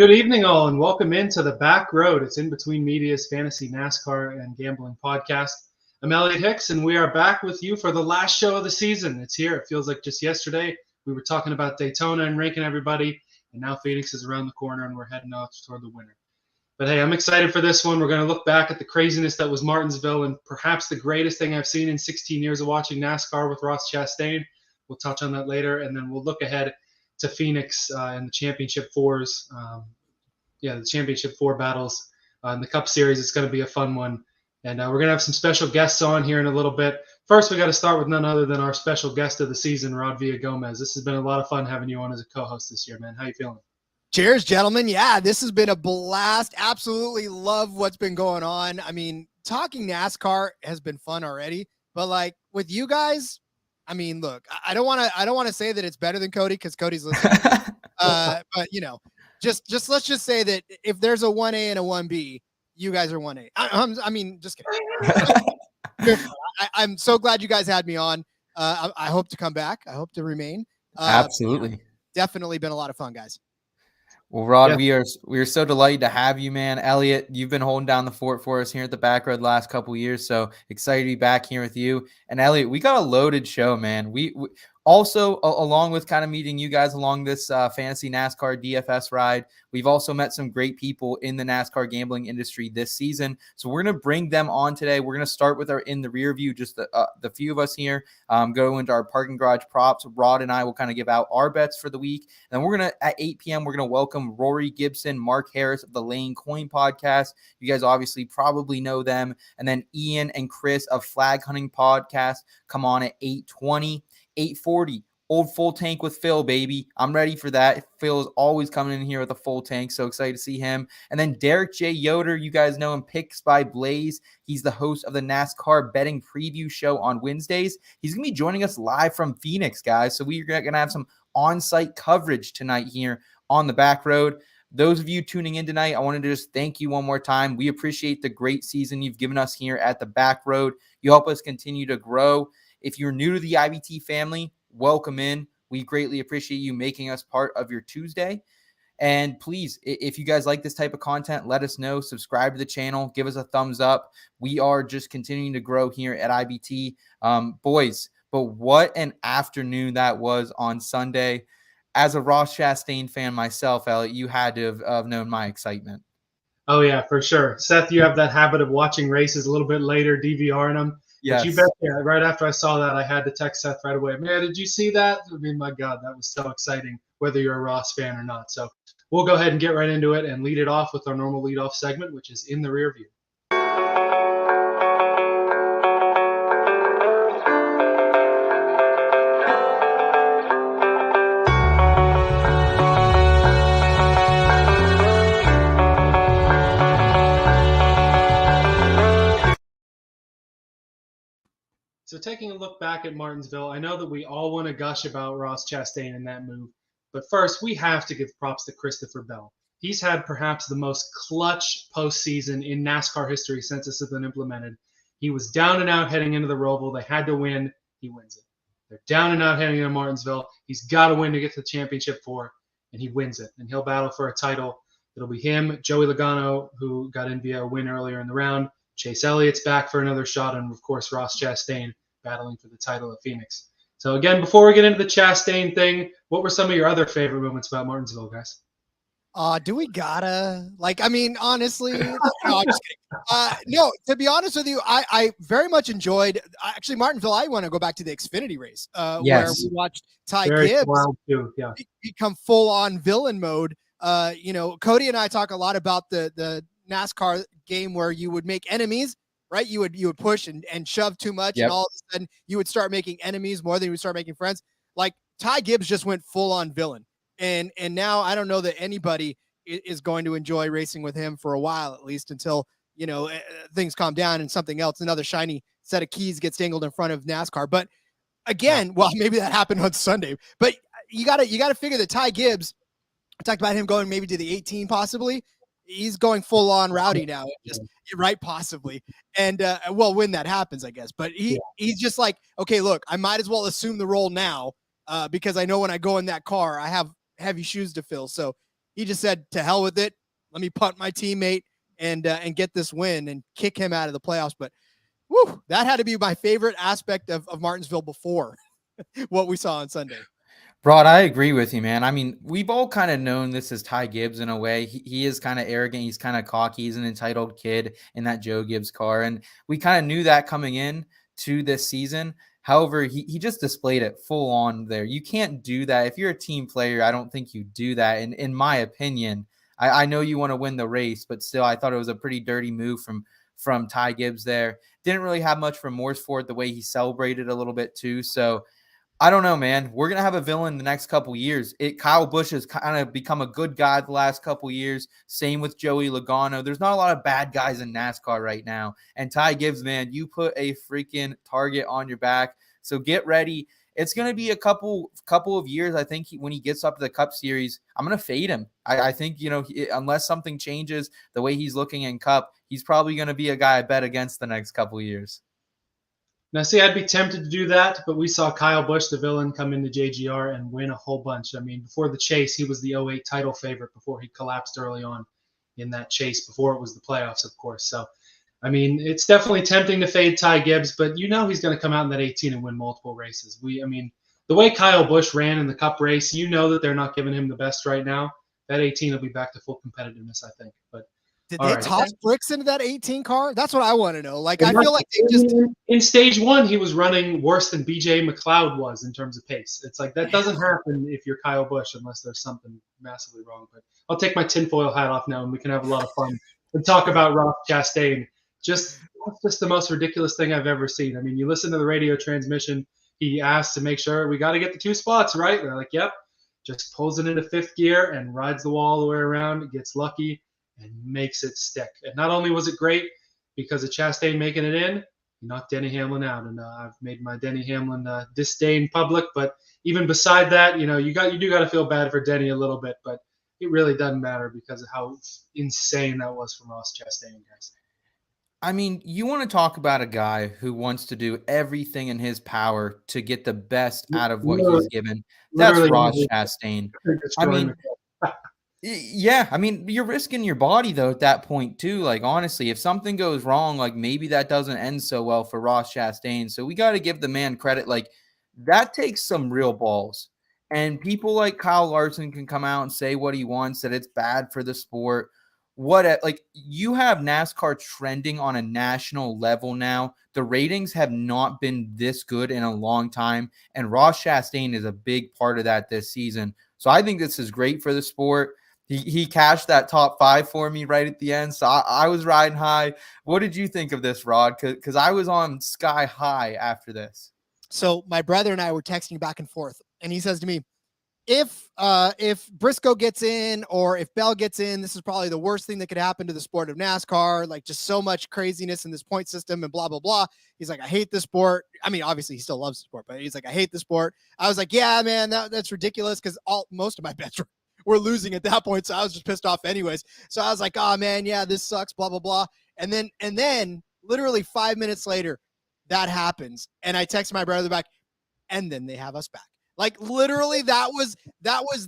Good evening, all, and welcome into the Back Road. It's In Between Media's fantasy NASCAR and gambling podcast. I'm Elliot Hicks, and we are back with you for the last show of the season. It's here. It feels like just yesterday we were talking about Daytona and ranking everybody, and now Phoenix is around the corner, and we're heading off toward the winter. But hey, I'm excited for this one. We're going to look back at the craziness that was Martinsville and perhaps the greatest thing I've seen in 16 years of watching NASCAR with Ross Chastian. We'll touch on that later, and then we'll look ahead to Phoenix and the championship fours. The championship four battles in the Cup Series. It's going to be a fun one. And we're going to have some special guests on here in a little bit. First, we got to start with none other than our special guest of the season, Rod Villagomez. This has been a lot of fun having you on as a co-host this year, man. How you feeling? Cheers, gentlemen. Yeah, this has been a blast. Absolutely love what's been going on. I mean, talking NASCAR has been fun already, but like with you guys, I mean, look, I don't want to say that it's better than Cody because Cody's listening. But you know, just let's just say that if there's a 1A and a 1B, you guys are 1A. I mean, just kidding. I'm so glad you guys had me on. I hope to come back. I hope to remain. Absolutely. Definitely been a lot of fun, guys. Well, Rod, we are so delighted to have you, man. Elliot, you've been holding down the fort for us here at the Back Road the last couple of years, so excited to be back here with you. And Elliot, we got a loaded show, man. We also, along with kind of meeting you guys along this fantasy NASCAR DFS ride, we've also met some great people in the NASCAR gambling industry this season. So we're going to bring them on today. We're going to start with our in the rear view, just the few of us here, go into our parking garage props. Rod and I will kind of give out our bets for the week. And then we're going to, at 8 p.m., we're going to welcome Rory, Gibson, Mark Harris of the Layin Coin podcast. You guys obviously probably know them. And then Ian and Chris of Flag Hunting Podcast come on at 8:20. 8:40, old full tank with Phil, baby. I'm ready for that. Phil is always coming in here with a full tank, so excited to see him. And then Derek J. Yoder, you guys know him, Picks by Blaze. He's the host of the NASCAR Betting Preview Show on Wednesdays. He's going to be joining us live from Phoenix, guys, so we're going to have some on-site coverage tonight here on the Back Road. Those of you tuning in tonight, I wanted to just thank you one more time. We appreciate the great season you've given us here at the Back Road. You help us continue to grow. If you're new to the IBT family, welcome in. We greatly appreciate you making us part of your Tuesday. And please, if you guys like this type of content, let us know. Subscribe to the channel. Give us a thumbs up. We are just continuing to grow here at IBT. Boys, but what an afternoon that was on Sunday. As a Ross Chastian fan myself, Elliot, you had to have known my excitement. Oh, yeah, for sure. Seth, you have that habit of watching races a little bit later, DVRing them. Yes. But you bet, right after I saw that, I had to text Seth right away. Man, did you see that? I mean, my God, that was so exciting, whether you're a Ross fan or not. So we'll go ahead and get right into it and lead it off with our normal leadoff segment, which is In the Rear View. So taking a look back at Martinsville, I know that we all want to gush about Ross Chastain in that move, but first we have to give props to Christopher Bell. He's had perhaps the most clutch postseason in NASCAR history since this has been implemented. He was down and out heading into the Roval. They had to win. He wins it. They're down and out heading into Martinsville. He's got to win to get to the championship four, and he wins it. And he'll battle for a title. It'll be him, Joey Logano, who got in via a win earlier in the round. Chase Elliott's back for another shot, and of course Ross Chastain battling for the title at Phoenix. So again, before we get into the Chastain thing, what were some of your other favorite moments about Martinsville, guys? Do we gotta, I mean, honestly, no, I'm just kidding. No, to be honest with you, I very much enjoyed, actually, Martinsville. I want to go back to the Xfinity race, where we watched Ty Gibbs become full on villain mode. Cody and I talk a lot about the NASCAR game where you would make enemies, right? You would push and shove too much, and all of a sudden you would start making enemies more than you would start making friends. Like Ty Gibbs just went full on villain. And now I don't know that anybody is going to enjoy racing with him for a while, at least until, things calm down and something else, another shiny set of keys gets dangled in front of NASCAR. But again, well, maybe that happened on Sunday, but you gotta figure that Ty Gibbs, I talked about him going maybe to the 18, possibly. He's going full on rowdy now, just right, possibly. And when that happens, I guess, but he's just like, okay, look, I might as well assume the role now, because I know when I go in that car, I have heavy shoes to fill. So He just said, to hell with it. Let me punt my teammate and get this win and kick him out of the playoffs. But whew, that had to be my favorite aspect of Martinsville before what we saw on Sunday. Rod, I agree with you, man. I mean, we've all kind of known this as Ty Gibbs in a way. He is kind of arrogant. He's kind of cocky. He's an entitled kid in that Joe Gibbs car. And we kind of knew that coming in to this season. However, he just displayed it full on there. You can't do that. If you're a team player, I don't think you do that. And in my opinion, I know you want to win the race, but still, I thought it was a pretty dirty move from Ty Gibbs there. Didn't really have much remorse for it, the way he celebrated a little bit too. So I don't know, man. We're going to have a villain the next couple years. Kyle Busch has kind of become a good guy the last couple years. Same with Joey Logano. There's not a lot of bad guys in NASCAR right now. And Ty Gibbs, man, you put a freaking target on your back. So get ready. It's going to be a couple of years, I think, when he gets up to the Cup Series. I'm going to fade him. I think, unless something changes the way he's looking in Cup, he's probably going to be a guy I bet against the next couple of years. Now, see, I'd be tempted to do that, but we saw Kyle Busch, the villain, come into JGR and win a whole bunch. I mean, before the chase, he was the 08 title favorite before he collapsed early on in that chase, before it was the playoffs, of course. So, I mean, it's definitely tempting to fade Ty Gibbs, but he's going to come out in that 18 and win multiple races. The way Kyle Busch ran in the Cup race, that they're not giving him the best right now. That 18 will be back to full competitiveness, I think. But did they toss bricks into that 18 car? That's what I want to know. Like, I feel like they just in stage one, he was running worse than BJ McLeod was in terms of pace. It's like that doesn't happen if you're Kyle Busch unless there's something massively wrong. But I'll take my tinfoil hat off now, and we can have a lot of fun and talk about Ross Chastian. That's just the most ridiculous thing I've ever seen. I mean, you listen to the radio transmission. He asked to make sure we got to get the 2 spots right. They're like, yep. Just pulls it into 5th gear and rides the wall all the way around. Gets lucky and makes it stick. And not only was it great because of Chastain making it in, he knocked Denny Hamlin out. And I've made my Denny Hamlin disdain public. But even beside that, you do got to feel bad for Denny a little bit. But it really doesn't matter because of how insane that was from Ross Chastian, guys. I mean, you want to talk about a guy who wants to do everything in his power to get the best out of what he's given. That's Ross Chastian. I mean, yeah, I mean, you're risking your body, though, at that point, too. Like, honestly, if something goes wrong, like, maybe that doesn't end so well for Ross Chastian. So we got to give the man credit. Like, that takes some real balls. And people like Kyle Larson can come out and say what he wants, that it's bad for the sport. You have NASCAR trending on a national level now. The ratings have not been this good in a long time, and Ross Chastian is a big part of that this season. So I think this is great for the sport. He cashed that top 5 for me right at the end, so I was riding high. What did you think of this, Rod? Because I was on sky high after this. So my brother and I were texting back and forth, and he says to me, if Briscoe gets in or if Bell gets in, this is probably the worst thing that could happen to the sport of NASCAR. Like, just so much craziness in this point system and blah, blah, blah. He's like, I hate this sport. I mean, obviously he still loves the sport, but he's like, I hate the sport. I was like, yeah, man, that's ridiculous. Cause most of my bets were losing at that point. So I was just pissed off anyways. So I was like, oh man, yeah, this sucks, blah, blah, blah. And then literally 5 minutes later, that happens. And I text my brother back, and then they have us back. Like, literally, that was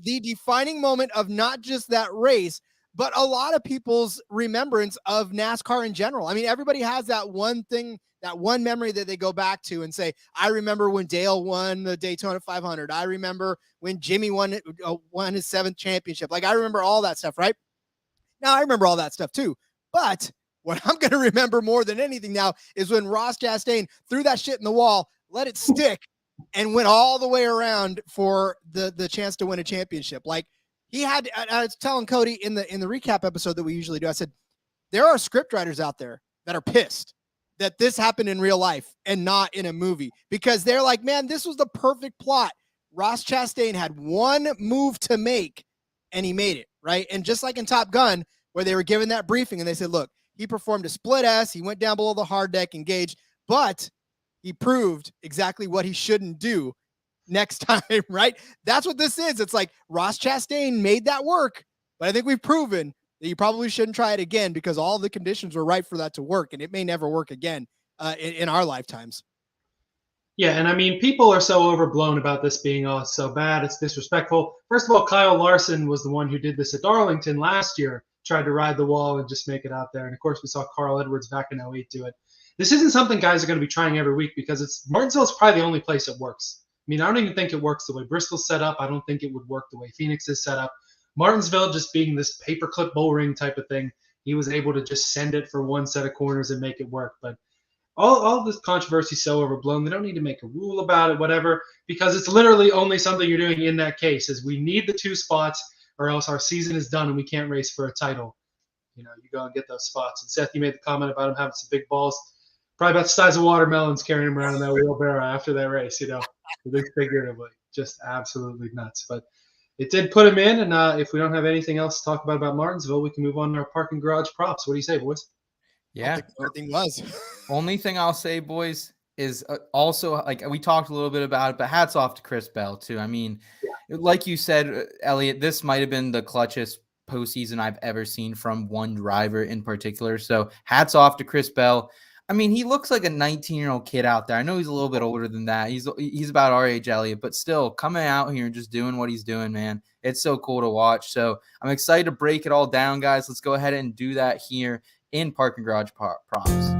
the defining moment of not just that race, but a lot of people's remembrance of NASCAR in general. I mean, everybody has that one thing, that one memory that they go back to and say, I remember when Dale won the Daytona 500. I remember when Jimmy won his 7th championship. Like, I remember all that stuff, right? Now, I remember all that stuff too. But what I'm going to remember more than anything now is when Ross Chastian threw that shit in the wall, let it stick, and went all the way around for the chance to win a championship. Like, he had, I was telling Cody in the recap episode that we usually do, I said, there are script writers out there that are pissed that this happened in real life and not in a movie, because they're like, man, this was the perfect plot. Ross Chastian had one move to make and he made it, right? And just like in Top Gun, where they were given that briefing and they said, look, he performed a split S, he went down below the hard deck, engaged, but he proved exactly what he shouldn't do next time, right? That's what this is. It's like Ross Chastian made that work, but I think we've proven that you probably shouldn't try it again because all the conditions were right for that to work, and it may never work again in our lifetimes. Yeah, and I mean, people are so overblown about this being so bad. It's disrespectful. First of all, Kyle Larson was the one who did this at Darlington last year, tried to ride the wall and just make it out there. And of course, we saw Carl Edwards back in '08 do it. This isn't something guys are going to be trying every week because Martinsville is probably the only place it works. I mean, I don't even think it works the way Bristol's set up. I don't think it would work the way Phoenix is set up. Martinsville just being this paperclip bull ring type of thing, he was able to just send it for one set of corners and make it work. But all this controversy is so overblown. They don't need to make a rule about it, whatever, because it's literally only something you're doing in that case is we need the 2 spots or else our season is done and we can't race for a title. You go and get those spots. And Seth, you made the comment about him having some big balls, probably about the size of watermelons carrying him around in that wheelbarrow after that race, figuratively, just absolutely nuts. But it did put him in, and if we don't have anything else to talk about Martinsville, we can move on to our parking garage props. What do you say, boys? Yeah, everything was. Only thing I'll say, boys, is also like we talked a little bit about it, but hats off to Chris Bell too. I mean, like you said, Elliot, this might have been the clutchest postseason I've ever seen from one driver in particular. So hats off to Chris Bell. I mean, he looks like a 19-year-old kid out there. I know he's a little bit older than that. He's about our age, Elliot, but still coming out here and just doing what he's doing, man. It's so cool to watch. So I'm excited to break it all down, guys. Let's go ahead and do that here in Parking Garage Props.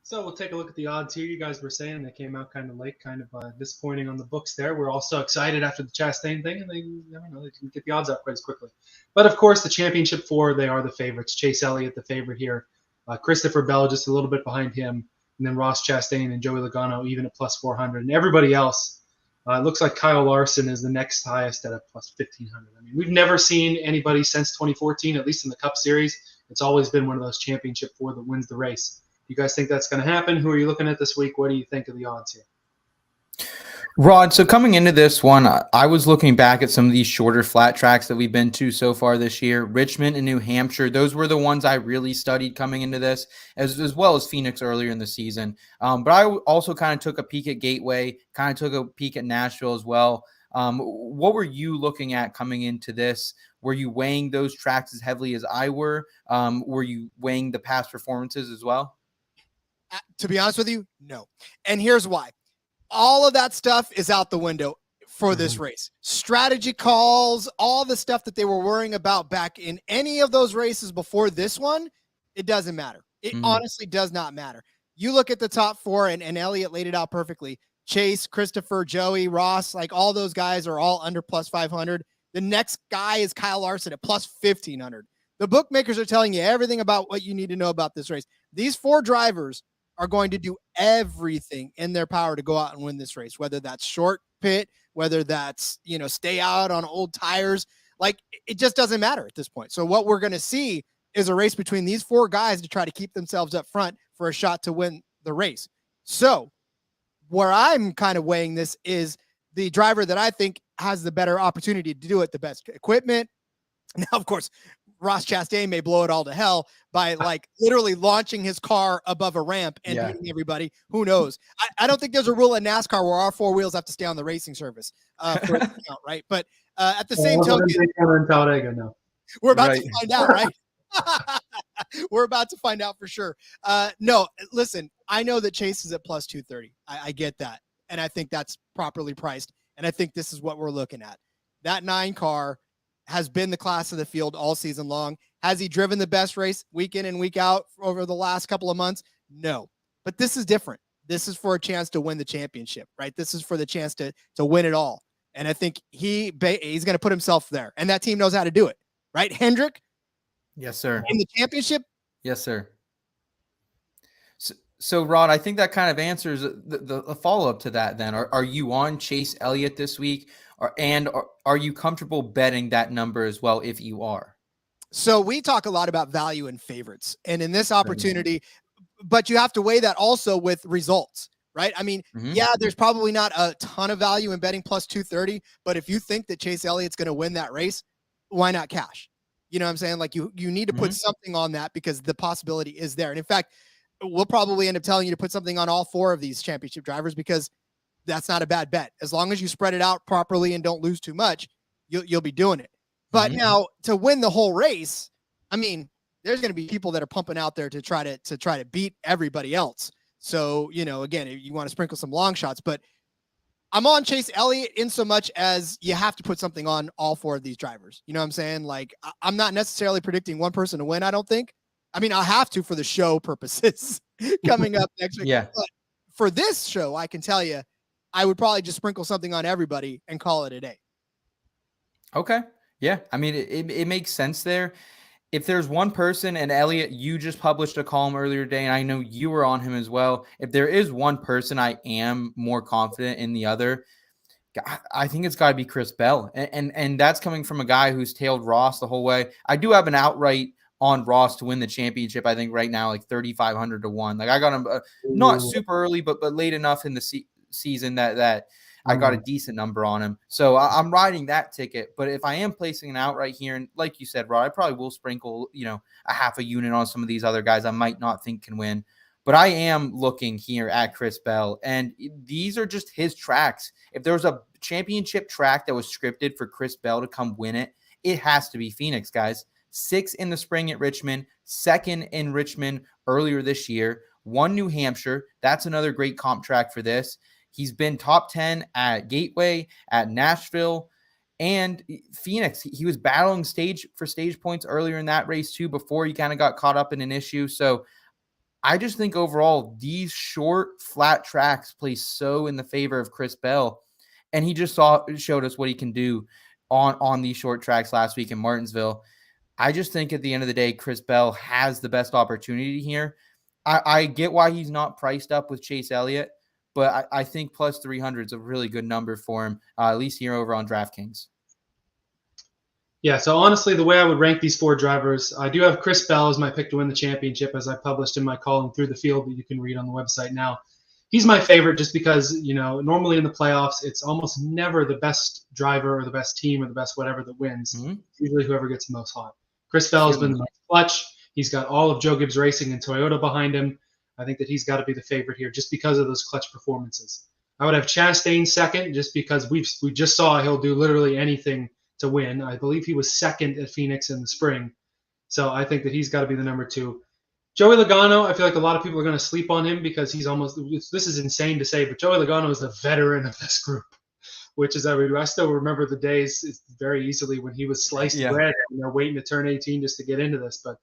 So we'll take a look at the odds here. You guys were saying they came out kind of late, kind of disappointing on the books there. We're all so excited after the Chastain thing, and they didn't get the odds up quite as quickly. But of course, the championship 4, they are the favorites. Chase Elliott, the favorite here. Christopher Bell just a little bit behind him, and then Ross Chastian and Joey Logano even at plus 400. And everybody else, it looks like Kyle Larson is the next highest at a plus 1,500. I mean, we've never seen anybody since 2014, at least in the Cup Series. It's always been one of those championship 4 that wins the race. You guys think that's going to happen? Who are you looking at this week? What do you think of the odds here? Rod, so coming into this one, I was looking back at some of these shorter flat tracks that we've been to so far this year. Richmond and New Hampshire, those were the ones I really studied coming into this, as well as Phoenix earlier in the season. But I also kind of took a peek at Gateway, kind of took a peek at Nashville as well. What were you looking at coming into this? Were you weighing those tracks as heavily as I were? Were you weighing the past performances as well? To be honest with you, no. And here's why. All of that stuff is out the window for this race. Strategy calls, all the stuff that they were worrying about back in any of those races before this one, it doesn't matter. It honestly does not matter. You look at the top 4, and Elliot laid it out perfectly. Chase, Christopher, Joey, Ross, like all those guys are all under plus 500. The next guy is Kyle Larson at plus 1,500. The bookmakers are telling you everything about what you need to know about this race. These 4 drivers are going to do everything in their power to go out and win this race, whether that's short pit, whether that's, stay out on old tires. Like, it just doesn't matter at this point. So what we're going to see is a race between these 4 guys to try to keep themselves up front for a shot to win the race. So where I'm kind of weighing this is the driver that I think has the better opportunity to do it, the best equipment. Now, of course, Ross Chastian may blow it all to hell by literally launching his car above a ramp and hitting everybody. Who knows? I don't think there's a rule in NASCAR where our 4 wheels have to stay on the racing service for it to count, right? But at the same token, we're about to find out, right? We're about to find out for sure. No, listen, I know that Chase is at plus 230. I get that. And I think that's properly priced. And I think this is what we're looking at. That 9 car has been the class of the field all season long. Has he driven the best race week in and week out over the last couple of months? No, but this is different. This is for a chance to win the championship, right? This is for the chance to win it all. And I think he's going to put himself there, and that team knows how to do it, right? Hendrick. Yes, sir. In the championship. Yes, sir. So Rod, I think that kind of answers the follow-up to that then. Are you on Chase Elliott this week? Are you comfortable betting that number as well if you are? So we talk a lot about value and favorites. And in this opportunity, but you have to weigh that also with results, right? I mean, there's probably not a ton of value in betting plus 230, but if you think that Chase Elliott's going to win that race, why not cash? You know what I'm saying? Like you need to put something on that because the possibility is there. And in fact, we'll probably end up telling you to put something on all 4 of these championship drivers, because that's not a bad bet. As long as you spread it out properly and don't lose too much, you'll be doing it. But now to win the whole race, I mean, there's going to be people that are pumping out there to try to beat everybody else. So, again, you want to sprinkle some long shots, but I'm on Chase Elliott in so much as you have to put something on all 4 of these drivers. You know what I'm saying? Like, I'm not necessarily predicting one person to win, I don't think. I mean, I'll have to for the show purposes coming up next week. Yeah. But for this show, I can tell you, I would probably just sprinkle something on everybody and call it a day. Okay. Yeah. I mean, it makes sense there. If there's one person, and Elliot, you just published a column earlier today, and I know you were on him as well. If there is one person I am more confident in the other, I think it's got to be Chris Bell. And that's coming from a guy who's tailed Ross the whole way. I do have an outright on Ross to win the championship, I think right now, like 3,500 to 1. Like, I got him not super early, but late enough in the season that I got a decent number on him. So I'm riding that ticket. But if I am placing an outright here, and like you said, Rod, I probably will sprinkle, a half a unit on some of these other guys I might not think can win. But I am looking here at Chris Bell, and these are just his tracks. If there was a championship track that was scripted for Chris Bell to come win it, it has to be Phoenix, guys. 6th in the spring at Richmond, 2nd in Richmond earlier this year, 1 New Hampshire. That's another great comp track for this. He's been top 10 at Gateway, at Nashville, and Phoenix. He was battling stage points earlier in that race too, before he kind of got caught up in an issue. So I just think overall these short, flat tracks play so in the favor of Chris Bell, and he just showed us what he can do on these short tracks last week in Martinsville. I just think at the end of the day, Chris Bell has the best opportunity here. I get why he's not priced up with Chase Elliott, but I think plus 300 is a really good number for him, at least here over on DraftKings. Yeah, so honestly, the way I would rank these 4 drivers, I do have Chris Bell as my pick to win the championship, as I published in my column Through the Field that you can read on the website now. He's my favorite just because, normally in the playoffs, it's almost never the best driver or the best team or the best whatever that wins. Mm-hmm. Usually whoever gets the most hot. Chris Bell has been the most clutch. He's got all of Joe Gibbs Racing and Toyota behind him. I think that he's got to be the favorite here just because of those clutch performances. I would have Chastain second just because we just saw he'll do literally anything to win. I believe he was 2nd at Phoenix in the spring. So I think that he's got to be the number 2. Joey Logano, I feel like a lot of people are going to sleep on him because he's this is insane to say, but Joey Logano is the veteran of this group, which is, I still remember the days very easily when he was sliced bread and waiting to turn 18 just to get into this. But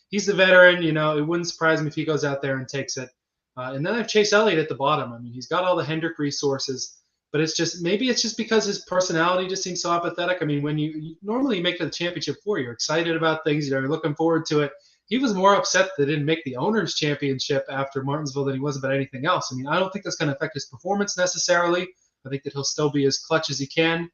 he's the veteran, it wouldn't surprise me if he goes out there and takes it. And then I have Chase Elliott at the bottom. I mean, he's got all the Hendrick resources, but maybe it's just because his personality just seems so apathetic. I mean, when you normally make it to the championship 4, you're excited about things, you're looking forward to it. He was more upset that they didn't make the Owners' Championship after Martinsville than he was about anything else. I mean, I don't think that's going to affect his performance necessarily. I think that he'll still be as clutch as he can.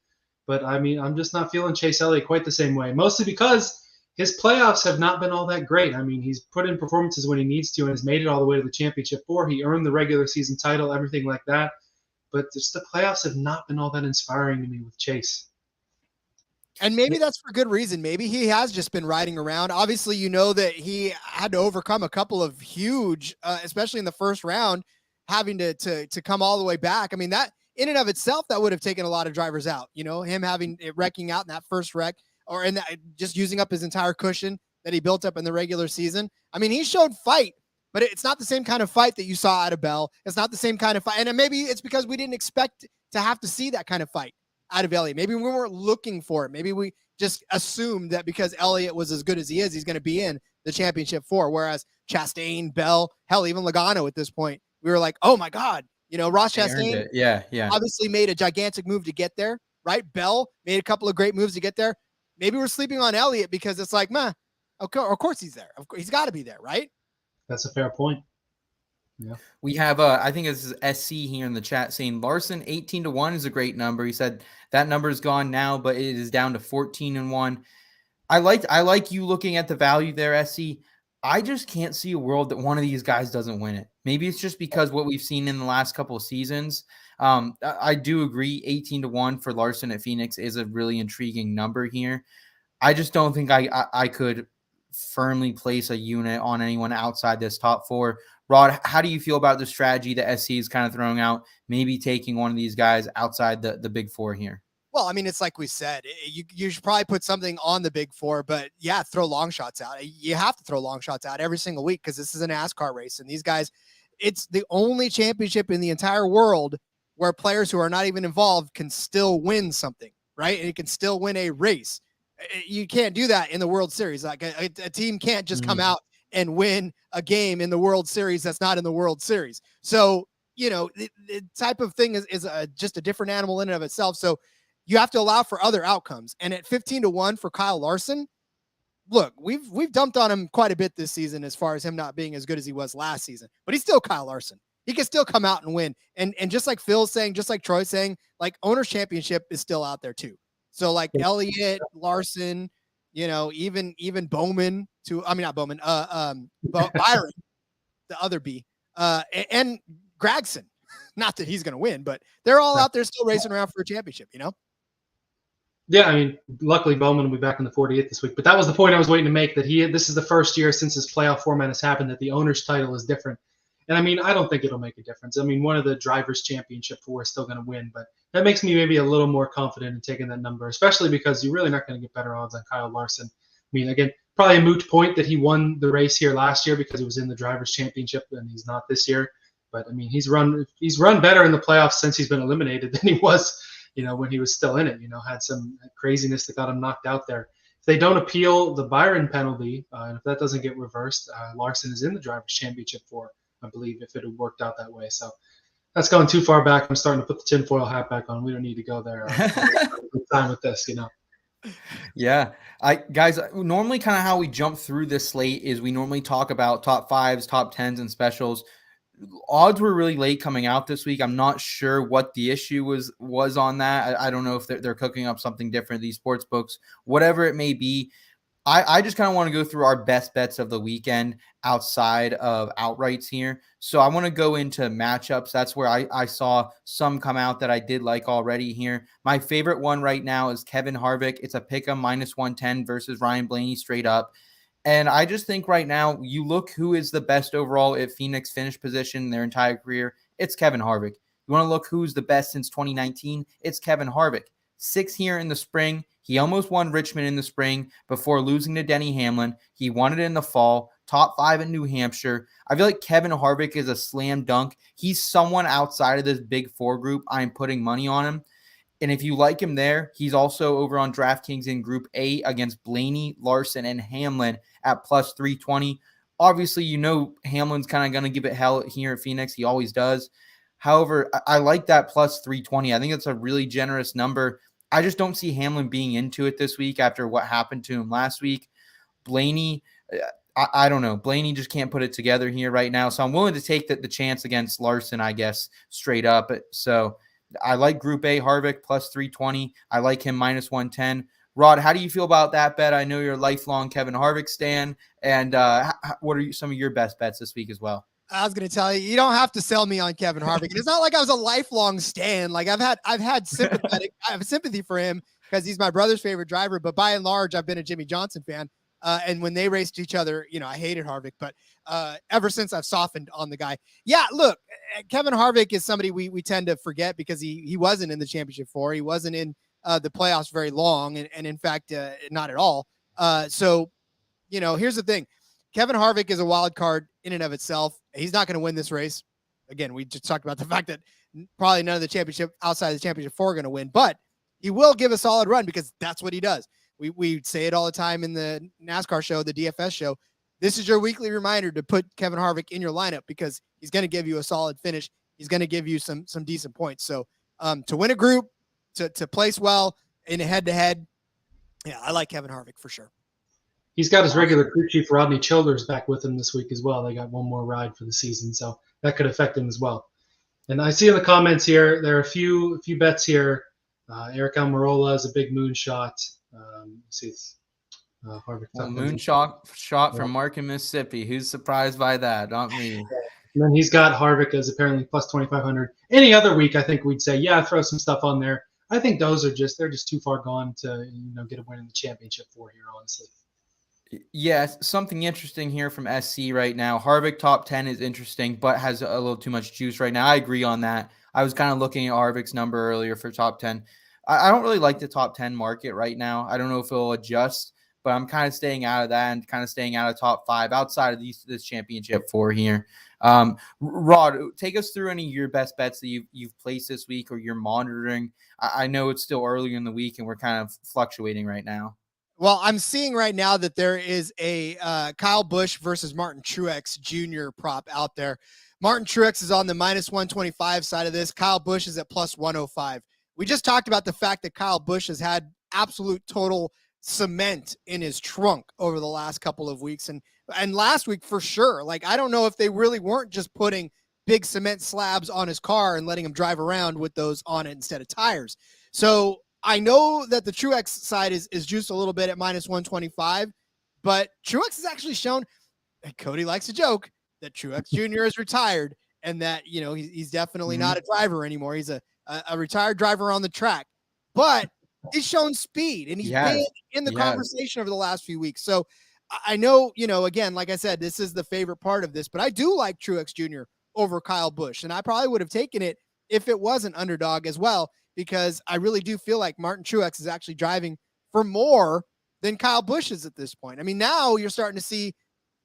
But, I mean, I'm just not feeling Chase Elliott quite the same way, mostly because his playoffs have not been all that great. I mean, he's put in performances when he needs to and has made it all the way to the championship 4. He earned the regular season title, everything like that. But just the playoffs have not been all that inspiring to me with Chase. And maybe that's for good reason. Maybe he has just been riding around. Obviously, that he had to overcome a couple of huge, especially in the first round, having to come all the way back. I mean, that in and of itself, that would have taken a lot of drivers out. Him having it wrecking out in that first wreck, or in that, just using up his entire cushion that he built up in the regular season. I mean, he showed fight, but it's not the same kind of fight that you saw out of Bell. It's not the same kind of fight. And maybe it's because we didn't expect to have to see that kind of fight out of Elliott. Maybe we weren't looking for it. Maybe we just assumed that because Elliott was as good as he is, he's going to be in the championship 4. Whereas Chastain, Bell, hell, even Logano at this point, we were like, oh my God, Ross Chastian obviously made a gigantic move to get there, right? Bell made a couple of great moves to get there. Maybe we're sleeping on Elliott because it's like, of course he's there. Of course, he's got to be there, right? That's a fair point. Yeah. We have, I think this is SC here in the chat saying Larson 18 to 1 is a great number. He said that number is gone now, but it is down to 14 and 1. I like you looking at the value there, SC. I just can't see a world that one of these guys doesn't win it. Maybe it's just because what we've seen in the last couple of seasons. I do agree 18 to 1 for Larson at Phoenix is a really intriguing number here. I just don't think I could firmly place a unit on anyone outside this top 4. Rod, how do you feel about the strategy that SC is kind of throwing out, maybe taking one of these guys outside the big 4 here? Well, I mean, it's like we said, you should probably put something on the big 4, but yeah, throw long shots out. You have to throw long shots out every single week because this is a NASCAR race. And these guys, it's the only championship in the entire world where players who are not even involved can still win something, right? And you can still win a race. You can't do that in the World Series. Like a team can't just come out and win a game in the World Series that's not in the World Series. So, the type of thing is just a different animal in and of itself. So, you have to allow for other outcomes. And at 15-1 for Kyle Larson, look, we've dumped on him quite a bit this season as far as him not being as good as he was last season, but he's still Kyle Larson. He can still come out and win. And just like Phil's saying, just like Troy's saying, like Owner's Championship is still out there too. So like Elliot, Larson, even Bowman not Bowman, Byron, the other B, and Gragson. Not that he's going to win, but they're all out there still racing around for a championship, Yeah, I mean, luckily Bowman will be back in the 48 this week. But that was the point I was waiting to make, that this is the first year since this playoff format has happened that the owner's title is different. And I mean, I don't think it'll make a difference. I mean, one of the drivers' championship 4 is still going to win, but that makes me maybe a little more confident in taking that number, especially because you're really not going to get better odds on Kyle Larson. I mean, again, probably a moot point that he won the race here last year because he was in the drivers' championship and he's not this year. But I mean, he's run better in the playoffs since he's been eliminated than he was, when he was still in it. Had some craziness that got him knocked out there. If they don't appeal the Byron penalty, and if that doesn't get reversed, Larson is in the drivers' championship 4, I believe, if it had worked out that way. So that's going too far back. I'm starting to put the tinfoil hat back on. We don't need to go there. Good time with this, Yeah. Guys, normally kind of how we jump through this slate is we normally talk about top 5s, top 10s, and specials. Odds were really late coming out this week. I'm not sure what the issue was on that. I don't know if they're cooking up something different, these sports books, whatever it may be. I just kind of want to go through our best bets of the weekend outside of outrights here. So I want to go into matchups. That's where I saw some come out that I did like already here. My favorite one right now is Kevin Harvick. It's a pick 'em -110 versus Ryan Blaney straight up. And I just think right now, you look who is the best overall at Phoenix finish position in their entire career. It's Kevin Harvick. You want to look who's the best since 2019? It's Kevin Harvick. 6 here in the spring. He almost won Richmond in the spring before losing to Denny Hamlin. He won it in the fall. Top 5 in New Hampshire. I feel like Kevin Harvick is a slam dunk. He's someone outside of this big 4 group. I'm putting money on him. And if you like him there, he's also over on DraftKings in Group A against Blaney, Larson, and Hamlin at plus 320. Obviously, Hamlin's kind of going to give it hell here at Phoenix. He always does. However, I like that plus 320. I think it's a really generous number. I just don't see Hamlin being into it this week after what happened to him last week. Blaney, I don't know. Blaney just can't put it together here right now. So I'm willing to take the chance against Larson, I guess, straight up. So I like Group A Harvick plus 320. I like him -110. Rod, how do you feel about that bet? I know you're a lifelong Kevin Harvick stan. And what are some of your best bets this week as well? I was going to tell you, you don't have to sell me on Kevin Harvick. It's not like I was a lifelong stan. Like I've had sympathy for him because he's my brother's favorite driver. But by and large, I've been a Jimmy Johnson fan. And when they raced each other, I hated Harvick. But ever since I've softened on the guy. Yeah, look, Kevin Harvick is somebody we tend to forget because he wasn't in the championship 4. He wasn't in the playoffs very long. And in fact, not at all. So, here's the thing. Kevin Harvick is a wild card in and of itself. He's not going to win this race. Again, we just talked about the fact that probably none of the championship outside of the championship 4 are going to win, but he will give a solid run because that's what he does. We say it all the time in the NASCAR show, the DFS show. This is your weekly reminder to put Kevin Harvick in your lineup because he's going to give you a solid finish. He's going to give you some decent points. So to win a group, to place well in a head-to-head, yeah, I like Kevin Harvick for sure. He's got his regular crew chief Rodney Childers back with him this week as well. They got one more ride for the season, so that could affect him as well. And I see in the comments here, there are a few bets here. Eric Almirola is a big moonshot. Harvick. Moonshot from Mark in Mississippi. Who's surprised by that? Not me. And then he's got Harvick as apparently plus 2,500. Any other week, I think we'd say, yeah, throw some stuff on there. I think those are they're just too far gone to get a win in the championship 4 here, honestly. Yes, something interesting here from SC right now. Harvick top 10 is interesting, but has a little too much juice right now. I agree on that. I was kind of looking at Harvick's number earlier for top 10. I don't really like the top 10 market right now. I don't know if it'll adjust, but I'm kind of staying out of that and kind of staying out of top 5 outside of this championship 4 here. Rod, take us through any of your best bets that you've placed this week or you're monitoring. I know it's still early in the week and we're kind of fluctuating right now. Well, I'm seeing right now that there is a Kyle Busch versus Martin Truex Jr. prop out there. Martin Truex is on the -125 side of this. Kyle Busch is at +105. We just talked about the fact that Kyle Busch has had absolute total cement in his trunk over the last couple of weeks. And last week for sure. Like, I don't know if they really weren't just putting big cement slabs on his car and letting him drive around with those on it instead of tires. So I know that the Truex side is juiced a little bit at -125, but Truex has actually shown, and Cody likes to joke, that Truex Jr. is retired and that, you know, he's definitely not a driver anymore. He's a retired driver on the track, but he's shown speed and he's been in the conversation over the last few weeks. So I know, you know, again, like I said, this is the favorite part of this, but I do like Truex Jr. over Kyle Busch, and I probably would have taken it if it was an underdog as well, because I really do feel like Martin Truex is actually driving for more than Kyle Busch is at this point. I mean, now you're starting to see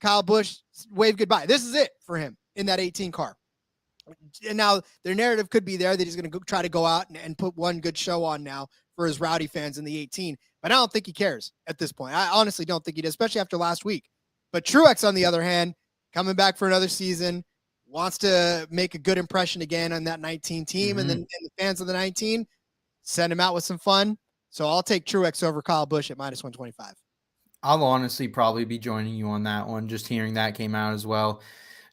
Kyle Busch wave goodbye. This is it for him in that 18 car. And now their narrative could be there that he's going to try to go out and put one good show on now for his rowdy fans in the 18. But I don't think he cares at this point. I honestly don't think he does, especially after last week. But Truex, on the other hand, coming back for another season, wants to make a good impression again on that 19 team, and then the fans of the 19 send him out with some fun. So I'll take Truex over Kyle Busch at -125. I'll honestly probably be joining you on that one, just hearing that came out as well.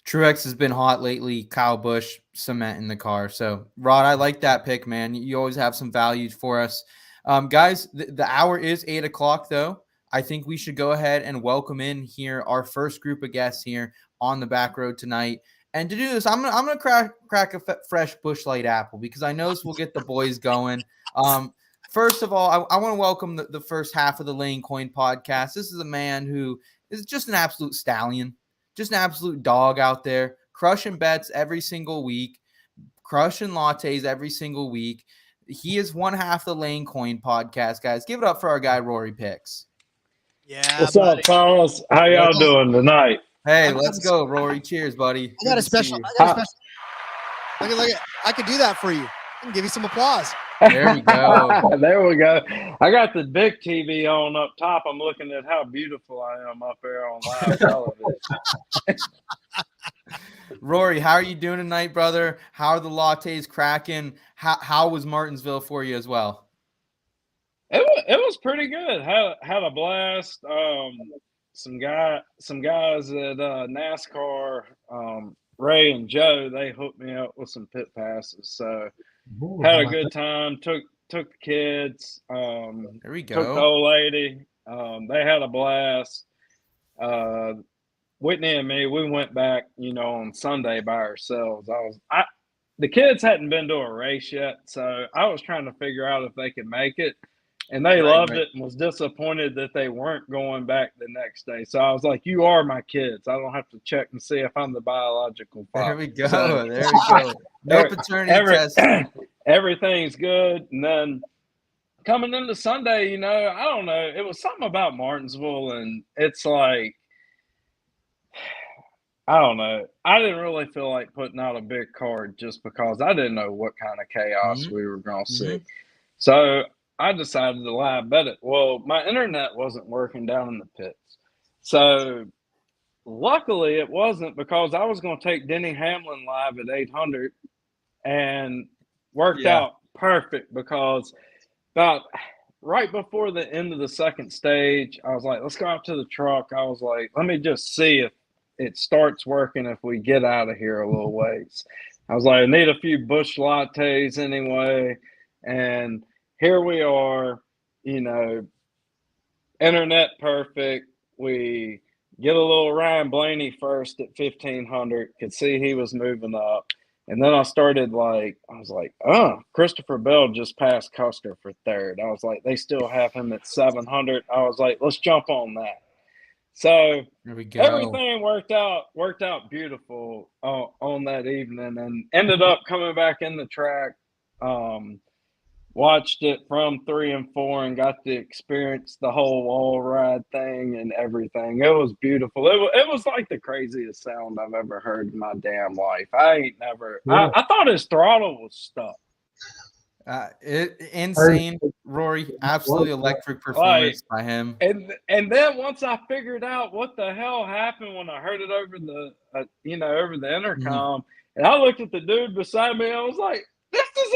Truex has been hot lately. Kyle Busch, cement in the car. So, Rod, I like that pick, man. You always have some value for us. Guys, the hour is 8 o'clock, though. I think we should go ahead and welcome in here our first group of guests here on the back road tonight. And to do this, I'm gonna crack a fresh Busch Light apple because I know this will get the boys going. First of all, I want to welcome the first half of the Layin Coin podcast. This is a man who is just an absolute stallion, just an absolute dog out there, crushing bets every single week, crushing lattes every single week. He is one half of the Layin Coin podcast, guys. Give it up for our guy Rory Picks. Yeah. What's up, fellas? How y'all doing tonight? Hey, let's go, Rory. Cheers, buddy. I got a special. Look at. I could do that for you. I can give you some applause. There we go. There we go. I got the big TV on up top. I'm looking at how beautiful I am up there on live television. Rory, how are you doing tonight, brother? How are the lattes cracking? How was Martinsville for you as well? It was pretty good. Had a blast. Some guys at NASCAR, Ray and Joe, they hooked me up with some pit passes. So had a good time. Took the kids. There we go. Took the old lady. They had a blast. Whitney and me, we went back, on Sunday by ourselves. The kids hadn't been to a race yet, so I was trying to figure out if they could make it. And they loved it and was disappointed that they weren't going back the next day. So I was like, you are my kids. I don't have to check and see if I'm the biological father. There we go. So, there we go. No paternity test. Everything's good. And then coming into Sunday, I don't know. It was something about Martinsville, and it's like, I don't know. I didn't really feel like putting out a big card just because I didn't know what kind of chaos we were going to see. So I decided to live bet it. Well, my internet wasn't working down in the pits. So luckily it wasn't, because I was going to take Denny Hamlin live at 800 and worked out perfect, because about right before the end of the second stage, I was like, let's go out to the truck. I was like, let me just see if it starts working if we get out of here a little ways. I was like, I need a few Busch lattes anyway. And here we are, internet perfect. We get a little Ryan Blaney first at 1,500. Could see he was moving up. And then I was like, Christopher Bell just passed Custer for third. I was like, they still have him at 700. I was like, let's jump on that. So there we go. Everything worked out beautiful on that evening, and ended up coming back in the track. Watched it from 3 and 4 and got to experience the whole wall ride thing and everything. It was beautiful. It was like the craziest sound I've ever heard in my damn life. I thought his throttle was stuck. Insane, Rory. Absolutely electric performance by him. And then once I figured out what the hell happened when I heard it over the over the intercom, and I looked at the dude beside me, I was like, "This is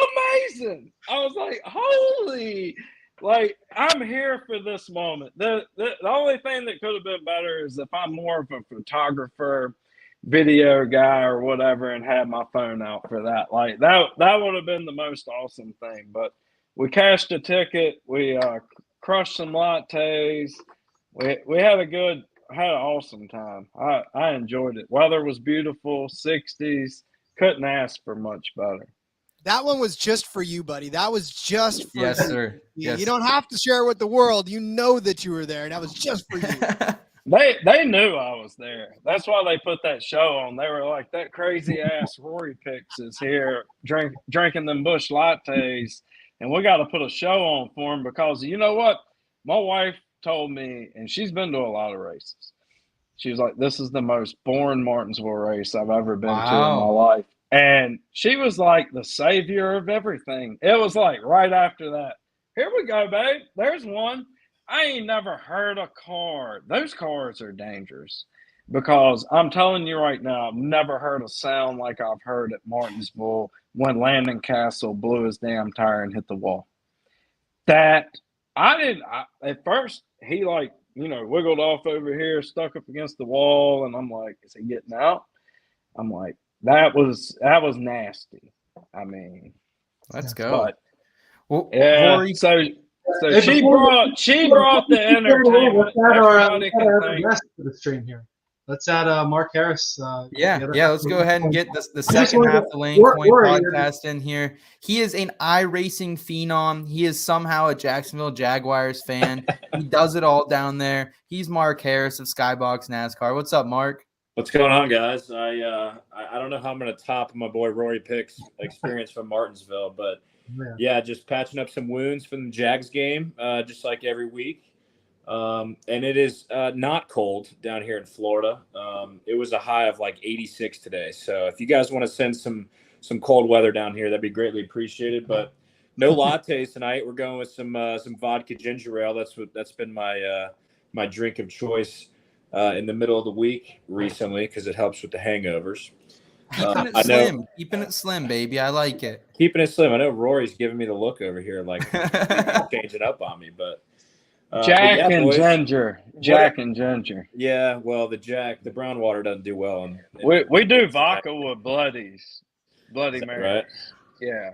amazing!" I was like, "Holy!" Like, I'm here for this moment. The only thing that could have been better is if I'm more of a photographer, video guy, or whatever, and had my phone out for that. Like, that would have been the most awesome thing. But we cashed a ticket. We crushed some lattes. We had an awesome time. I enjoyed it. Weather was beautiful, 60s. Couldn't ask for much better. That one was just for you, buddy. That was just for yes, you. Sir. Yes. You don't have to share with the world. You know that you were there, and that was just for you. They knew I was there. That's why they put that show on. They were like, that crazy ass Rory Picks is here drinking them Busch lattes, and we got to put a show on for him because you know what? My wife told me, and she's been to a lot of races. She was like, this is the most boring Martinsville race I've ever been to in my life. And she was like the savior of everything. It was like right after that, here we go, babe. There's one. I ain't never heard a car. Those cars are dangerous because I'm telling you right now, I've never heard a sound like I've heard at Martinsville when Landon Castle blew his damn tire and hit the wall. At first, he wiggled off over here, stuck up against the wall. And I'm like, is he getting out? I'm like, that was nasty. I mean, let's go. But, well, yeah. Rory, so she brought the entertainment. Let's add our guest to the stream here. Let's add Mark Harris. Let's go ahead and get the second half of the Layin Coin podcast in here. He is an iRacing phenom. He is somehow a Jacksonville Jaguars fan. He does it all down there. He's Mark Harris of Skybox NASCAR. What's up, Mark? What's going on, guys? I don't know how I'm going to top my boy Rory Pick's experience from Martinsville, but yeah, just patching up some wounds from the Jags game, just like every week. And it is not cold down here in Florida. It was a high of like 86 today. So if you guys want to send some cold weather down here, that'd be greatly appreciated. But no lattes tonight. We're going with some vodka ginger ale. That's been my drink of choice in the middle of the week recently because it helps with the hangovers. Keeping it slim, baby. I like it. Keeping it slim. I know Rory's giving me the look over here, like changing up on me, but Jack and Ginger. Yeah, well, the brown water doesn't do well. We do vodka with Bloody Mary, right? Yeah.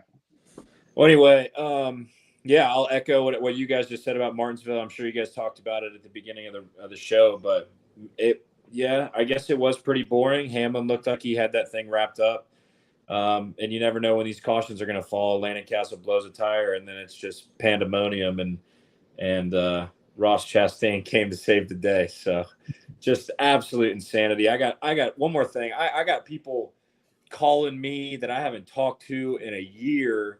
Well, anyway, I'll echo what you guys just said about Martinsville. I'm sure you guys talked about it at the beginning of the show, but I guess it was pretty boring. Hamlin looked like he had that thing wrapped up. And you never know when these cautions are going to fall. Landon Castle blows a tire, and then it's just pandemonium, and Ross Chastian came to save the day. So just absolute insanity. I got one more thing. I got people calling me that I haven't talked to in a year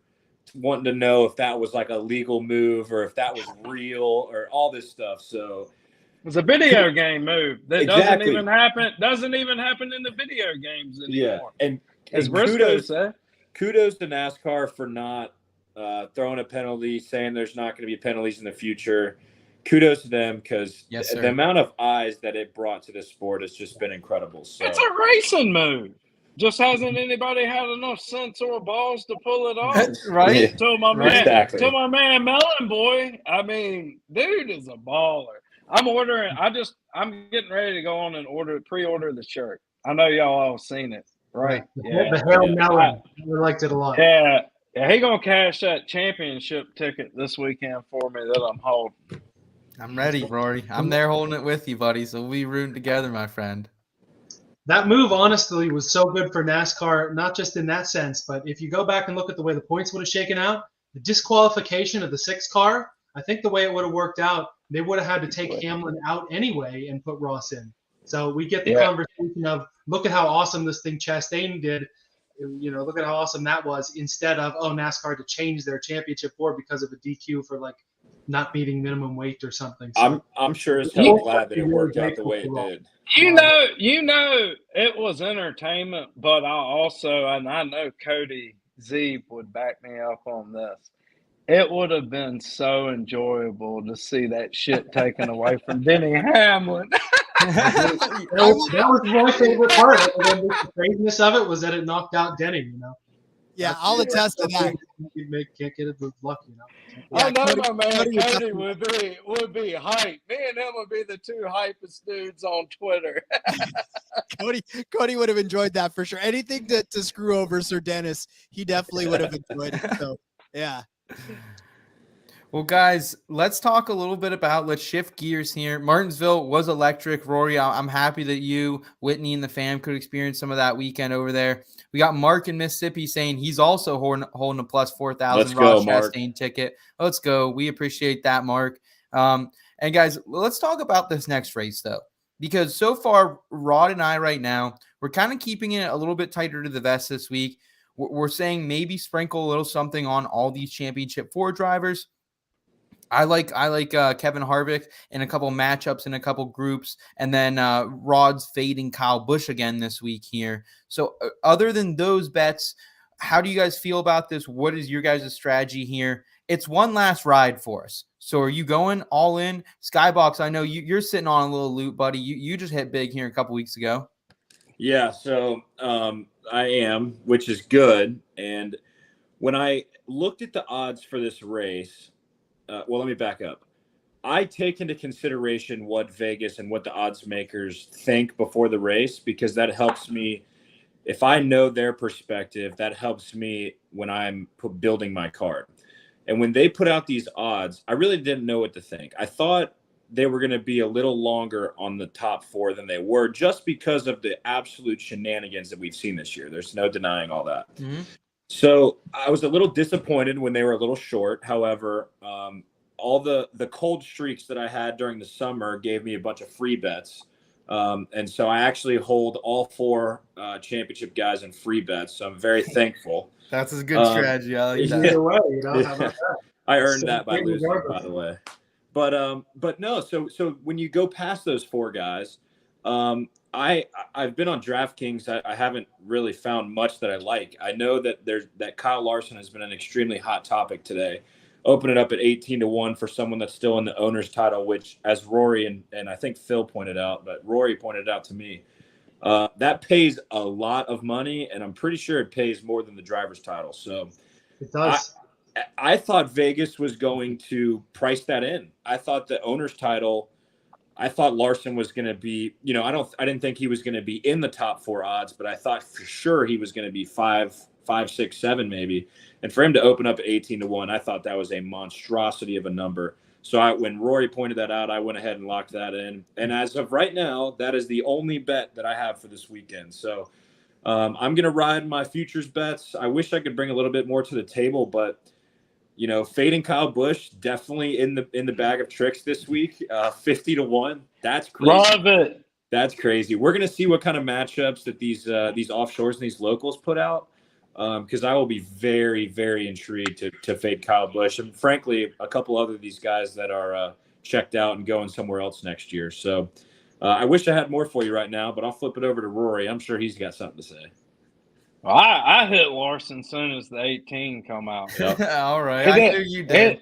wanting to know if that was like a legal move or if that was real or all this stuff. So it was a video game move that doesn't even happen in the video games anymore. Yeah, and kudos to NASCAR for not throwing a penalty, saying there's not going to be penalties in the future. Kudos to them because the amount of eyes that it brought to this sport has just been incredible. So it's a racing move. Just hasn't anybody had enough sense or balls to pull it off. That's right. Yeah. To my man Melon Boy. I mean, dude is a baller. I'm getting ready to go on and pre-order the shirt. I know y'all all seen it, right? Yeah. The Hail Melon. I liked it a lot. Yeah. Yeah, he gonna cash that championship ticket this weekend for me that I'm holding. I'm ready, Rory. I'm there holding it with you, buddy. So we'll be rooting together, my friend. That move, honestly, was so good for NASCAR, not just in that sense, but if you go back and look at the way the points would have shaken out, the disqualification of the 6th car, I think the way it would have worked out, they would have had to take Hamlin out anyway and put Ross in. So we get the Yeah. conversation of, look at how awesome this thing Chastain did. Look at how awesome that was, instead of, NASCAR to change their championship board because of a DQ for like not meeting minimum weight or something. So I'm sure as hell glad that it worked out the way it did. It was entertainment, but I know Cody Zeeb would back me up on this. It would have been so enjoyable to see that shit taken away from Denny Hamlin. That was my favorite part. The craziness of it was that it knocked out Denny. Yeah, I'll attest to that. You can't get it with luck, I know my man Cody would be hype. Me and him would be the two hypest dudes on Twitter. Cody would have enjoyed that for sure. Anything to screw over Sir Dennis, he definitely would have enjoyed it. So, yeah. Well, guys, let's talk a little bit about, let's shift gears here. Martinsville was electric. Rory, I'm happy that you, Whitney, and the fam could experience some of that weekend over there. We got Mark in Mississippi saying he's also holding a plus 4,000 Ross Chastian ticket. Let's go. We appreciate that, Mark. And guys, let's talk about this next race, though, because so far, Rod and I right now, we're kind of keeping it a little bit tighter to the vest this week. We're saying maybe sprinkle a little something on all these championship 4 drivers. I like Kevin Harvick in a couple matchups in a couple groups, and then Rod's fading Kyle Busch again this week here. So other than those bets, how do you guys feel about this? What is your guys' strategy here? It's one last ride for us. So are you going all in? Skybox, I know you're sitting on a little loot, buddy. You just hit big here a couple weeks ago. Yeah, so I am, which is good. And when I looked at the odds for this race, let me back up. I take into consideration what Vegas and what the odds makers think before the race, because that helps me. If I know their perspective, that helps me when I'm building my card. And when they put out these odds, I really didn't know what to think. I thought they were going to be a little longer on the top 4 than they were, just because of the absolute shenanigans that we've seen this year. There's no denying all that. Mm-hmm. So I was a little disappointed when they were a little short. However, all the cold streaks that I had during the summer gave me a bunch of free bets. And so I actually hold all 4 championship guys in free bets. So I'm very thankful. That's a good strategy. I like that. Either way, how about that? I earned that by losing, by the way. But no, so when you go past those 4 guys, I've been on DraftKings. I haven't really found much that I like. I know that Kyle Larson has been an extremely hot topic today. Open it up at 18-1 for someone that's still in the owner's title, which, as Rory and I think Phil pointed out, but Rory pointed out to me, that pays a lot of money, and I'm pretty sure it pays more than the driver's title. So it does. I thought Vegas was going to price that in. I thought the owner's title. I thought Larson was going to be, I didn't think he was going to be in the top 4 odds, but I thought for sure he was going to be 5, 6, 7 maybe. And for him to open up at 18-1, I thought that was a monstrosity of a number. So when Rory pointed that out, I went ahead and locked that in. And as of right now, that is the only bet that I have for this weekend. So I'm going to ride my futures bets. I wish I could bring a little bit more to the table, but fading Kyle Busch definitely in the bag of tricks this week. 50-1. That's crazy. Love it. That's crazy. We're gonna see what kind of matchups that these offshores and these locals put out. Because I will be very, very intrigued to fade Kyle Busch, and frankly, a couple other of these guys that are checked out and going somewhere else next year. So I wish I had more for you right now, but I'll flip it over to Rory. I'm sure he's got something to say. Well, I hit Larson as soon as the 18 come out. Yep. All right. I knew you did.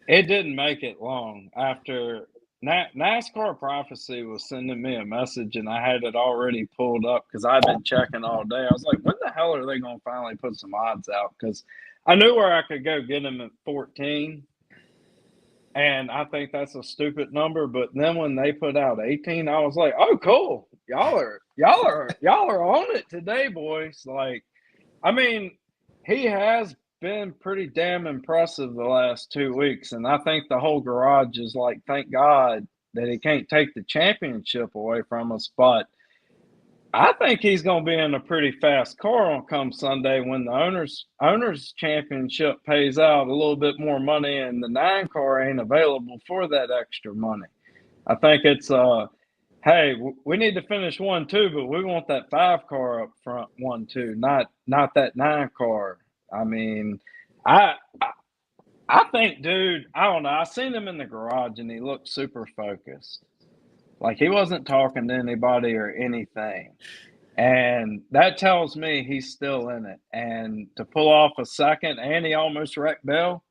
It didn't make it long after NASCAR Prophecy was sending me a message, and I had it already pulled up because I've been checking all day. I was like, when the hell are they going to finally put some odds out? Because I knew where I could go get them at 14, and I think that's a stupid number. But then when they put out 18, I was like, oh, cool. Y'all are on it today, boys. Like, I mean, he has been pretty damn impressive the last 2 weeks, and I think the whole garage is like, thank God that he can't take the championship away from us. But I think he's going to be in a pretty fast car on come Sunday when the owners championship pays out a little bit more money and the 9 car ain't available for that extra money. I think it's hey, we need to finish 1-2, but we want that 5 car up front 1-2, not that 9 car. I mean, I think, dude, I don't know. I seen him in the garage and he looked super focused. Like he wasn't talking to anybody or anything. And that tells me he's still in it. And to pull off a second, and he almost wrecked Bell.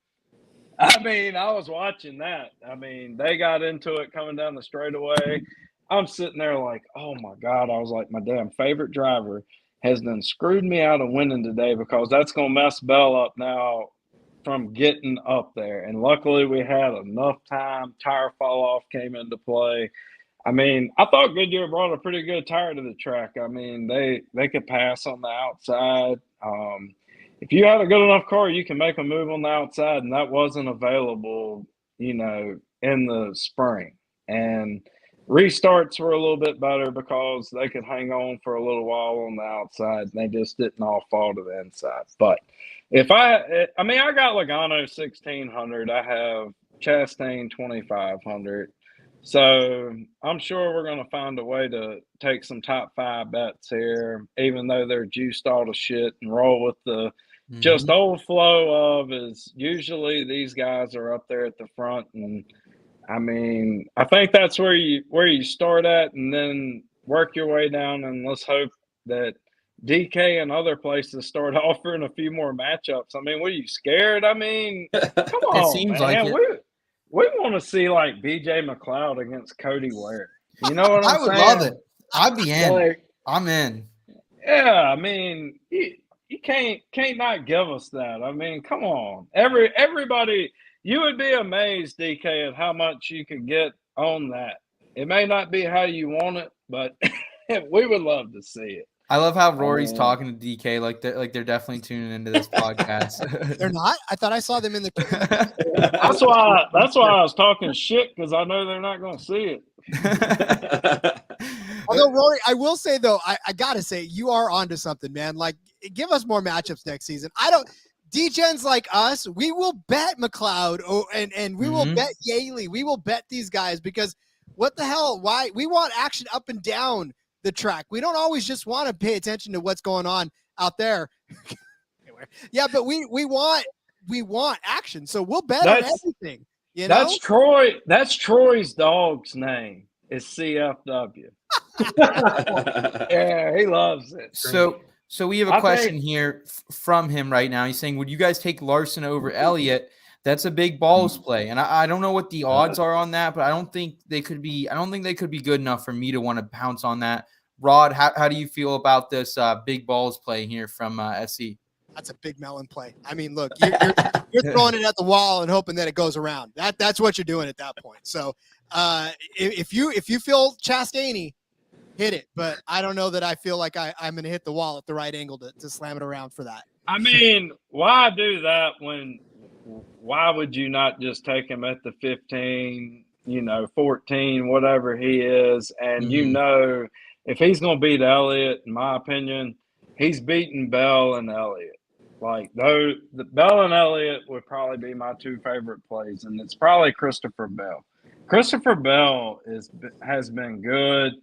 I mean, I was watching that. I mean, they got into it coming down the straightaway. I'm sitting there like, oh my God. I was like, my damn favorite driver has done screwed me out of winning today because that's going to mess Bell up now from getting up there. And luckily we had enough time. Tire fall off came into play. I mean, I thought Goodyear brought a pretty good tire to the track. I mean, they could pass on the outside. If you had a good enough car, you can make a move on the outside, and that wasn't available, in the spring. And restarts were a little bit better because they could hang on for a little while on the outside, and they just didn't all fall to the inside. But I got Logano 1,600. I have Chastain 2,500. So I'm sure we're going to find a way to take some top 5 bets here, even though they're juiced all to shit, and roll with the just old flow of is usually these guys are up there at the front. And I mean, I think that's where you start at and then work your way down. And let's hope that DK and other places start offering a few more matchups. I mean, what are you scared? I mean, come on, it seems man. like it. We want to see like BJ McLeod against Cody Ware. You know what I'm saying? I would love it. I'd be in. Like, I'm in. Yeah, I mean, you can't not give us that. I mean, come on. Everybody, you would be amazed, DK, at how much you could get on that. It may not be how you want it, but we would love to see it. I love how Rory's talking to DK like they're definitely tuning into this podcast. They're not? I thought I saw them in the That's why I was talking shit, because I know they're not going to see it. Although, Rory, I will say, though, I got to say, you are onto something, man. Like, give us more matchups next season. D-Gens like us, we will bet McLeod and we will bet Yaley. We will bet these guys because what the hell? Why? We want action up and down the track. We don't always just want to pay attention to what's going on out there. Yeah, but we want action. So we'll bet on everything. That's Troy's dog's name is CFW. Yeah, he loves it. So we have a question here from him right now. He's saying, would you guys take Larson over Elliot? That's a big balls play. And I don't know what the odds are on that, but I don't think they could be good enough for me to want to pounce on that. Rod, how do you feel about this big balls play here from SC? That's a big melon play. I mean, look, you're throwing it at the wall and hoping that it goes around. That's what you're doing at that point. So if you feel Chastain, hit it. But I don't know that I feel like I'm going to hit the wall at the right angle to slam it around for that. I mean, why do that why would you not just take him at the 15, 14, whatever he is? And if he's going to beat Elliot, in my opinion, he's beating Bell and Elliot. Like, the Bell and Elliot would probably be my 2 favorite plays, and it's probably Christopher Bell. Christopher Bell has been good,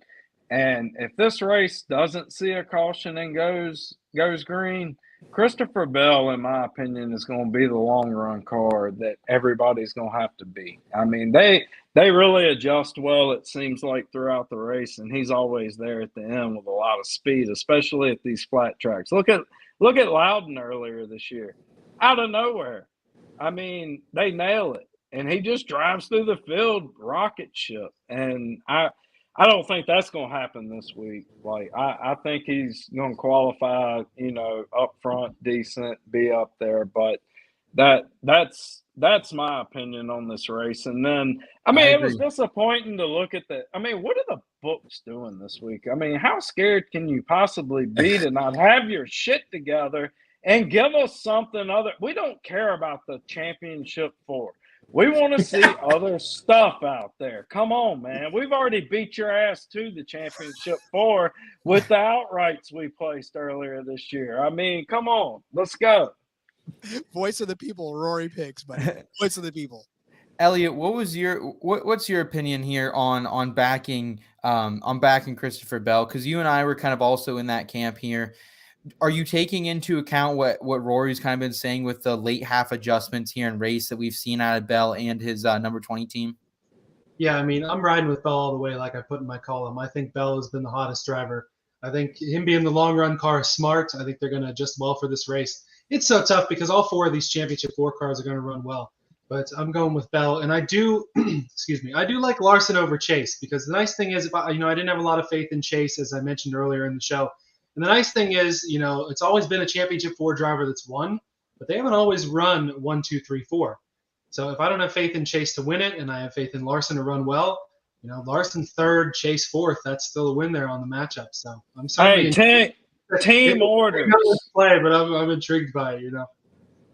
and if this race doesn't see a caution and goes green, Christopher Bell, in my opinion, is going to be the long run car that everybody's going to have to beat. I mean, they really adjust well, it seems like, throughout the race, and he's always there at the end with a lot of speed, especially at these flat tracks. Look at Loudon earlier this year, out of nowhere. I mean, they nail it, and he just drives through the field rocket ship. And I don't think that's going to happen this week. Like, I think he's going to qualify, up front, decent, be up there. But that's my opinion on this race. And then, it was disappointing to look at what are the books doing this week? I mean, how scared can you possibly be to not have your shit together and give us something other? We don't care about the championship 4. We want to see other stuff out there. Come on, man. We've already beat your ass to the championship 4 with the outrights we placed earlier this year. I mean, come on. Let's go. Voice of the people, Rory picks, buddy. Voice of the people. Elliot, what's your opinion here on backing Christopher Bell? Because you and I were kind of also in that camp here. Are you taking into account what Rory's kind of been saying with the late half adjustments here in race that we've seen out of Bell and his number 20 team? Yeah, I mean, I'm riding with Bell all the way, like I put in my column. I think Bell has been the hottest driver. I think him being the long run car is smart. I think they're going to adjust well for this race. It's so tough because all 4 of these championship 4 cars are going to run well. But I'm going with Bell, and I do, I do like Larson over Chase, because the nice thing is, I didn't have a lot of faith in Chase, as I mentioned earlier in the show. And the nice thing is, it's always been a championship 4 driver that's won, but they haven't always run 1, 2, 3, 4. So if I don't have faith in Chase to win it, and I have faith in Larson to run well, Larson 3rd, Chase 4th, that's still a win there on the matchup. So I'm sorry. Hey, team orders. Play, but I'm intrigued by it.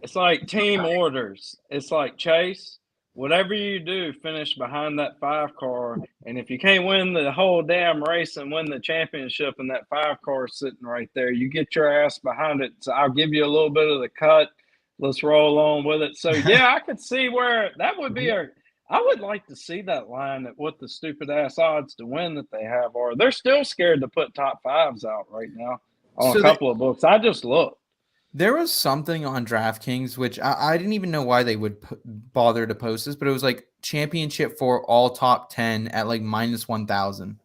It's like team orders. It's like, Chase, whatever you do, finish behind that 5 car. And if you can't win the whole damn race and win the championship and that 5 car is sitting right there, you get your ass behind it. So I'll give you a little bit of the cut. Let's roll on with it. So, yeah, I could see where that would be I would like to see that line at what the stupid-ass odds to win that they have are. They're still scared to put top 5s out right now on a couple of books. I just looked. There was something on DraftKings, which I didn't even know why they would bother to post this, but it was like championship for all top 10 at like minus 1,000.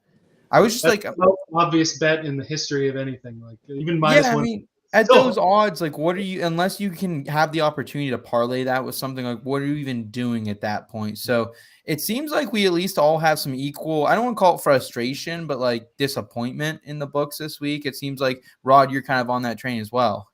I was just That's like, the most obvious bet in the history of anything. Like even minus 1. I mean, at those odds, like what are you, unless you can have the opportunity to parlay that with something, like what are you even doing at that point? So it seems like we at least all have some equal, I don't want to call it frustration, but like disappointment in the books this week. It seems like, Rod, you're kind of on that train as well.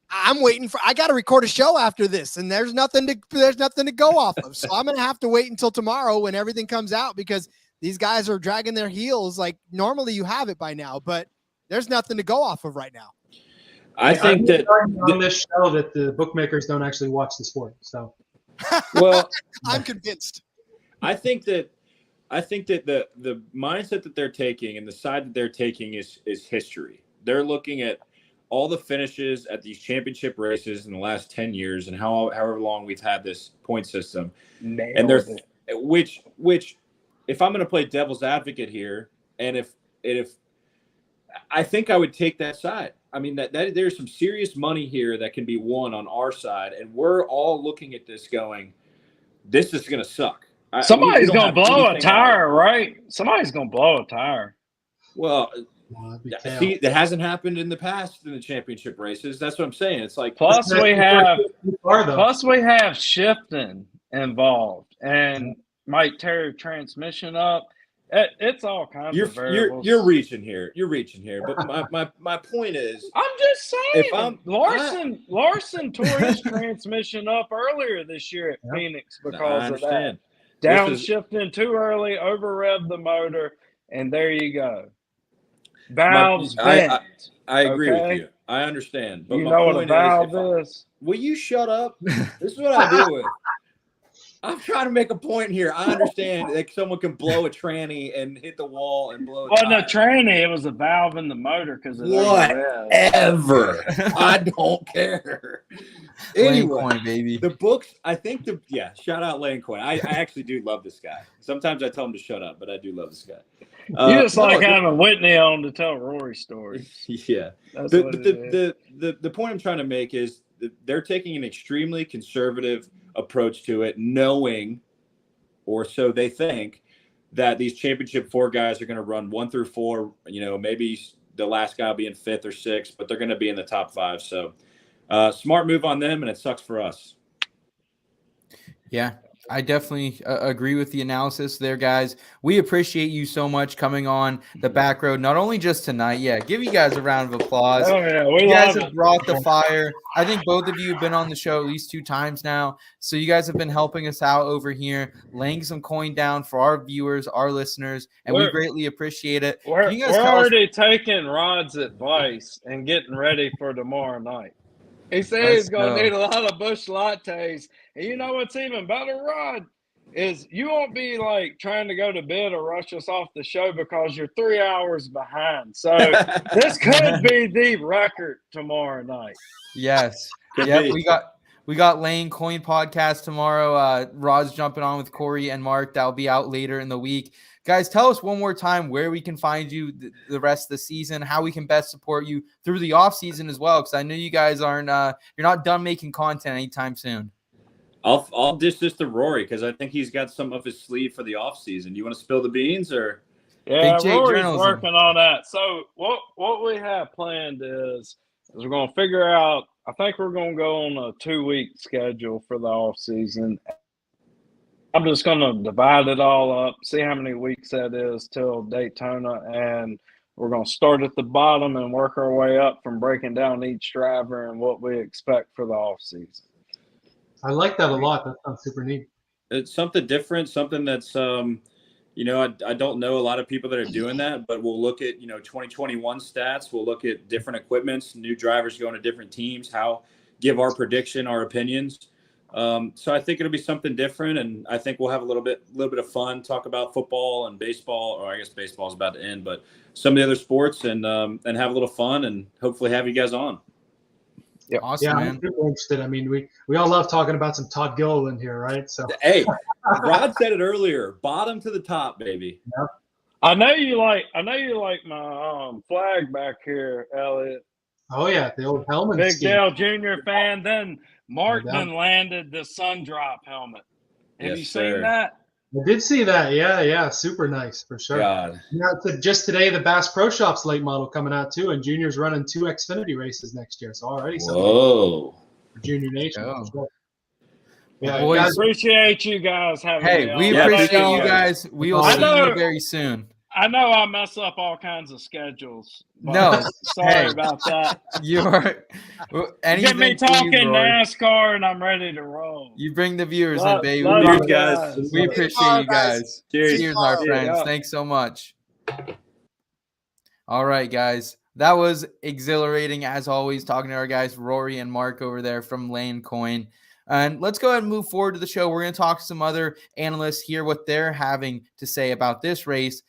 I'm waiting I got to record a show after this, and there's nothing to go off of. So I'm going to have to wait until tomorrow when everything comes out, because these guys are dragging their heels. Like normally you have it by now, but there's nothing to go off of right now. I think that on this show that the bookmakers don't actually watch the sport. So, well, I'm convinced. I think that the mindset that they're taking and the side that they're taking is history. They're looking at all the finishes at these championship races in the last 10 years and however long we've had this point system. And they're which if I'm going to play devil's advocate here, and if I think I would take that side. I mean, that there's some serious money here that can be won on our side, and we're all looking at this going, this is going to suck. Somebody's going to blow a tire, right? Somebody's going to blow a tire. Well, see, that hasn't happened in the past in the championship races. That's what I'm saying. It's like plus we have shifting involved and might tear transmission up. It's all kinds of variables. You're reaching here. But my point is, I'm just saying. Larson tore his transmission up earlier this year at Phoenix because of that. Downshifting too early, over revved the motor, and there you go. Valves bent. I agree with you. I understand. But you know what a valve is? Will you shut up? This is what I deal with. I'm trying to make a point here. I understand that someone can blow a tranny and hit the wall and blow. Well, the tranny, it was a valve in the motor because of whatever. I don't care. Anyway, Coin, baby. The books. I think shout out Layin Coin. I actually do love this guy. Sometimes I tell him to shut up, but I do love this guy. You just like having Whitney on to tell Rory stories. Yeah. The point I'm trying to make is that they're taking an extremely conservative approach to it, knowing, or so they think, that these championship 4 guys are going to run 1 through 4. Maybe the last guy will be in 5th or 6th, but they're going to be in the top 5. So smart move on them, and it sucks for us. Yeah, I definitely agree with the analysis there, guys. We appreciate you so much coming on the back road, not only just tonight. Yeah, give you guys a round of applause. Oh, yeah, you guys have brought the fire. I think both of you have been on the show at least 2 times now. So you guys have been helping us out over here, laying some coin down for our viewers, our listeners, and we greatly appreciate it. We're already taking Rod's advice and getting ready for tomorrow night. He said he's going to need a lot of Busch lattes. And you know what's even better, Rod, is you won't be like trying to go to bed or rush us off the show because you're 3 hours behind. So this could be the record tomorrow night. Yes. Yeah, we got Layin Coin podcast tomorrow. Rod's jumping on with Corey and Mark. That'll be out later in the week. Guys, tell us one more time where we can find you the rest of the season, how we can best support you through the off season as well, because I know you guys aren't you're not done making content anytime soon. I'll dish this to Rory because I think he's got some up his sleeve for the off season. You want to spill the beans or? Yeah, Rory's working on that. So what we have planned is we're going to figure out. I think we're going to go on a 2-week schedule for the off season. I'm just going to divide it all up, see how many weeks that is till Daytona, and we're going to start at the bottom and work our way up from breaking down each driver and what we expect for the off season. I like that a lot. That sounds super neat. It's something different, something that's, I don't know a lot of people that are doing that, but we'll look at, 2021 stats. We'll look at different equipments, new drivers going to different teams, give our prediction, our opinions. So I think it'll be something different, and I think we'll have a little bit of fun, talk about football and baseball, or I guess baseball is about to end, but some of the other sports, and have a little fun, and hopefully have you guys on. Yeah, awesome, man. I'm super interested. I mean, we all love talking about some Todd Gilliland here, right? So hey, Rod said it earlier, bottom to the top, baby. Yep. I know you like my flag back here, Elliot. Oh yeah, the old helmet. Big Dale Jr. fan. Then Martin landed the sun drop helmet. Have you seen that? I did see that. Yeah, super nice for sure. God. Just today, the Bass Pro Shops late model coming out too, and Junior's running 2 Xfinity races next year. So already something for Junior Nation. For sure. Yeah, boys, guys, appreciate you guys having me on. We appreciate you guys. We will see you very soon. I know I mess up all kinds of schedules. No, sorry about that. Get me talking NASCAR, and I'm ready to roll. You bring the viewers in, baby. Cheers, guys. We appreciate you guys. Cheers, our friends. Thanks so much. All right, guys. That was exhilarating as always. Talking to our guys Rory and Mark over there from Layin Coin. And let's go ahead and move forward to the show. We're going to talk to some other analysts, hear what they're having to say about this race.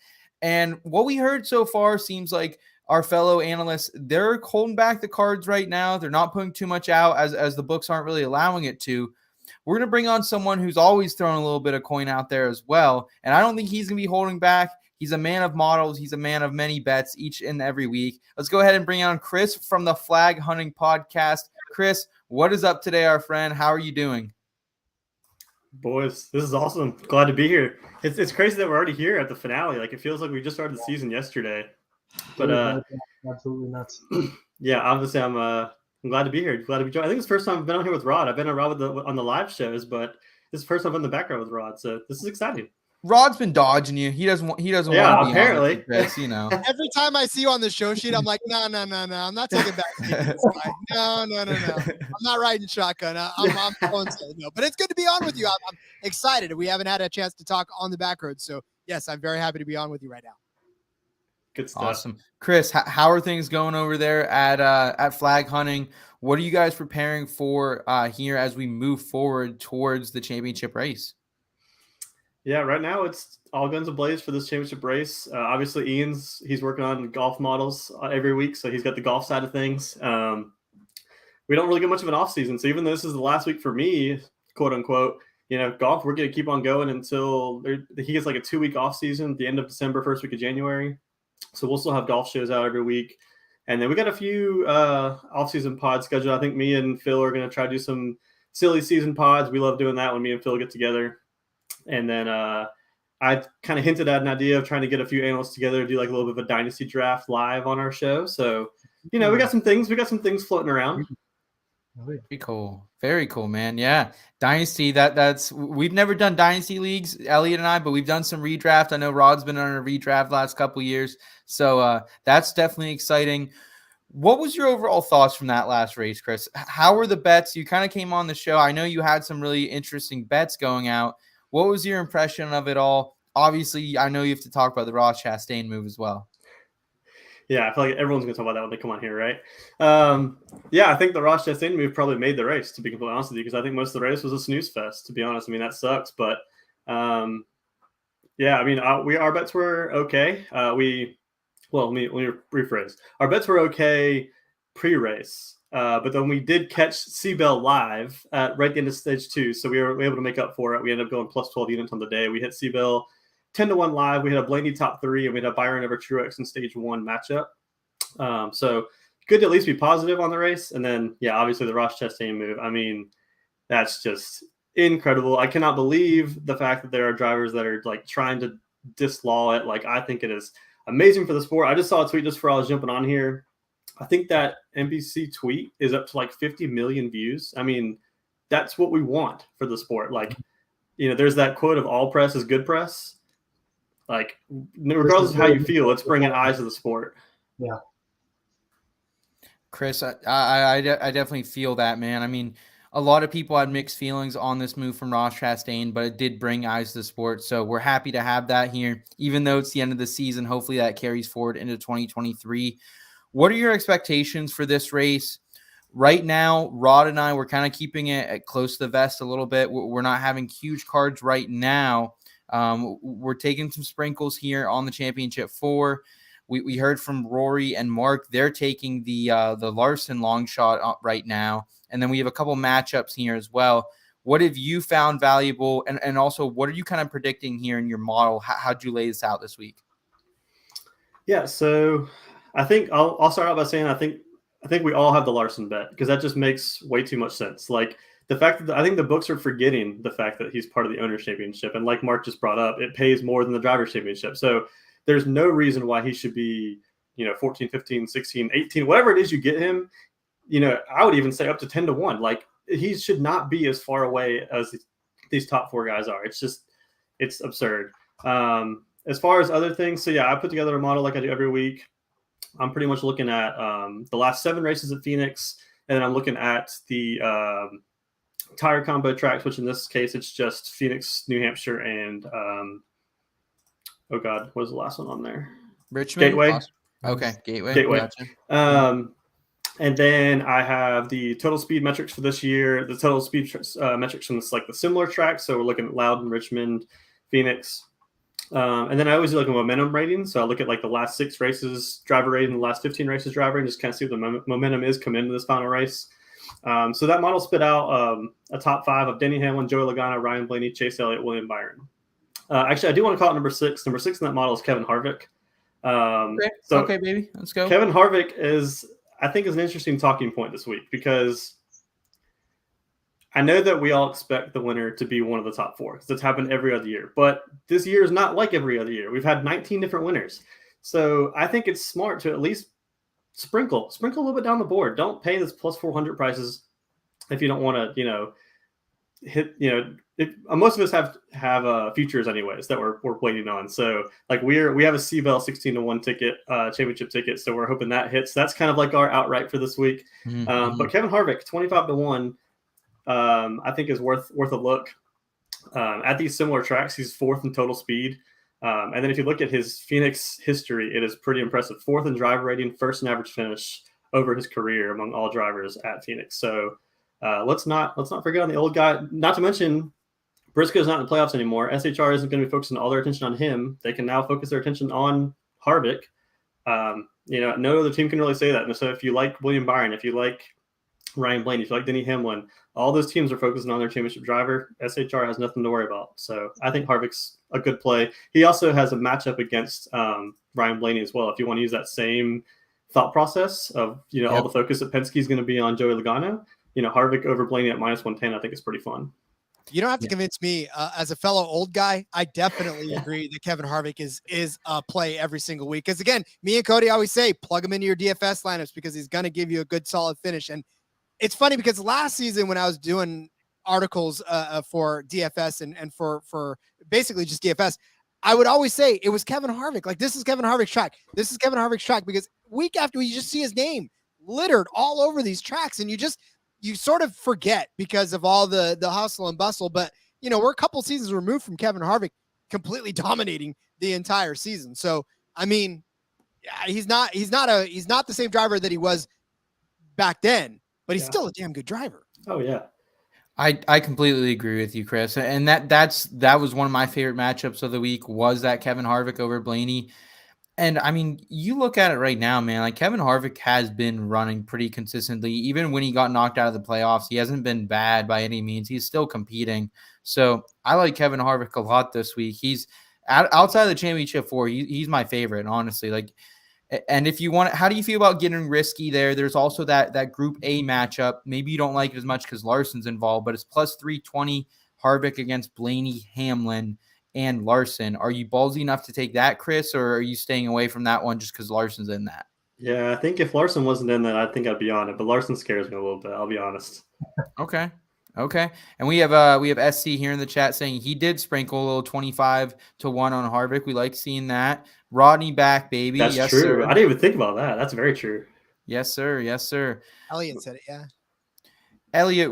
And what we heard so far seems like our fellow analysts, they're holding back the cards right now. They're not putting too much out as the books aren't really allowing it to. We're going to bring on someone who's always throwing a little bit of coin out there as well. And I don't think he's going to be holding back. He's a man of models. He's a man of many bets each and every week. Let's go ahead and bring on Chris from the Flag Hunting Podcast. Chris, what is up today, our friend? How are you doing? Boys, this is awesome. Glad to be here. It's crazy that we're already here at the finale. Like, it feels like we just started the season yesterday. But absolutely nuts. Yeah, obviously I'm glad to be here. Glad to be joined. I think it's the first time I've been on here with Rod. I've been on Rod on the live shows, but this is the first time I'm in the background with Rod. So this is exciting. Rod's been dodging you. He doesn't want to be apparently. Chris, Every time I see you on the show sheet, I'm like, no. I'm not taking back. No. I'm not riding shotgun. I'm going solo. But it's good to be on with you. I'm excited. We haven't had a chance to talk on the back road. So yes, I'm very happy to be on with you right now. Good stuff. Awesome. Chris, how are things going over there at Flag Hunting? What are you guys preparing for here as we move forward towards the championship race? Yeah, right now it's all guns ablaze for this championship race. Obviously, he's working on golf models every week, so he's got the golf side of things. We don't really get much of an off season, so even though this is the last week for me, quote unquote, golf, we're going to keep on going until he gets like a 2-week off season at the end of December, first week of January. So we'll still have golf shows out every week. And then we got a few off-season pods scheduled. I think me and Phil are going to try to do some silly season pods. We love doing that when me and Phil get together. And then I kind of hinted at an idea of trying to get a few analysts together to do like a little bit of a dynasty draft live on our show. So, we got some things floating around. Very cool, man. Yeah. Dynasty, that's we've never done dynasty leagues, Elliot and I, but we've done some redraft. I know Rod's been on a redraft last couple of years. So that's definitely exciting. What was your overall thoughts from that last race, Chris? How were the bets? You kind of came on the show. I know you had some really interesting bets going out. What was your impression of it all? Obviously, I know you have to talk about the Ross Chastian move as well. Yeah, I feel like everyone's going to talk about that when they come on here, right? Yeah, I think the Ross Chastian move probably made the race, to be completely honest with you, because I think most of the race was a snooze fest, to be honest. I mean, that sucks, but yeah, I mean, our bets were okay. Let me rephrase. Our bets were okay pre-race, but then we did catch Seabell live at right at the end of stage 2, so we were able to make up for it. We ended up going plus 12 units on the day. We hit Seabell 10-1 live. We had a Blaney top 3, and we had a Byron over Truex in stage 1 matchup. So good to at least be positive on the race. And then, yeah, obviously the Ross Chastian move. I mean, that's just incredible. I cannot believe the fact that there are drivers that are like trying to dislaw it. Like, I think it is amazing for the sport. I just saw a tweet just before I was jumping on here. I think that NBC tweet is up to like 50 million views. I mean, that's what we want for the sport. Like, you know, there's that quote of all press is good press. Like, regardless of how you feel, it's bringing eyes to the sport. Yeah. Chris, I definitely feel that, man. I mean, a lot of people had mixed feelings on this move from Ross Chastian, but it did bring eyes to the sport. So we're happy to have that here, even though it's the end of the season. Hopefully that carries forward into 2023. What are your expectations for this race? Right now, Rod and I, we're kind of keeping it at close to the vest a little bit. We're not having huge cards right now. We're taking some sprinkles here on the championship 4. We heard from Rory and Mark. They're taking the Larson long shot right now. And then we have a couple matchups here as well. What have you found valuable? And also, what are you kind of predicting here in your model? How'd you lay this out this week? Yeah, so I think I'll start out by saying I think we all have the Larson bet, because that just makes way too much sense. Like, the fact that I think the books are forgetting the fact that he's part of the Owners' Championship. And like Mark just brought up, it pays more than the Drivers' Championship. So there's no reason why he should be, 14, 15, 16, 18, whatever it is you get him. I would even say up to 10-1. Like, he should not be as far away as these top 4 guys are. It's absurd. As far as other things, so yeah, I put together a model like I do every week. I'm pretty much looking at the last 7 races at Phoenix, and then I'm looking at the tire combo tracks, which in this case it's just Phoenix, New Hampshire, and oh god, what was the last one on there? Richmond. Gateway. Awesome. Okay, Gateway. Gotcha. And then I have the total speed metrics for this year, the total speed metrics from the similar tracks. So we're looking at Loudon, Richmond, Phoenix. And then I always do like a momentum rating. So I look at like the last 6 races driver rating, the last 15 races driver rating, just kind of see what the momentum is coming into this final race. So that model spit out a top 5 of Denny Hamlin, Joey Logano, Ryan Blaney, Chase Elliott, William Byron. Actually, I do want to call it number 6. Number 6 in that model is Kevin Harvick. Okay, baby, let's go. Kevin Harvick I think is an interesting talking point this week, because I know that we all expect the winner to be one of the top 4, because it's happened every other year. But this year is not like every other year. We've had 19 different winners. So I think it's smart to at least sprinkle a little bit down the board. Don't pay this plus 400 prices if you don't want to, hit, most of us have futures anyways that we're waiting on. So like we have a Seabell 16-1 ticket, championship ticket. So we're hoping that hits. That's kind of like our outright for this week. Mm-hmm. But Kevin Harvick, 25-1, I think is worth a look. At these similar tracks, he's 4th in total speed. And then if you look at his Phoenix history, it is pretty impressive. 4th in driver rating, 1st in average finish over his career among all drivers at Phoenix. So let's not forget on the old guy. Not to mention, Briscoe's not in the playoffs anymore. SHR isn't going to be focusing all their attention on him. They can now focus their attention on Harvick. No other team can really say that. And so if you like William Byron, if you like Ryan Blaney, if you like Denny Hamlin, all those teams are focusing on their championship driver. SHR has nothing to worry about. So I think Harvick's a good play. He also has a matchup against Ryan Blaney as well. If you want to use that same thought process of, all the focus at Penske is going to be on Joey Logano, Harvick over Blaney at -110, I think is pretty fun. You don't have to convince me. As a fellow old guy, I definitely agree that Kevin Harvick is a play every single week. Because again, me and Cody always say, plug him into your DFS lineups because he's going to give you a good, solid finish. And it's funny because last season when I was doing articles for DFS and for basically just DFS, I would always say it was Kevin Harvick. Like, this is Kevin Harvick's track. This is Kevin Harvick's track, because week after week, you just see his name littered all over these tracks, and you sort of forget because of all the hustle and bustle. But, we're a couple seasons removed from Kevin Harvick completely dominating the entire season. So, I mean, he's not the same driver that he was back then, but he's still a damn good driver. Oh yeah. I completely agree with you, Chris. And that was one of my favorite matchups of the week, was that Kevin Harvick over Blaney. And I mean, you look at it right now, man, like Kevin Harvick has been running pretty consistently. Even when he got knocked out of the playoffs, he hasn't been bad by any means. He's still competing. So I like Kevin Harvick a lot this week. He's outside of the championship 4. He's my favorite, honestly. Like, and if you want, how do you feel about getting risky there? There's also that Group A matchup. Maybe you don't like it as much because Larson's involved, but it's plus 320 Harvick against Blaney, Hamlin, and Larson. Are you ballsy enough to take that, Chris, or are you staying away from that one just because Larson's in that? Yeah, I think if Larson wasn't in that, I think I'd be on it. But Larson scares me a little bit. I'll be honest. Okay. And we have SC here in the chat saying he did sprinkle a little 25-1 on Harvick. We like seeing that. Rodney back, baby. That's yes, true. Sir. I didn't even think about that. That's very true. Yes, sir. Elliot said it, yeah. Elliot,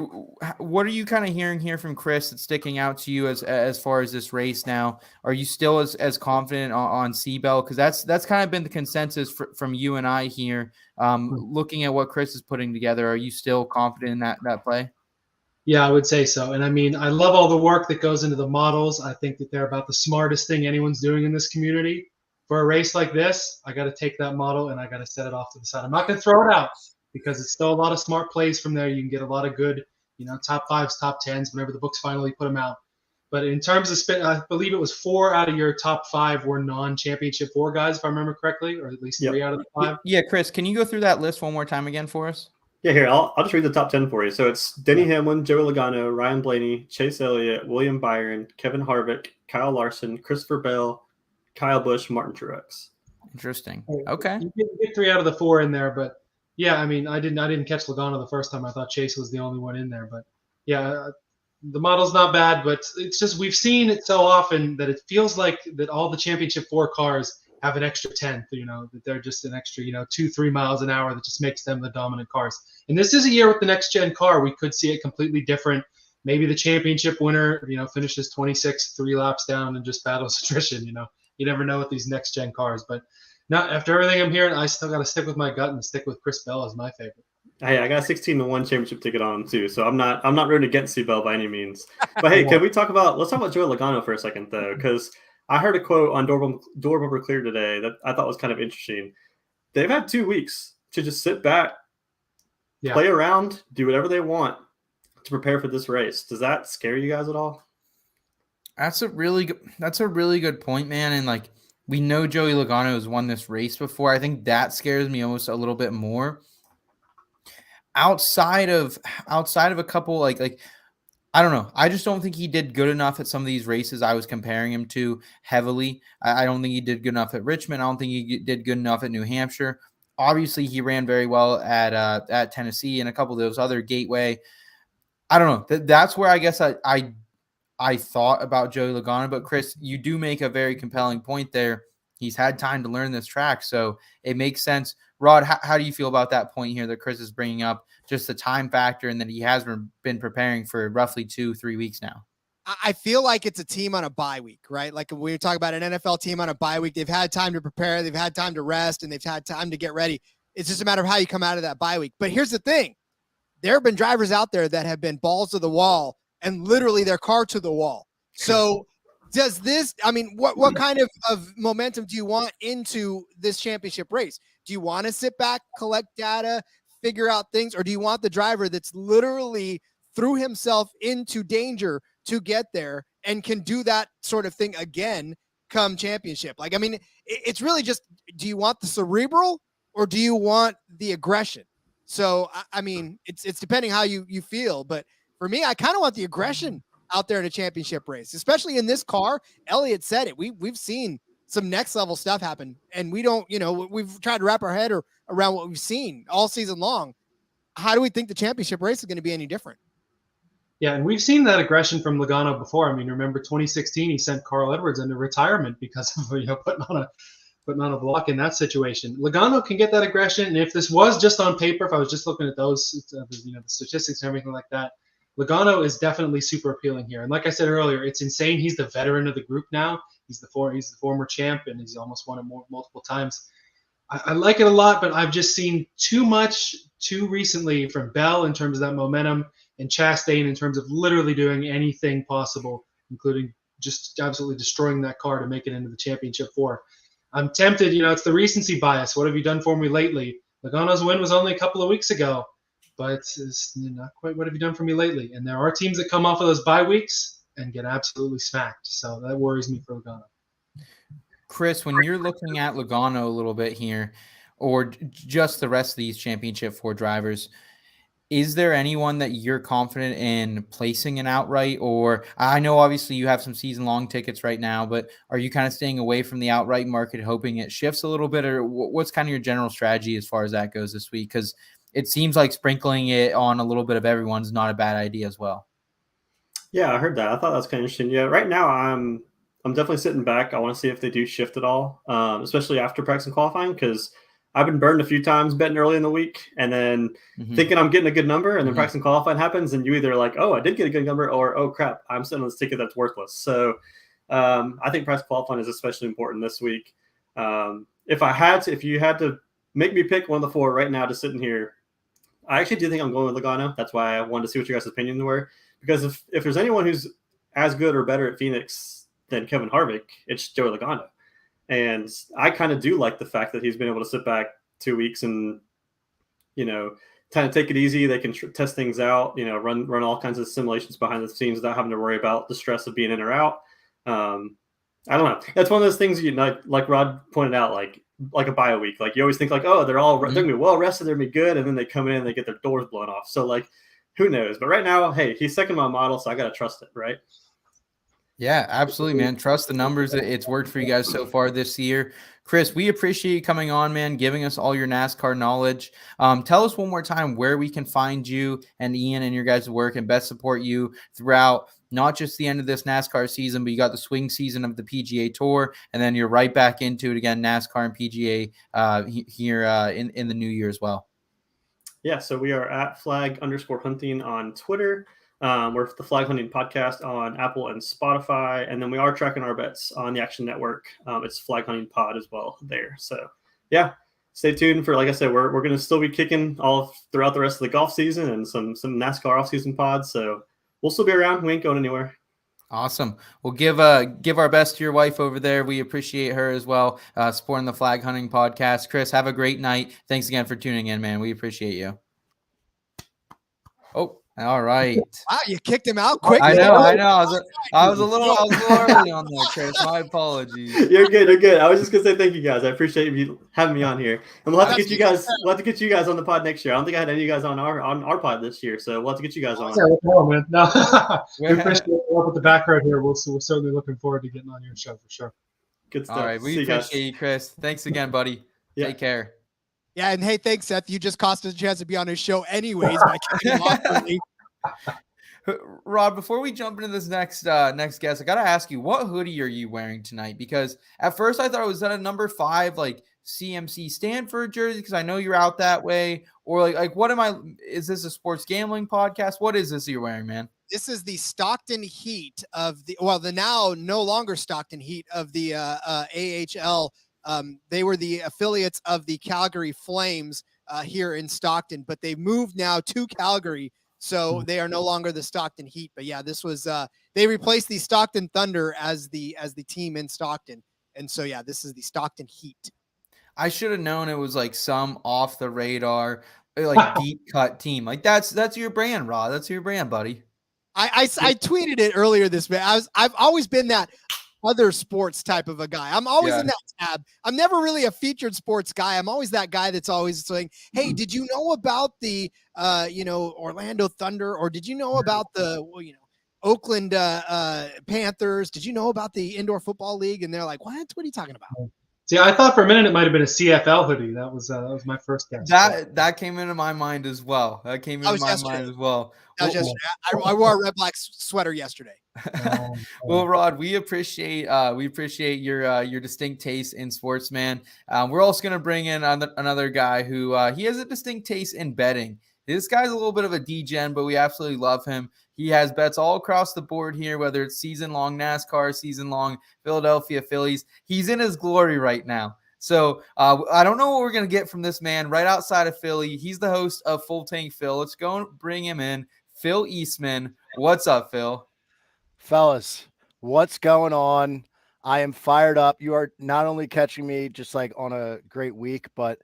what are you kind of hearing here from Chris that's sticking out to you as far as this race now? Are you still as confident on Seabell? Because that's kind of been the consensus from you and I here. Looking at what Chris is putting together, are you still confident in that play? Yeah, I would say so. And I mean, I love all the work that goes into the models. I think that they're about the smartest thing anyone's doing in this community. For a race like this, I got to take that model and I got to set it off to the side. I'm not going to throw it out because it's still a lot of smart plays from there. You can get a lot of good, top 5s, top 10s, whenever the books finally put them out. But in terms of spin, I believe it was 4 out of your top 5 were non-championship 4 guys, if I remember correctly, or at least 3 out of the 5. Yeah, Chris, can you go through that list one more time again for us? Yeah, here, I'll just read the top 10 for you. So it's Denny Hamlin, Joey Logano, Ryan Blaney, Chase Elliott, William Byron, Kevin Harvick, Kyle Larson, Christopher Bell, Kyle Busch, Martin Truex. Interesting. Okay. You get 3 out of the 4 in there, but yeah, I mean, I didn't catch Logano the first time. I thought Chase was the only one in there, but yeah, the model's not bad, but it's just we've seen it so often that it feels like that all the championship 4 cars have an extra 10th, that they're just an extra, 2-3 miles an hour that just makes them the dominant cars. And this is a year with the next gen car. We could see it completely different. Maybe the championship winner, finishes 26, 3 laps down and just battles attrition. You never know with these next gen cars, but not after everything I'm hearing, I still got to stick with my gut and stick with Chris Bell as my favorite. Hey, I got a 16-1 championship ticket on him too, so I'm not rooting against Seabell by any means. But hey, let's talk about Joey Logano for a second though, because I heard a quote on Door Bumper Clear today that I thought was kind of interesting. They've had 2 weeks to just sit back, play around, do whatever they want to prepare for this race. Does that scare you guys at all? That's a really good point, man. And like, we know Joey Logano has won this race before. I think that scares me almost a little bit more. Outside of a couple, like I don't know. I just don't think he did good enough at some of these races I was comparing him to heavily. I don't think he did good enough at Richmond. I don't think he did good enough at New Hampshire. Obviously, he ran very well at Tennessee and a couple of those other Gateway. I don't know. That's where I guess I thought about Joey Logano. But Chris, you do make a very compelling point there. He's had time to learn this track, so it makes sense. Rod, how do you feel about that point here that Chris is bringing up, just the time factor and that he has been preparing for roughly 2-3 weeks now? I feel like it's a team on a bye week, right? Like when we talk about an NFL team on a bye week, they've had time to prepare, they've had time to rest, and they've had time to get ready. It's just a matter of how you come out of that bye week. But here's the thing. There have been drivers out there that have been balls to the wall and literally their car to the wall. So does this, I mean, what kind of momentum do you want into this championship race? Do you want to sit back, collect data, figure out things, or do you want the driver that's literally threw himself into danger to get there and can do that sort of thing again come championship? Like, I mean, it's really just, do you want the cerebral or do you want the aggression? So, I mean, it's depending how you feel, but for me, I kind of want the aggression out there in a championship race, especially in this car. Elliot said it. We've seen some next level stuff happen, and we don't, we've tried to wrap our head around what we've seen all season long. How do we think the championship race is going to be any different? Yeah, and we've seen that aggression from Logano before. I mean, remember 2016, he sent Carl Edwards into retirement because of putting on a block in that situation. Logano can get that aggression, and if this was just on paper, if I was just looking at those, the statistics and everything like that, Logano is definitely super appealing here. And like I said earlier, it's insane. He's the veteran of the group now. He's the former champ, and he's almost won it multiple times. I like it a lot, but I've just seen too much too recently from Bell in terms of that momentum and Chastain in terms of literally doing anything possible, including just absolutely destroying that car to make it into the championship 4. I'm tempted, it's the recency bias. What have you done for me lately? Logano's win was only a couple of weeks ago, but it's not quite what have you done for me lately. And there are teams that come off of those bye weeks and get absolutely smacked. So that worries me for Logano. Chris, when you're looking at Logano a little bit here, or just the rest of these championship 4 drivers, is there anyone that you're confident in placing an outright? Or I know obviously you have some season-long tickets right now, but are you kind of staying away from the outright market, hoping it shifts a little bit? Or what's kind of your general strategy as far as that goes this week? Because it seems like sprinkling it on a little bit of everyone's not a bad idea as well. Yeah, I heard that. I thought that was kind of interesting. Yeah, right now I'm definitely sitting back. I want to see if they do shift at all, especially after practice and qualifying, because I've been burned a few times betting early in the week and then thinking I'm getting a good number, and then practice and qualifying happens, and you either like, oh, I did get a good number, or oh crap, I'm sitting on this ticket that's worthless. So I think practice qualifying is especially important this week. If you had to make me pick one of the 4 right now to sit in here, I actually do think I'm going with Logano. That's why I wanted to see what your guys' opinions were, because if there's anyone who's as good or better at Phoenix than Kevin Harvick, it's Joey Logano. And I kind of do like the fact that he's been able to sit back 2 weeks and, kind of take it easy. They can test things out, run all kinds of simulations behind the scenes without having to worry about the stress of being in or out. I don't know. That's one of those things, like Rod pointed out, like a bye week. Like you always think like, oh, they're going to be well rested, they're going to be good. And then they come in and they get their doors blown off. So like, who knows? But right now, hey, he's second my model, so I got to trust it, right? Yeah, absolutely, man. Trust the numbers. It's worked for you guys so far this year. Chris, we appreciate you coming on, man, giving us all your NASCAR knowledge. Tell us one more time where we can find you and Ian and your guys' work and best support you throughout not just the end of this NASCAR season, but you got the swing season of the PGA Tour, and then you're right back into it again, NASCAR and PGA here in the new year as well. Yeah, so we are at flag_hunting on Twitter. We're the Flag Hunting Podcast on Apple and Spotify, and then we are tracking our bets on the Action Network. It's Flag Hunting Pod as well there. So, yeah, stay tuned for, like I said, we're going to still be kicking all throughout the rest of the golf season and some NASCAR off-season pods. So we'll still be around. We ain't going anywhere. Awesome. Well, give our best to your wife over there. We appreciate her as well, supporting the Flag Hunting Podcast. Chris, have a great night. Thanks again for tuning in, man. We appreciate you. Oh. All right. Wow, you kicked him out quickly. I know. I was a little early on there, Chris. My apologies. You're good. I was just gonna say thank you guys. I appreciate you having me on here, and we'll have to get you guys. We'll have to get you guys on the pod next year. I don't think I had any of you guys on our pod this year, so we'll have to get you guys on. Yeah, no, we appreciate the work with the back road here. We're certainly looking forward to getting on your show for sure. Good stuff. All right, we appreciate you, Chris. Thanks again, buddy. Yeah. Take care. Yeah, and hey, thanks, Seth. You just cost us a chance to be on his show anyways by kicking him off early. Rod, before we jump into this next guest, I gotta ask you, what hoodie are you wearing tonight? Because at first I thought it was at a number 5, like CMC Stanford jersey, because I know you're out that way. Or like what am I? Is this a sports gambling podcast? What is this you're wearing, man? This is the Stockton Heat of the now no longer Stockton Heat of the AHL. They were the affiliates of the Calgary Flames here in Stockton, but they moved now to Calgary. So they are no longer the Stockton Heat, but yeah, this was they replaced the Stockton Thunder as the team in Stockton, and so yeah, this is the Stockton Heat. I should have known it was like some off the radar, like deep cut team. Like that's your brand, Rod. That's your brand, buddy. I tweeted it earlier this week. I've always been that other sports type of a guy. I'm always in that tab. I'm never really a featured sports guy. I'm always that guy that's always saying, hey, did you know about the, Orlando Thunder, or did you know about the, Oakland Panthers? Did you know about the Indoor Football League? And they're like, what are you talking about? See, I thought for a minute it might have been a CFL hoodie. That was my first guess. That came into my mind as well. I wore a red black sweater yesterday. Well, Rod, we appreciate your distinct taste in sports, man. We're also going to bring in another guy who he has a distinct taste in betting. This guy's a little bit of a degen, but we absolutely love him. He has bets all across the board here, whether it's season-long NASCAR, season-long Philadelphia Phillies. He's in his glory right now. So I don't know what we're going to get from this man right outside of Philly. He's the host of Full Tank Phil. Let's go and bring him in. Phil Eastman. What's up, Phil? Fellas, what's going on? I am fired up. You are not only catching me just like on a great week, but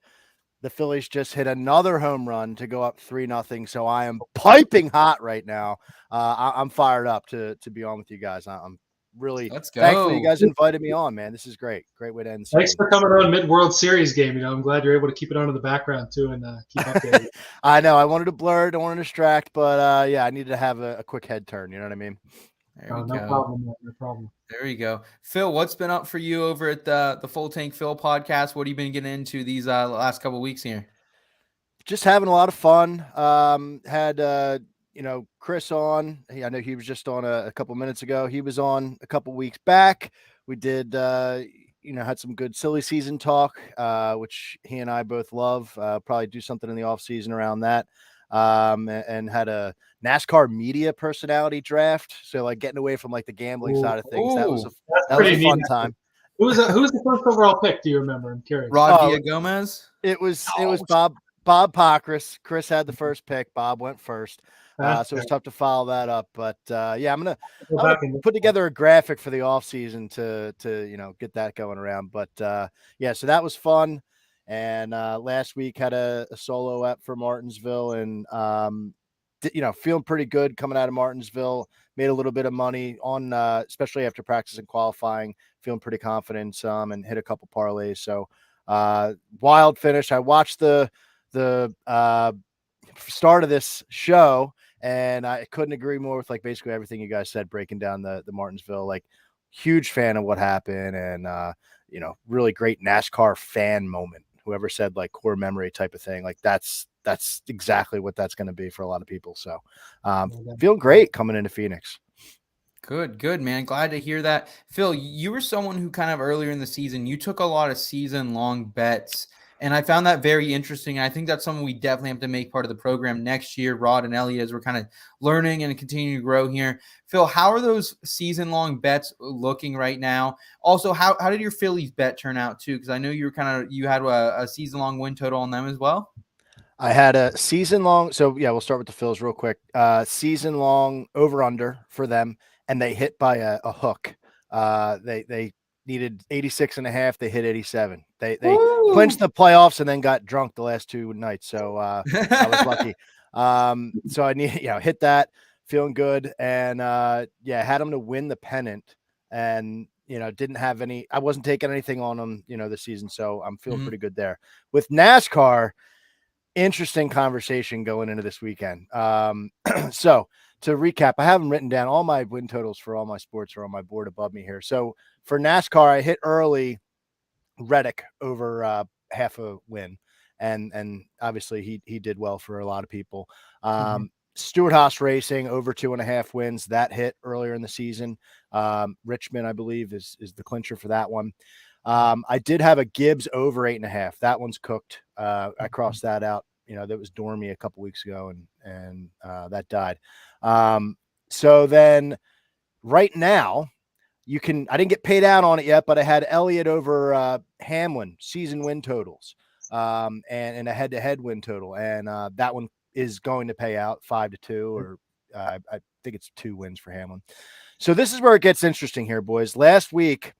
the Phillies just hit another home run to go up 3-0. So I am piping hot right now. I'm fired up to be on with you guys. I'm really thankful you guys invited me on, man. This is great. Great way to end the Thanks for coming on mid-World Series game. I'm glad you're able to keep it on in the background too and keep updated. I know. I wanted to blur, don't want to distract, but yeah, I needed to have a quick head turn. You know what I mean? No problem, man. No problem. There we go. Phil, what's been up for you over at the Full Tank Phil podcast? What have you been getting into these last couple of weeks here? Just having a lot of fun. Had Chris on. I know he was just on a couple minutes ago. He was on a couple weeks back. We did had some good silly season talk, which he and I both love. Probably do something in the off season around that. And had a NASCAR media personality draft. So like getting away from like the gambling side of things. That was a fun time. Who's the first overall pick? Do you remember? I'm curious. Rod Villagomez? It was Bob Pockris. Chris had the first pick. Bob went first. So it was tough to follow that up. But yeah, I'm gonna put together a graphic for the off season to get that going around. But yeah, so that was fun. And last week had a solo ep for Martinsville, and feeling pretty good coming out of Martinsville. Made a little bit of money on, especially after practice and qualifying. Feeling pretty confident, and hit a couple parlays. So wild finish. I watched the start of this show, and I couldn't agree more with like basically everything you guys said, breaking down the Martinsville. Like, huge fan of what happened, and really great NASCAR fan moment. Whoever said like core memory type of thing, like that's exactly what that's going to be for a lot of people. So feeling great coming into Phoenix. Good, man. Glad to hear that. Phil, you were someone who kind of earlier in the season, you took a lot of season-long bets, and I found that very interesting. And I think that's something we definitely have to make part of the program next year, Rod and Elliot, as we're kind of learning and continuing to grow here. Phil, how are those season-long bets looking right now? Also, how did your Phillies bet turn out too? Because I know you had a season-long win total on them as well. I had a season-long. So yeah, we'll start with the Phils real quick. Season-long over/under for them, and they hit by a hook. They needed 86.5. They hit 87. They clinched the playoffs and then got drunk the last two nights. So I was lucky. So I hit that, feeling good, and had them to win the pennant, and didn't have any. I wasn't taking anything on them, this season. So I'm feeling pretty good there. With NASCAR, interesting conversation going into this weekend. So to recap, I have them written down. All my win totals for all my sports are on my board above me here. So for NASCAR, I hit early Reddick over half a win. And obviously he did well for a lot of people. Stewart Haas Racing over 2.5 wins. That hit earlier in the season. Richmond, I believe, is the clincher for that one. I did have a Gibbs over 8.5. That one's cooked. I crossed that out. That was Dormy a couple weeks ago, and that died. So then right now I didn't get paid out on it yet, but I had Elliot over Hamlin season win totals, and a head-to-head win total. And that one is going to pay out 5-2, or I think it's 2 wins for Hamlin. So this is where it gets interesting here, boys. Last week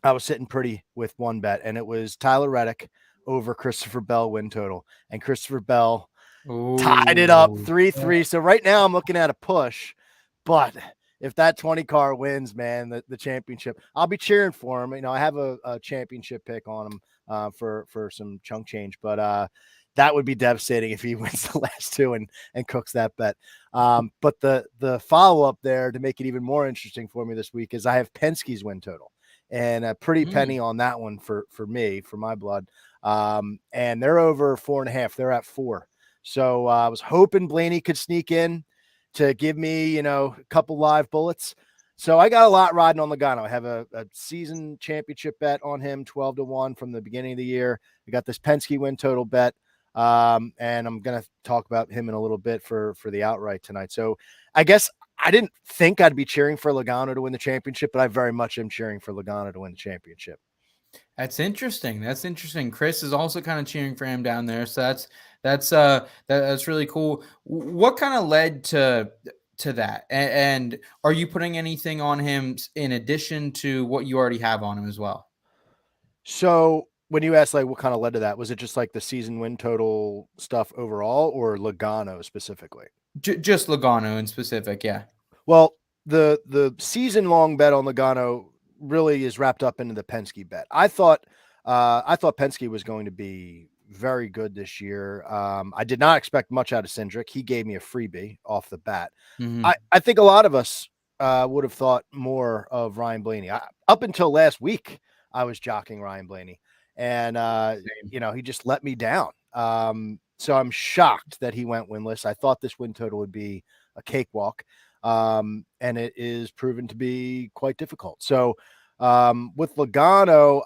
I was sitting pretty with one bet, and it was Tyler Reddick over Christopher Bell win total, and Christopher Bell tied it up 3-3. So right now I'm looking at a push, but if that 20 car wins, man, the championship, I'll be cheering for him. I have a championship pick on him for some chunk change, but that would be devastating if he wins the last two and cooks that bet. But the follow-up there to make it even more interesting for me this week is I have Penske's win total, and a pretty penny on that one for me, for my blood. And they're over 4.5. They're at 4. So I was hoping Blaney could sneak in to give me, a couple live bullets. So I got a lot riding on Logano. I have a season championship bet on him, 12-1 from the beginning of the year. I got this Penske win total bet. And I'm going to talk about him in a little bit for the outright tonight. So I guess I didn't think I'd be cheering for Logano to win the championship, but I very much am cheering for Logano to win the championship. That's interesting. That's interesting. Chris is also kind of cheering for him down there. So that's really cool. What kind of led to that? And are you putting anything on him in addition to what you already have on him as well? So when you asked like what kind of led to that, was it just like the season win total stuff overall or Logano specifically? Just Logano in specific, yeah. Well, the season long bet on Logano really is wrapped up into the Penske bet. I thought Penske was going to be very good this year. I did not expect much out of Cindric. He gave me a freebie off the bat. Mm-hmm. I think a lot of us would have thought more of Ryan Blaney. Up until last week, I was jockeying Ryan Blaney, and he just let me down. So I'm shocked that he went winless. I thought this win total would be a cakewalk. And it is proven to be quite difficult. So with Logano,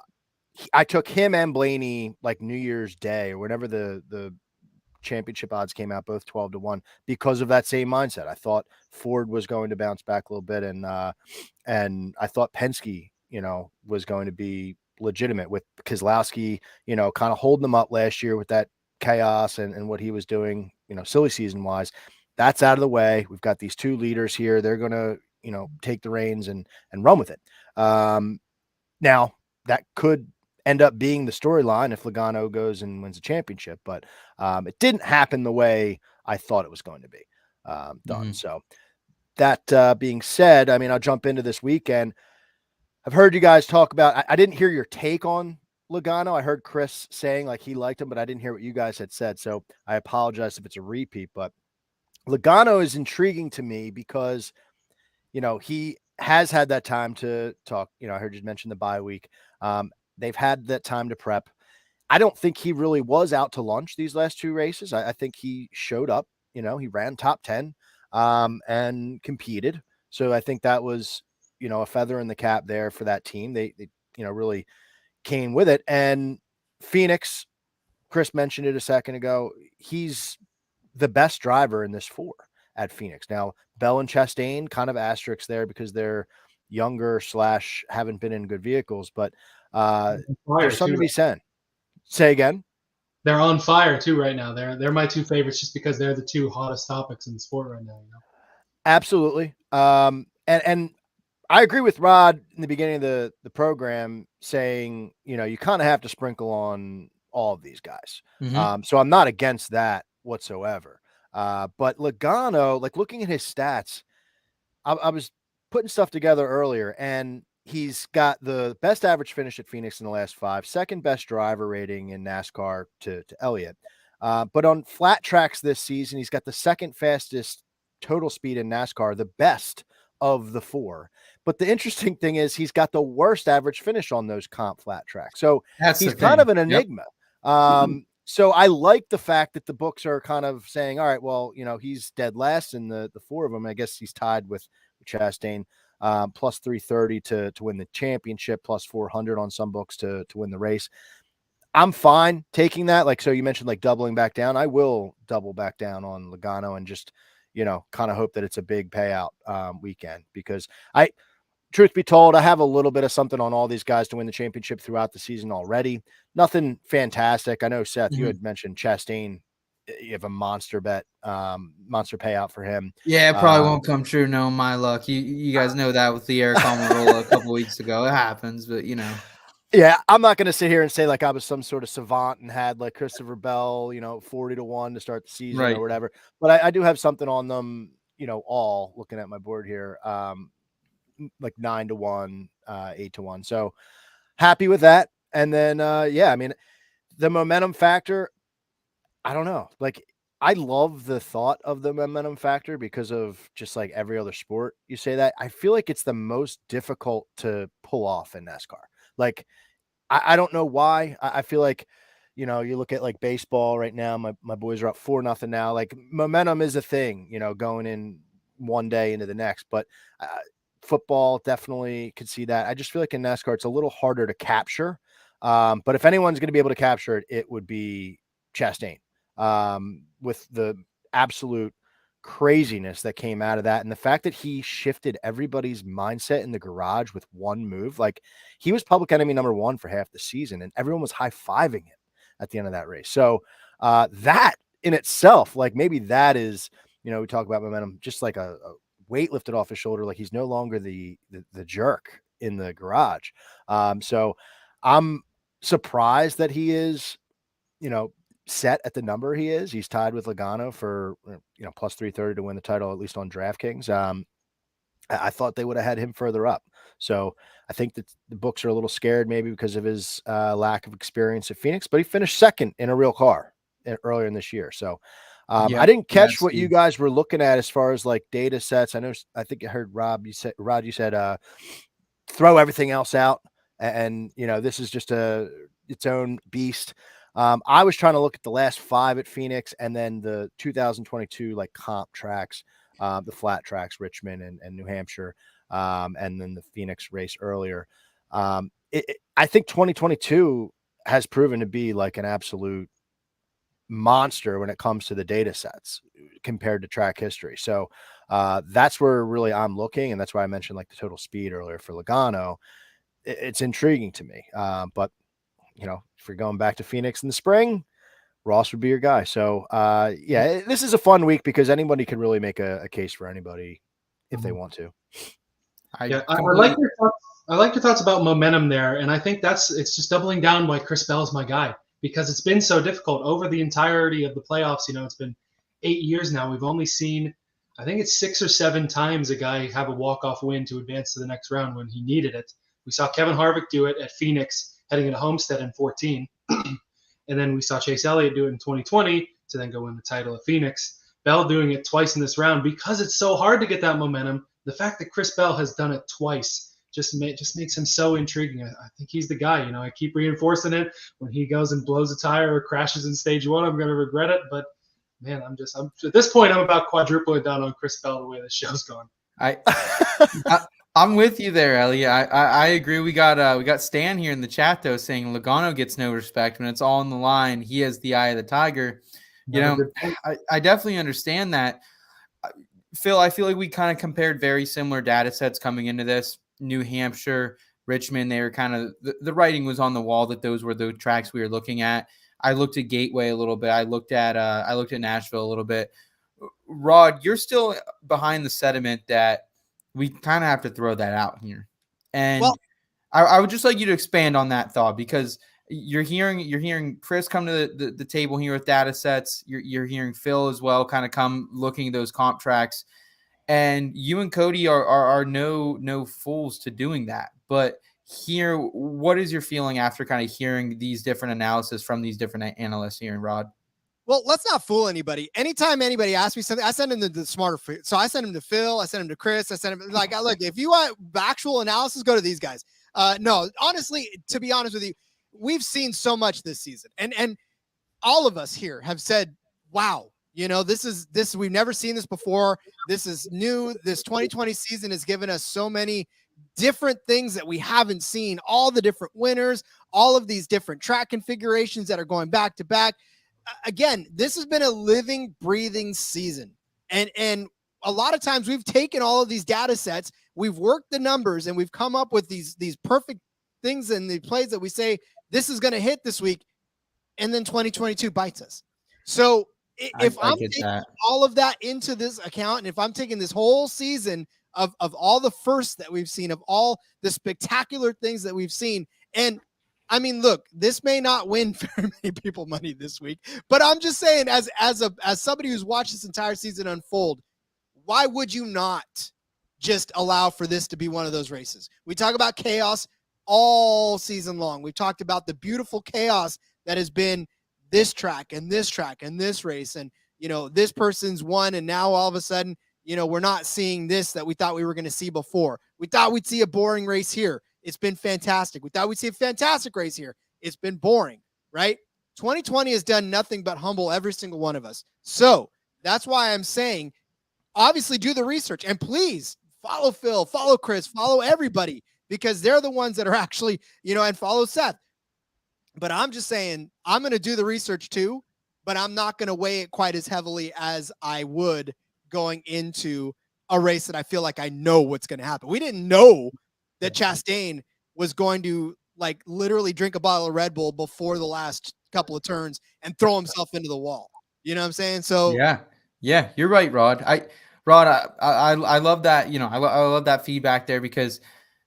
I took him and Blaney like New Year's Day or whenever the championship odds came out, both 12-1, because of that same mindset. I thought Ford was going to bounce back a little bit, and I thought Penske, was going to be legitimate with Keselowski, kind of holding them up last year with that chaos and what he was doing, silly season wise. That's out of the way. We've got these two leaders here. They're going to, take the reins and run with it. Now that could end up being the storyline if Logano goes and wins a championship, but it didn't happen the way I thought it was going to be done. Mm-hmm. So that being said, I mean, I'll jump into this weekend. I've heard you guys talk about, I didn't hear your take on Logano. I heard Chris saying like he liked him, but I didn't hear what you guys had said. So I apologize if it's a repeat, but Logano is intriguing to me because, he has had that time to talk. I heard you mention the bye week. They've had that time to prep. I don't think he really was out to lunch these last two races. I think he showed up, he ran top 10 and competed. So I think that was, a feather in the cap there for that team. They really came with it. And Phoenix, Chris mentioned it a second ago. He's the best driver in this 4 at Phoenix. Now, Bell and Chastain kind of asterisks there because they're younger / haven't been in good vehicles, but there's something to be said. Say again. They're on fire too right now. They're my two favorites just because they're the two hottest topics in the sport right now. Absolutely. And I agree with Rod in the beginning of the program saying, you kind of have to sprinkle on all of these guys. Mm-hmm. So I'm not against that whatsoever. But Logano, like looking at his stats, I was putting stuff together earlier, and he's got the best average finish at Phoenix in the last 5, second best driver rating in NASCAR to Elliot. But on flat tracks this season, he's got the second fastest total speed in NASCAR, the best of the 4. But the interesting thing is he's got the worst average finish on those comp flat tracks. So he's kind of an enigma. Yep. So I like the fact that the books are kind of saying, all right, well, he's dead last in the 4 of them. I guess he's tied with Chastain, plus 330 to win the championship, plus 400 on some books to win the race. I'm fine taking that. Like, so you mentioned like doubling back down. I will double back down on Logano and just, kind of hope that it's a big payout weekend, because truth be told, I have a little bit of something on all these guys to win the championship throughout the season already. Nothing fantastic. I know, Seth, you had mentioned Chastain. You have a monster bet, monster payout for him. Yeah, it probably won't come true. No, my luck. You guys know that with the Eric Almirola a couple weeks ago. It happens, but Yeah, I'm not going to sit here and say like I was some sort of savant and had like Christopher Bell, 40-1 to start the season or whatever. But I do have something on them, all looking at my board here. Like 9-1, 8-1. So happy with that. And then, I mean, the momentum factor, I don't know. Like, I love the thought of the momentum factor because of just like every other sport. You say that. I feel like it's the most difficult to pull off in NASCAR. Like, I don't know why. I feel like, you look at like baseball right now. My boys are up 4-0 now. Like, momentum is a thing, going in one day into the next. But football definitely could see that. I just feel like in NASCAR, it's a little harder to capture. But if anyone's going to be able to capture it, it would be Chastain, with the absolute craziness that came out of that. And the fact that he shifted everybody's mindset in the garage with one move, like he was public enemy number one for half the season and everyone was high-fiving him at the end of that race. So that in itself, like maybe that is, we talk about momentum, just like a weight lifted off his shoulder. Like he's no longer the jerk in the garage. So I'm surprised that he is, set at the number he is. He's tied with Logano for plus 330 to win the title, at least on DraftKings. I thought they would have had him further up. So I think that the books are a little scared maybe because of his lack of experience at Phoenix, but he finished second in a real car earlier in this year. So I didn't catch what you guys were looking at as far as like data sets. I think I heard Rod, you said throw everything else out and this is just its own beast. I was trying to look at the last 5 at Phoenix and then the 2022 like comp tracks, the flat tracks, Richmond and New Hampshire, and then the Phoenix race earlier. I think 2022 has proven to be like an absolute monster when it comes to the data sets compared to track history. So that's where really I'm looking. And that's why I mentioned like the total speed earlier for Logano. It's intriguing to me. But if you're going back to Phoenix in the spring, Ross would be your guy. So, this is a fun week because anybody could really make a case for anybody if they want to. I like your thoughts about momentum there, and I think it's just doubling down why Chris Bell is my guy because it's been so difficult over the entirety of the playoffs. It's been 8 years now. We've only seen, I think it's 6 or 7 times a guy have a walk-off win to advance to the next round when he needed it. We saw Kevin Harvick do it at Phoenix heading into Homestead in 2014. And then we saw Chase Elliott do it in 2020 to then go win the title at Phoenix. Bell doing it twice in this round because it's so hard to get that momentum. The fact that Chris Bell has done it twice just makes him so intriguing. I think he's the guy. I keep reinforcing it. When he goes and blows a tire or crashes in stage 1, I'm going to regret it. But man, I'm at this point, I'm about quadrupling down on Chris Bell the way this show's gone. I'm with you there, Elliot. I agree. We got Stan here in the chat though saying Logano gets no respect when it's all on the line. He has the eye of the tiger. I definitely understand that. Phil, I feel like we kind of compared very similar data sets coming into this. New Hampshire, Richmond, they were kind of the writing was on the wall that those were the tracks we were looking at. I looked at Gateway a little bit. I looked at Nashville a little bit. Rod, you're still behind the sentiment that we kind of have to throw that out here. And I would just like you to expand on that thought because you're hearing Chris come to the table here with data sets. You're hearing Phil as well kind of come looking at those comp tracks. And you and Cody are no fools to doing that. But here, what is your feeling after kind of hearing these different analysis from these different analysts here, Rod? Well, let's not fool anybody. Anytime anybody asks me something, I send him to the smarter. So I send him to Phil. I send him to Chris. I send him look, if you want actual analysis, go to these guys. No, honestly, to be honest with you, we've seen so much this season and all of us here have said, wow, this, we've never seen this before. This is new. This 2020 season has given us so many different things that we haven't seen, all the different winners, all of these different track configurations that are going back to back. Again, this has been a living, breathing season. And a lot of times we've taken all of these data sets, we've worked the numbers, and we've come up with these perfect things in the plays that we say, this is going to hit this week. And then 2022 bites us. So if I'm taking all of that into this account, and if I'm taking this whole season of all the firsts that we've seen, of all the spectacular things that we've seen, and I mean, look, this may not win very many people money this week, but I'm just saying, as somebody who's watched this entire season unfold, why would you not just allow for this to be one of those races? We talk about chaos all season long. We've talked about the beautiful chaos that has been this track and this race, and this person's won, and now all of a sudden, we're not seeing this that we thought we were going to see before. We thought we'd see a boring race here. It's been fantastic. We thought we'd see a fantastic race here. It's been boring, right? 2020 has done nothing but humble every single one of us. So that's why I'm saying, obviously do the research, and please follow Phil, follow Chris, follow everybody, because they're the ones that are actually, and follow Seth. But I'm just saying, I'm going to do the research too, but I'm not going to weigh it quite as heavily as I would going into a race that I feel like I know what's going to happen. We didn't know that Chastain was going to like literally drink a bottle of Red Bull before the last couple of turns and throw himself into the wall. You know what I'm saying? So yeah, you're right, Rod. I love that. You know, I love that feedback there, because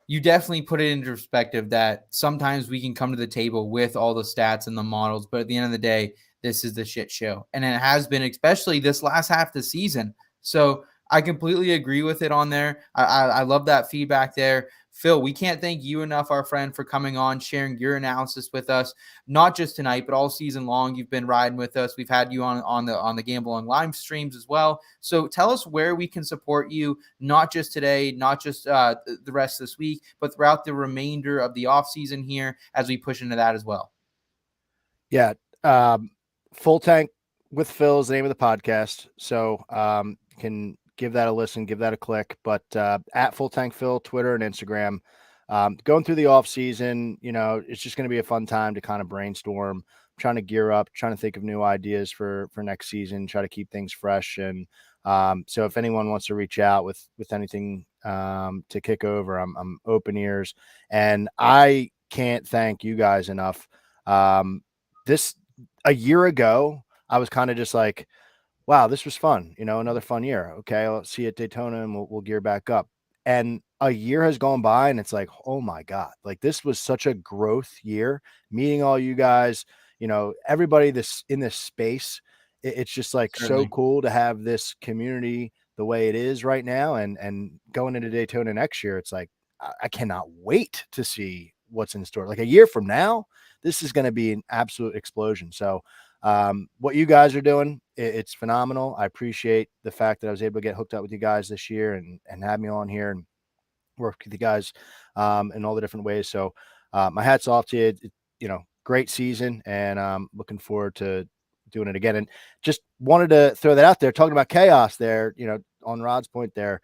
you definitely put it into perspective that sometimes we can come to the table with all the stats and the models, but at the end of the day, this is the shit show. And it has been, especially this last half of the season. So I completely agree with it on there. I love that feedback there. Phil, we can't thank you enough, our friend, for coming on, sharing your analysis with us, not just tonight, but all season long. You've been riding with us. We've had you on the Gamble on live streams as well. So tell us where we can support you, not just today, not just the rest of this week, but throughout the remainder of the off season here as we push into that as well. Yeah. Full Tank with Phil is the name of the podcast. So you can give that a listen, give that a click. But at Full Tank Phil, Twitter and Instagram. Going through the off season, you know, it's just going to be a fun time to kind of brainstorm, trying to gear up, trying to think of new ideas for next season, try to keep things fresh. And so if anyone wants to reach out with anything to kick over, I'm open ears. And I can't thank you guys enough. A year ago, I was kind of just like, wow, this was fun. You know, another fun year. Okay, I'll see you at Daytona and we'll gear back up. And a year has gone by and it's like, oh my God, like this was such a growth year, meeting all you guys, you know, everybody in this space. It's just like so cool to have this community the way it is right now. And going into Daytona next year, it's like, I cannot wait to see what's in store. Like a year from now, this is going to be an absolute explosion. So what you guys are doing, it's phenomenal. I appreciate the fact that I was able to get hooked up with you guys this year and have me on here and work with you guys in all the different ways. So my hat's off to you. You know, great season, and looking forward to doing it again. And just wanted to throw that out there, talking about chaos there, you know, on Rod's point there.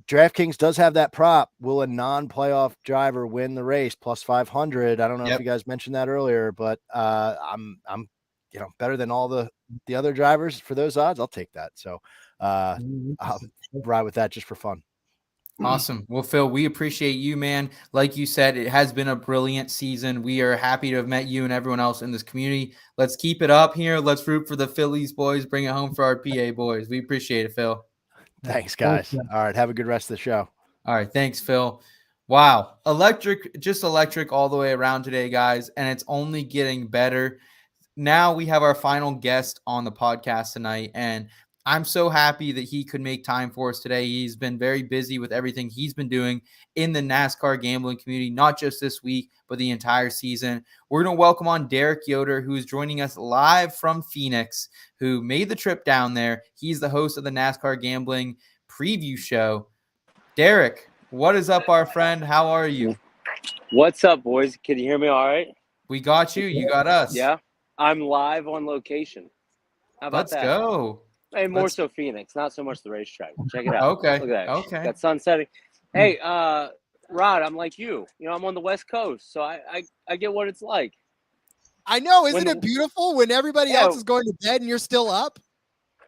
DraftKings does have that prop. Will a non-playoff driver win the race? Plus 500. I don't know if you guys mentioned that earlier, but I'm you know, better than all the other drivers for those odds. I'll take that. So I'll ride with that just for fun. Awesome. Well, Phil, we appreciate you, man. Like you said, it has been a brilliant season. We are happy to have met you and everyone else in this community. Let's keep it up here. Let's root for the Phillies boys. Bring it home for our PA boys. We appreciate it, Phil. Thanks, guys. All right. Have a good rest of the show. All right. Thanks, Phil. Wow. Just electric all the way around today, guys. And it's only getting better. Now we have our final guest on the podcast tonight, and I'm so happy that he could make time for us today. He's been very busy with everything he's been doing in the NASCAR gambling community, not just this week, but the entire season. We're going to welcome on Derek Yoder, who is joining us live from Phoenix, who made the trip down there. He's the host of the NASCAR Gambling Preview Show. Derek, what is up, our friend? How are you? What's up, boys? Can you hear me all right? We got you. You got us. Yeah. I'm live on location. How about that? Let's go. Hey, more so Phoenix, not so much the racetrack. Check it out. Okay. Look at that. Okay. Got sun setting. Hey, Rod, I'm like you. You know, I'm on the West Coast, so I get what it's like. I know. Isn't it beautiful when everybody else is going to bed and you're still up?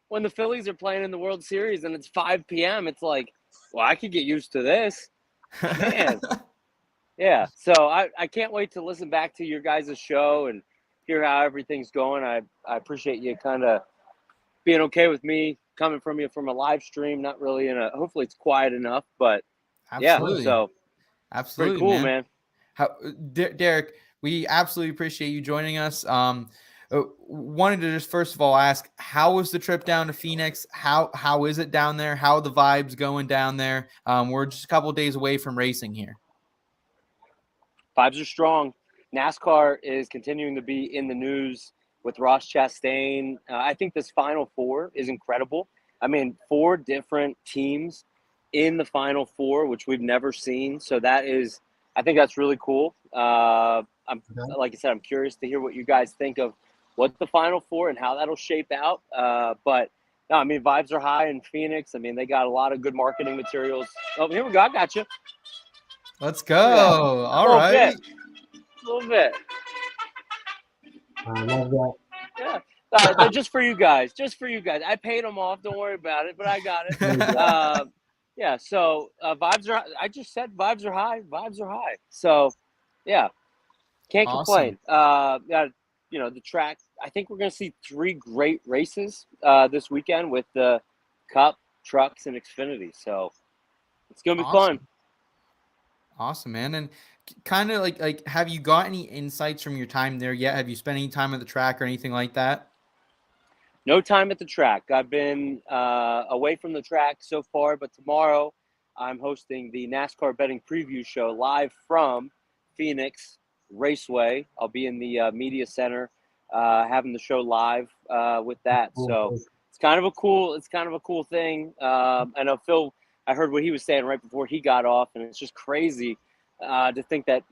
When the Phillies are playing in the World Series and it's 5 p.m., it's like, well, I could get used to this. Man. Yeah. So I can't wait to listen back to your guys' show and hear how everything's going. I appreciate you kind of being okay with me coming from you from a live stream, not really hopefully it's quiet enough, but absolutely. Yeah, so absolutely pretty cool, man. Derek, we absolutely appreciate you joining us. Wanted to just first of all ask, how was the trip down to Phoenix? How is it down there? How are the vibes going down there? We're just a couple of days away from racing here. Vibes are strong. NASCAR is continuing to be in the news with Ross Chastian. I think this Final Four is incredible. I mean, 4 different teams in the Final Four, which we've never seen. So I think that's really cool. Like I said, I'm curious to hear what you guys think of what the Final Four and how that'll shape out. But no, I mean, vibes are high in Phoenix. I mean, they got a lot of good marketing materials. Oh, here we go. I got you. Let's go. Yeah. All right. A little bit. I love that. Yeah. They're just for you guys. Just for you guys. I paid them off. Don't worry about it. But I got it. Yeah. So vibes are. I just said vibes are high. Vibes are high. So, yeah, can't complain. Yeah, the track. I think we're going to see 3 great races this weekend with the Cup, Trucks, and Xfinity. So it's going to be fun. Awesome, man. And kind of like, have you got any insights from your time there yet? Have you spent any time at the track or anything like that? No time at the track. I've been away from the track so far, but tomorrow I'm hosting the NASCAR Betting Preview Show live from Phoenix Raceway. I'll be in the media center having the show live with that. So it's kind of a cool thing. I know Phil, I heard what he was saying right before he got off, and it's just crazy to think that,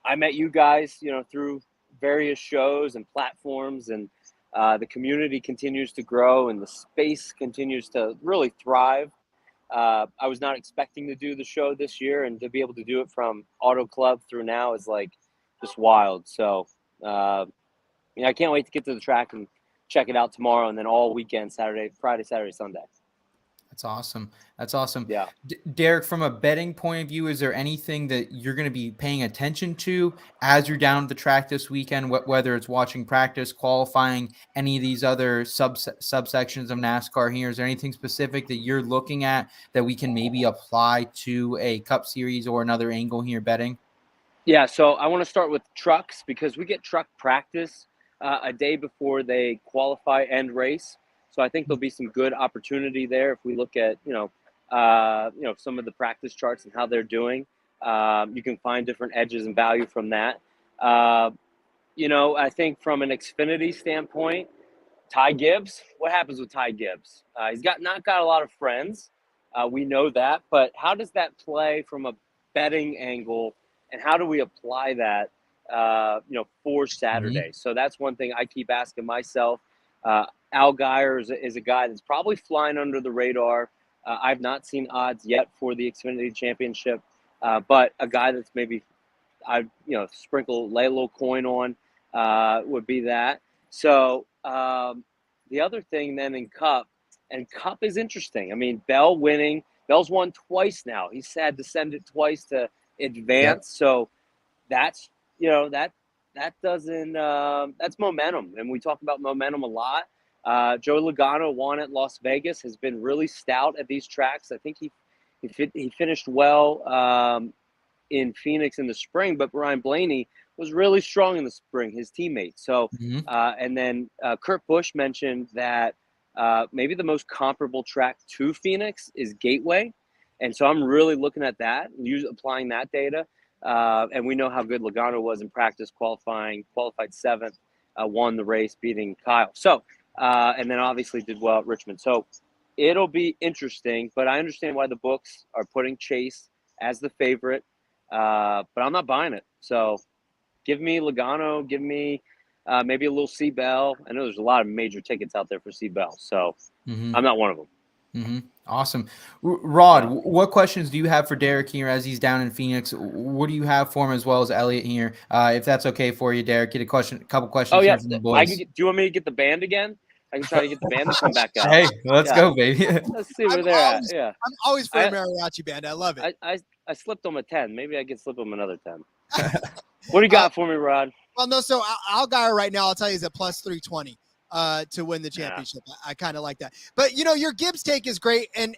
I met you guys, through various shows and platforms, and the community continues to grow and the space continues to really thrive. I was not expecting to do the show this year, and to be able to do it from Auto Club through now is like just wild. So, I can't wait to get to the track and check it out tomorrow, and then all weekend, Friday, Saturday, Sunday. That's awesome. That's awesome. Yeah. Derek, from a betting point of view, is there anything that you're going to be paying attention to as you're down at the track this weekend, whether it's watching practice, qualifying, any of these other subsections of NASCAR here? Is there anything specific that you're looking at that we can maybe apply to a Cup Series or another angle here betting? Yeah, so I want to start with trucks, because we get truck practice a day before they qualify and race. So I think there'll be some good opportunity there if we look at, some of the practice charts and how they're doing. You can find different edges and value from that. I think from an Xfinity standpoint, Ty Gibbs, what happens with Ty Gibbs? He's not got a lot of friends. We know that, but how does that play from a betting angle, and how do we apply that, for Saturday? Mm-hmm. So that's one thing I keep asking myself. Al Geyer is a guy that's probably flying under the radar. I've not seen odds yet for the Xfinity Championship, but a guy that's maybe lay a little coin on would be that. So the other thing then in Cup, and Cup is interesting. I mean, Bell's won twice now. He's had to send it twice to advance. Yep. So that's that's momentum, and we talk about momentum a lot. Joe Logano won at Las Vegas, has been really stout at these tracks. I think he finished well in Phoenix in the spring, but Ryan Blaney was really strong in the spring, his teammate. So, and then Kurt Busch mentioned that maybe the most comparable track to Phoenix is Gateway. And so I'm really looking at that, applying that data. And we know how good Logano was in practice qualified 7th, won the race, beating Kyle. So, and then obviously did well at Richmond. So it'll be interesting, but I understand why the books are putting Chase as the favorite, but I'm not buying it. So give me Logano, give me maybe a little C. Bell. I know there's a lot of major tickets out there for C. Bell, so I'm not one of them. Mm-hmm. Awesome. Rod, what questions do you have for Derek here as he's down in Phoenix? What do you have for him, as well as Elliot here? If that's okay for you, Derek, get a couple questions here from the boys. Do you want me to get the band again? I can try to get the band to come back out. Hey, let's go, baby. Let's see where they're at. Yeah, I'm always for a mariachi band. I love it. I slipped them a 10. Maybe I can slip them another 10. What do you got for me, Rod? Well, no. So Al Geyer right now, I'll tell you, is at plus 320 to win the championship. Yeah. I kind of like that. But your Gibbs take is great, and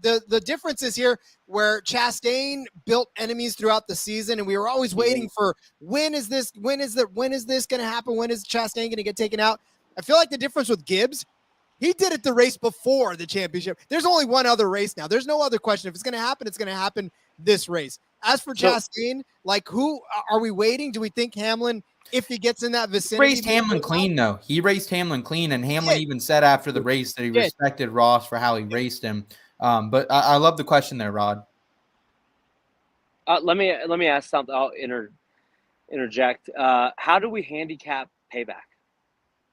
the difference is here where Chastain built enemies throughout the season, and we were always waiting for when is this going to happen? When is Chastain going to get taken out? I feel like the difference with Gibbs, he did it the race before the championship. There's only one other race now. There's no other question. If it's going to happen, it's going to happen this race. As for Chastain, who are we waiting? Do we think Hamlin, if he gets in that vicinity? He raced Hamlin clean, though. He raced Hamlin clean, and Hamlin even said after the race that he respected Ross for how he raced him. But I love the question there, Rod. Let me ask something. I'll interject. How do we handicap Payback?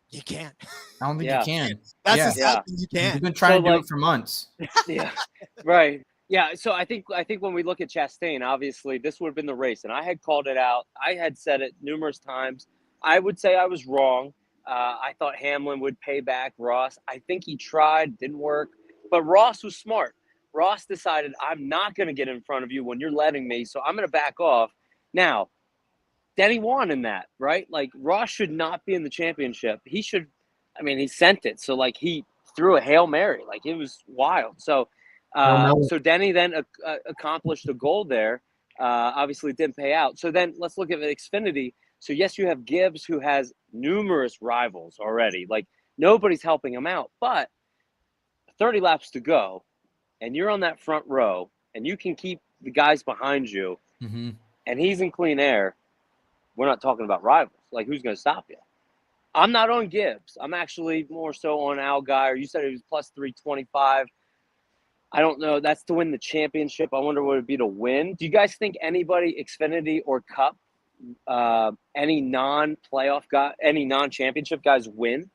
You can't. I don't think you can. That's the sad thing, you can't. You've been trying to do it for months. Yeah, right. Yeah, so I think when we look at Chastain, obviously this would have been the race, and I had called it out. I had said it numerous times. I would say I was wrong. I thought Hamlin would pay back Ross. I think he tried, didn't work. But Ross was smart. Ross decided, I'm not going to get in front of you when you're letting me, so I'm going to back off. Now, Denny won in that, right? Like, Ross should not be in the championship. He should – I mean, he sent it. So, like, he threw a Hail Mary. Like, it was wild. So, so Denny then accomplished a goal there. Obviously, it didn't pay out. So then let's look at Xfinity. So, yes, you have Gibbs, who has numerous rivals already. Like, nobody's helping him out. But 30 laps to go, and you're on that front row, and you can keep the guys behind you, and he's in clean air. We're not talking about rivals. Like, who's going to stop you? I'm not on Gibbs. I'm actually more so on Al Guy. You said it was plus 325. I don't know. That's to win the championship. I wonder what it would be to win. Do you guys think anybody, Xfinity or Cup, any non-playoff guy, any non-championship guys win?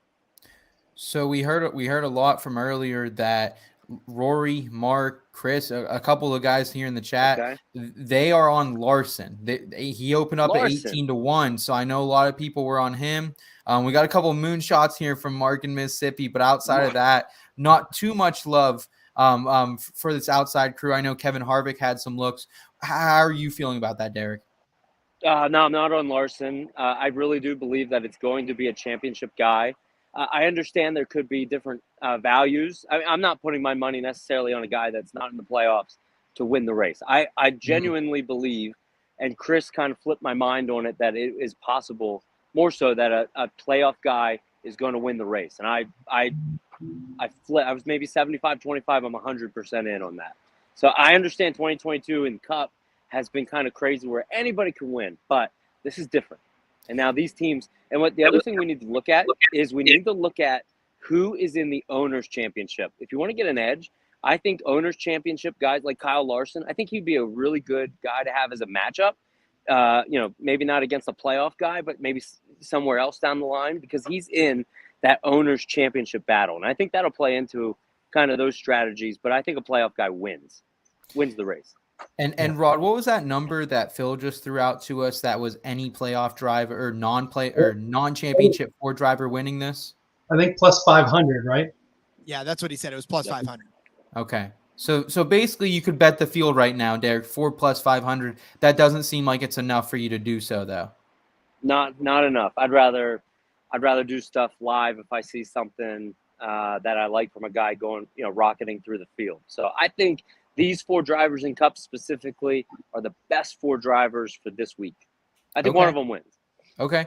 So we heard a lot from earlier that Rory, Mark, Chris, a couple of guys here in the chat, they are on Larson. He opened up at 18-1, so I know a lot of people were on him. We got a couple of moonshots here from Mark in Mississippi, but outside of that, not too much love for this outside crew. I know Kevin Harvick had some looks. How are you feeling about that, Derek? No, I'm not on Larson. I really do believe that it's going to be a championship guy. I understand there could be different values. I'm not putting my money necessarily on a guy that's not in the playoffs to win the race. I genuinely believe, and Chris kind of flipped my mind on it, that it is possible more so that a playoff guy is going to win the race. And I was maybe 75-25. I'm 100% in on that. So I understand 2022 in Cup has been kind of crazy where anybody can win, but this is different. And now these teams, and what the other thing we need to look at is we need to look at who is in the Owners' Championship. If you want to get an edge, I think Owners' Championship guys like Kyle Larson, I think he'd be a really good guy to have as a matchup. Maybe not against a playoff guy, but maybe somewhere else down the line, because he's in that Owners' Championship battle. And I think that'll play into kind of those strategies, but I think a playoff guy wins the race. And Rod, what was that number that Phil just threw out to us that was any playoff driver or non-championship Ford driver winning this? I think plus 500, right? Yeah, that's what he said. It was plus 500. Okay. So basically you could bet the field right now, Derek, Ford plus 500. That doesn't seem like it's enough for you to do so, though. Not enough. I'd rather do stuff live if I see something that I like from a guy going, rocketing through the field. So I think these 4 drivers in Cup specifically are the best 4 drivers for this week. I think one of them wins. Okay.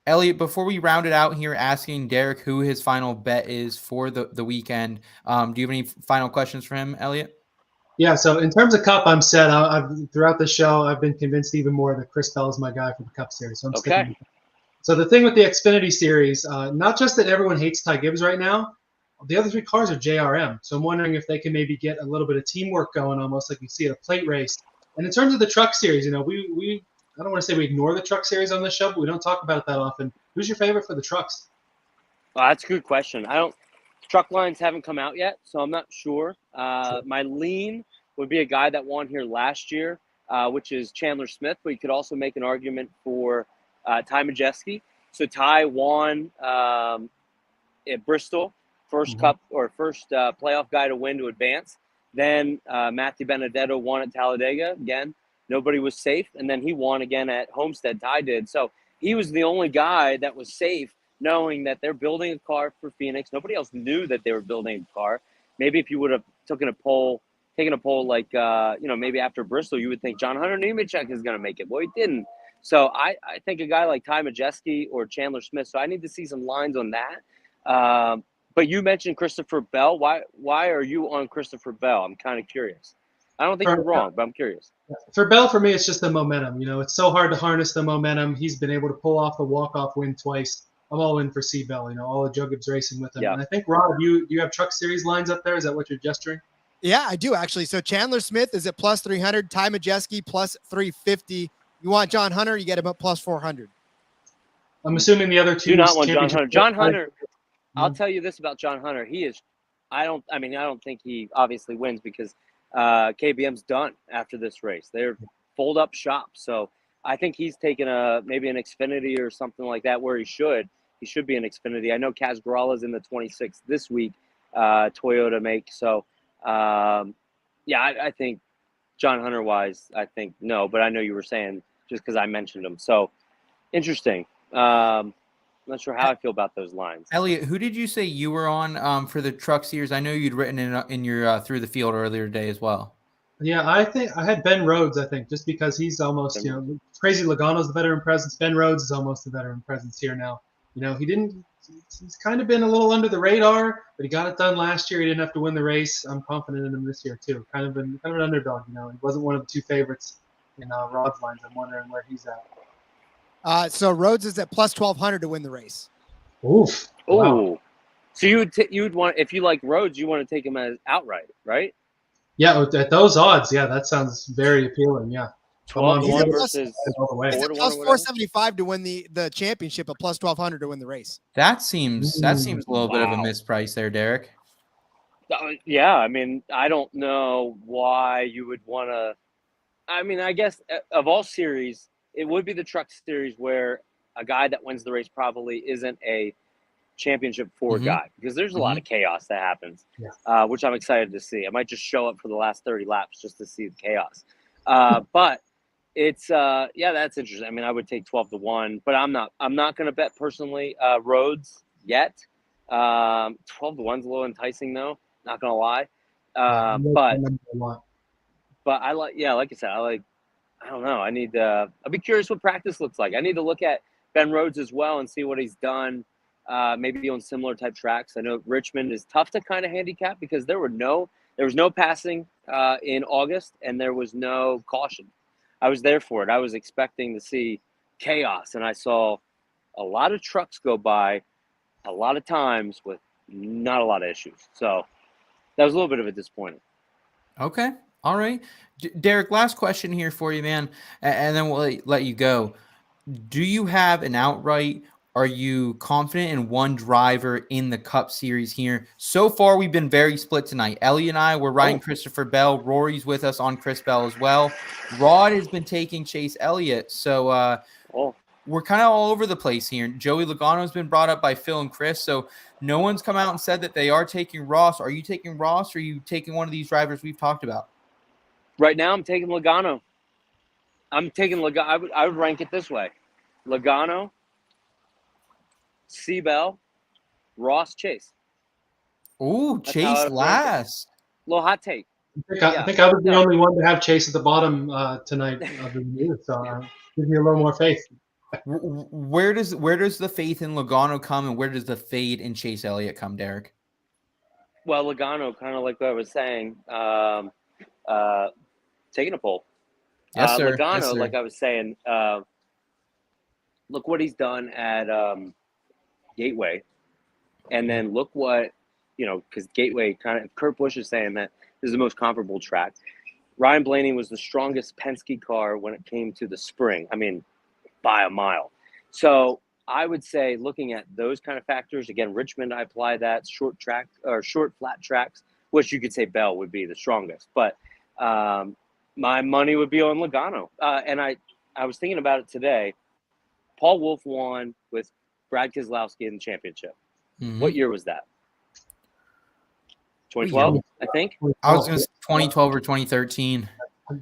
Elliot, before we round it out here, asking Derek who his final bet is for the weekend, do you have any final questions for him, Elliot? Yeah, so in terms of Cup, I'm set. Throughout the show, I've been convinced even more that Chris Bell is my guy for the Cup Series. So I'm sticking with it. So the thing with the Xfinity Series, not just that everyone hates Ty Gibbs right now, the other 3 cars are JRM. So I'm wondering if they can maybe get a little bit of teamwork going, almost like we see at a plate race. And in terms of the Truck Series, we I don't want to say we ignore the Truck Series on the show, but we don't talk about it that often. Who's your favorite for the trucks? Well, that's a good question. Truck lines haven't come out yet, so I'm not sure. My lean would be a guy that won here last year, which is Chandler Smith, but you could also make an argument for Ty Majeski. So Ty won at Bristol, first Cup or first playoff guy to win to advance. Then Matthew Benedetto won at Talladega. Again, nobody was safe. And then he won again at Homestead. Ty did. So he was the only guy that was safe, knowing that they're building a car for Phoenix. Nobody else knew that they were building a car. Maybe if you would have taken a poll like, maybe after Bristol, you would think John Hunter Nemechek is going to make it. Well, he didn't. So I think a guy like Ty Majeski or Chandler Smith. So I need to see some lines on that. But you mentioned Christopher Bell. Why are you on Christopher Bell? I'm kind of curious. I don't think you're wrong, but I'm curious. For Bell, for me, it's just the momentum. It's so hard to harness the momentum. He's been able to pull off the walk-off win twice. I'm all in for C. Bell. All the Joe Gibbs racing with him. Yeah. And I think, Rob, you have Truck Series lines up there. Is that what you're gesturing? Yeah, I do, actually. So Chandler Smith is at plus 300. Ty Majeski plus 350. You want John Hunter, you get him at plus 400. I'm assuming the other two. Do not want John Hunter. John Hunter, I'll tell you this about John Hunter. He is, I don't think he obviously wins because KBM's done after this race. They're fold up shop. So I think he's taken maybe an Xfinity or something like that where he should. He should be in Xfinity. I know Kaz Grala's in the 26th this week, Toyota make. So, I think John Hunter-wise, I think no, but I know you were saying just because I mentioned him. So, interesting. I'm not sure how I feel about those lines. Elliot, who did you say you were on for the Truck Series? I know you'd written in your Through the Field earlier today as well. Yeah, I think I had Ben Rhodes. I think just because he's almost, crazy. Logano's the veteran presence. Ben Rhodes is almost the veteran presence here now. He's kind of been a little under the radar, but he got it done last year. He didn't have to win the race. I'm confident in him this year too. Kind of an underdog. He wasn't one of the two favorites in Rod's lines. I'm wondering where he's at. So Rhodes is at plus 1,200 to win the race. Oof. Wow. So you would want, if you like Rhodes, you want to take him as outright, right? Yeah, at those odds, yeah, that sounds very appealing. Yeah. 12 He's one at versus all the way. He's at plus 475 to win the championship, at plus 1,200 to win the race. That seems a little bit of a misprice there, Derek. Yeah, I mean, I don't know why you would want to. I mean, I guess of all series, it would be the Truck Series where a guy that wins the race probably isn't a championship four guy, because there's a lot of chaos that happens, which I'm excited to see. I might just show up for the last 30 laps just to see the chaos. But it's that's interesting. I mean, I would take 12-1, but I'm not going to bet personally Rhodes yet. 12-1's a little enticing though, not going to lie. But I like I said, I don't know. I'll be curious what practice looks like. I need to look at Ben Rhodes as well and see what he's done. Maybe on similar type tracks. I know Richmond is tough to kind of handicap because there was no passing in August, and there was no caution. I was there for it. I was expecting to see chaos, and I saw a lot of trucks go by a lot of times with not a lot of issues. So that was a little bit of a disappointment. Okay. All right. Derek, last question here for you, man, and then we'll let you go. Do you have an outright? Are you confident in one driver in the Cup Series here? So far, we've been very split tonight. Elliot and I were riding Christopher Bell. Rory's with us on Chris Bell as well. Rod has been taking Chase Elliott. So we're kind of all over the place here. Joey Logano has been brought up by Phil and Chris. So no one's come out and said that they are taking Ross. Are you taking Ross, or are you taking one of these drivers we've talked about? Right now, I'm taking Logano. I would rank it this way. Logano, Bell, Ross, Chase. Ooh, Chase last. Little hot take. I think I was the only one to have Chase at the bottom tonight of the year, so gives me a little more faith. Where does the faith in Logano come, and where does the fade in Chase Elliott come, Derek? Well, Logano, kind of like what I was saying, taking a poll. Yes, sir. Logano, yes, sir. like I was saying, look what he's done at Gateway, and then look what, because Gateway Kurt Busch is saying that this is the most comparable track. Ryan Blaney was the strongest Penske car when it came to the spring. I mean, by a mile. So I would say, looking at those kind of factors, again, Richmond, I apply that short flat tracks, which you could say Bell would be the strongest, but my money would be on Logano. And I was thinking about it today. Paul Wolf won with Brad Keselowski in the championship. Mm-hmm. What year was that? 2012, I think. I was going to say 2012 or 2013.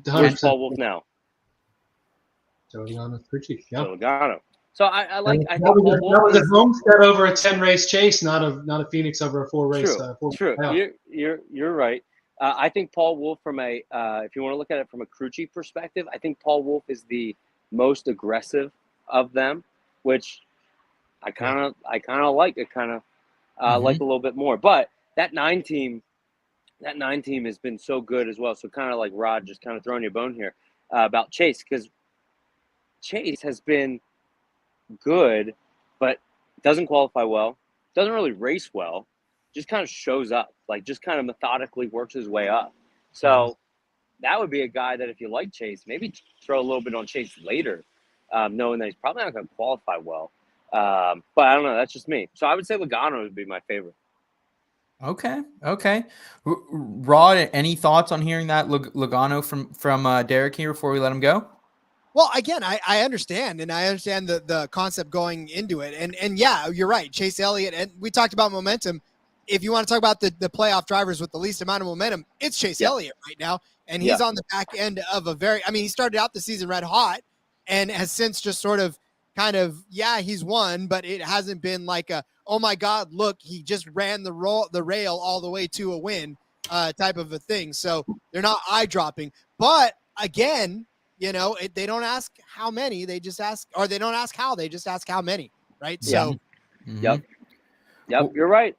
Where's Paul Wolf now? Logano. So I like. I think that was a Homestead over a 10-race chase, not a Phoenix over a 4-race. True. You're right. I think Paul Wolf, from a if you want to look at it from a crew chief perspective, I think Paul Wolf is the most aggressive of them, which I kind of like. I kind of like a little bit more. But that 9 team has been so good as well. So kind of like Rod, just kind of throwing you a bone here about Chase, because Chase has been good, but doesn't qualify well, doesn't really race well, just kind of shows up, like just kind of methodically works his way up. So that would be a guy that, if you like Chase, maybe throw a little bit on Chase later, knowing that he's probably not going to qualify well. But I don't know. That's just me. So I would say Logano would be my favorite. Okay. Rod, any thoughts on hearing that Logano from Derek here before we let him go? Well, again, I understand, and I understand the concept going into it. And yeah, you're right. Chase Elliott, and we talked about momentum. If you want to talk about the playoff drivers with the least amount of momentum, it's Chase Elliott right now. And he's on the back end of he started out the season red hot and has since just sort of he's won, but it hasn't been like oh my God, look, he just ran the rail all the way to a win type of a thing. So they're not eye dropping. But again, they don't ask how many, they just ask, or they don't ask how, they just ask how many, right? Yeah. So, Yep, you're right.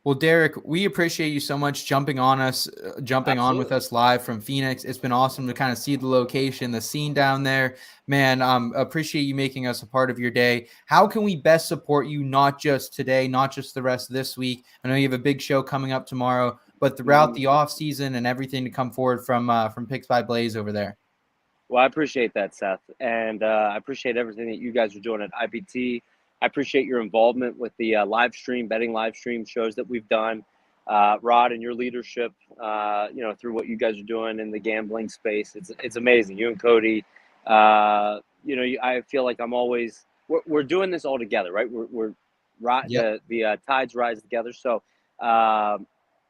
Well, Derek, we appreciate you so much jumping on with us live from Phoenix. It's been awesome to kind of see the location, the scene down there. Man, appreciate you making us a part of your day. How can we best support you, not just today, not just the rest of this week? I know you have a big show coming up tomorrow, but throughout the off season and everything to come forward from Picks by Blaze over there. Well, I appreciate that, Seth, and I appreciate everything that you guys are doing at IPT. I appreciate your involvement with the betting live stream shows that we've done. Rod, and your leadership, through what you guys are doing in the gambling space. It's amazing. You and Cody, I feel like we're doing this all together, right? The tides rise together. So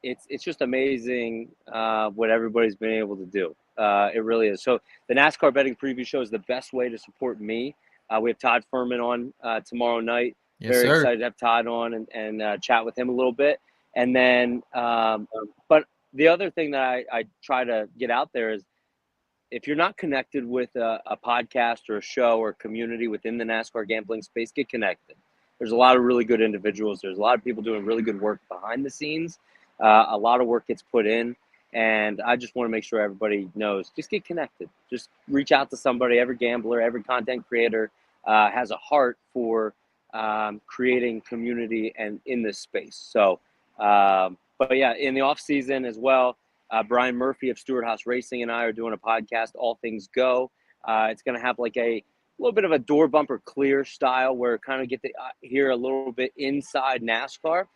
it's just amazing what everybody's been able to do. It really is. So the NASCAR Betting Preview Show is the best way to support me. We have Todd Furman on tomorrow night. Yes, Very sir. excited to have Todd on and chat with him a little bit. And then, but the other thing that I try to get out there is, if you're not connected with a podcast or a show or community within the NASCAR gambling space, get connected. There's a lot of really good individuals. There's a lot of people doing really good work behind the scenes. A lot of work gets put in. And I just want to make sure everybody knows, just get connected. Just reach out to somebody. Every gambler, every content creator has a heart for creating community and in this space. So, but yeah, in the off season as well, Brian Murphy of Stewart House Racing and I are doing a podcast, All Things Go. It's going to have like a little bit of a door bumper clear style where kind of get to hear a little bit inside NASCAR.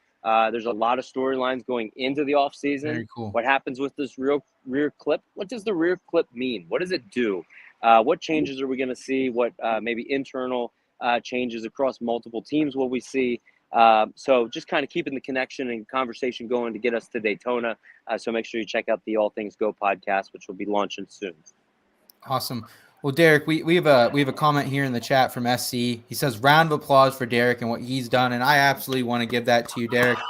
There's a lot of storylines going into the off season. Very cool. What happens with this rear clip? What does the rear clip mean? What does it do? What changes are we going to see? What maybe internal changes across multiple teams will we see? So just kind of keeping the connection and conversation going to get us to Daytona. So make sure you check out the All Things Go podcast, which will be launching soon. Awesome. Well, Derek, we have a comment here in the chat from SC. He says, "Round of applause for Derek and what he's done," and I absolutely want to give that to you, Derek.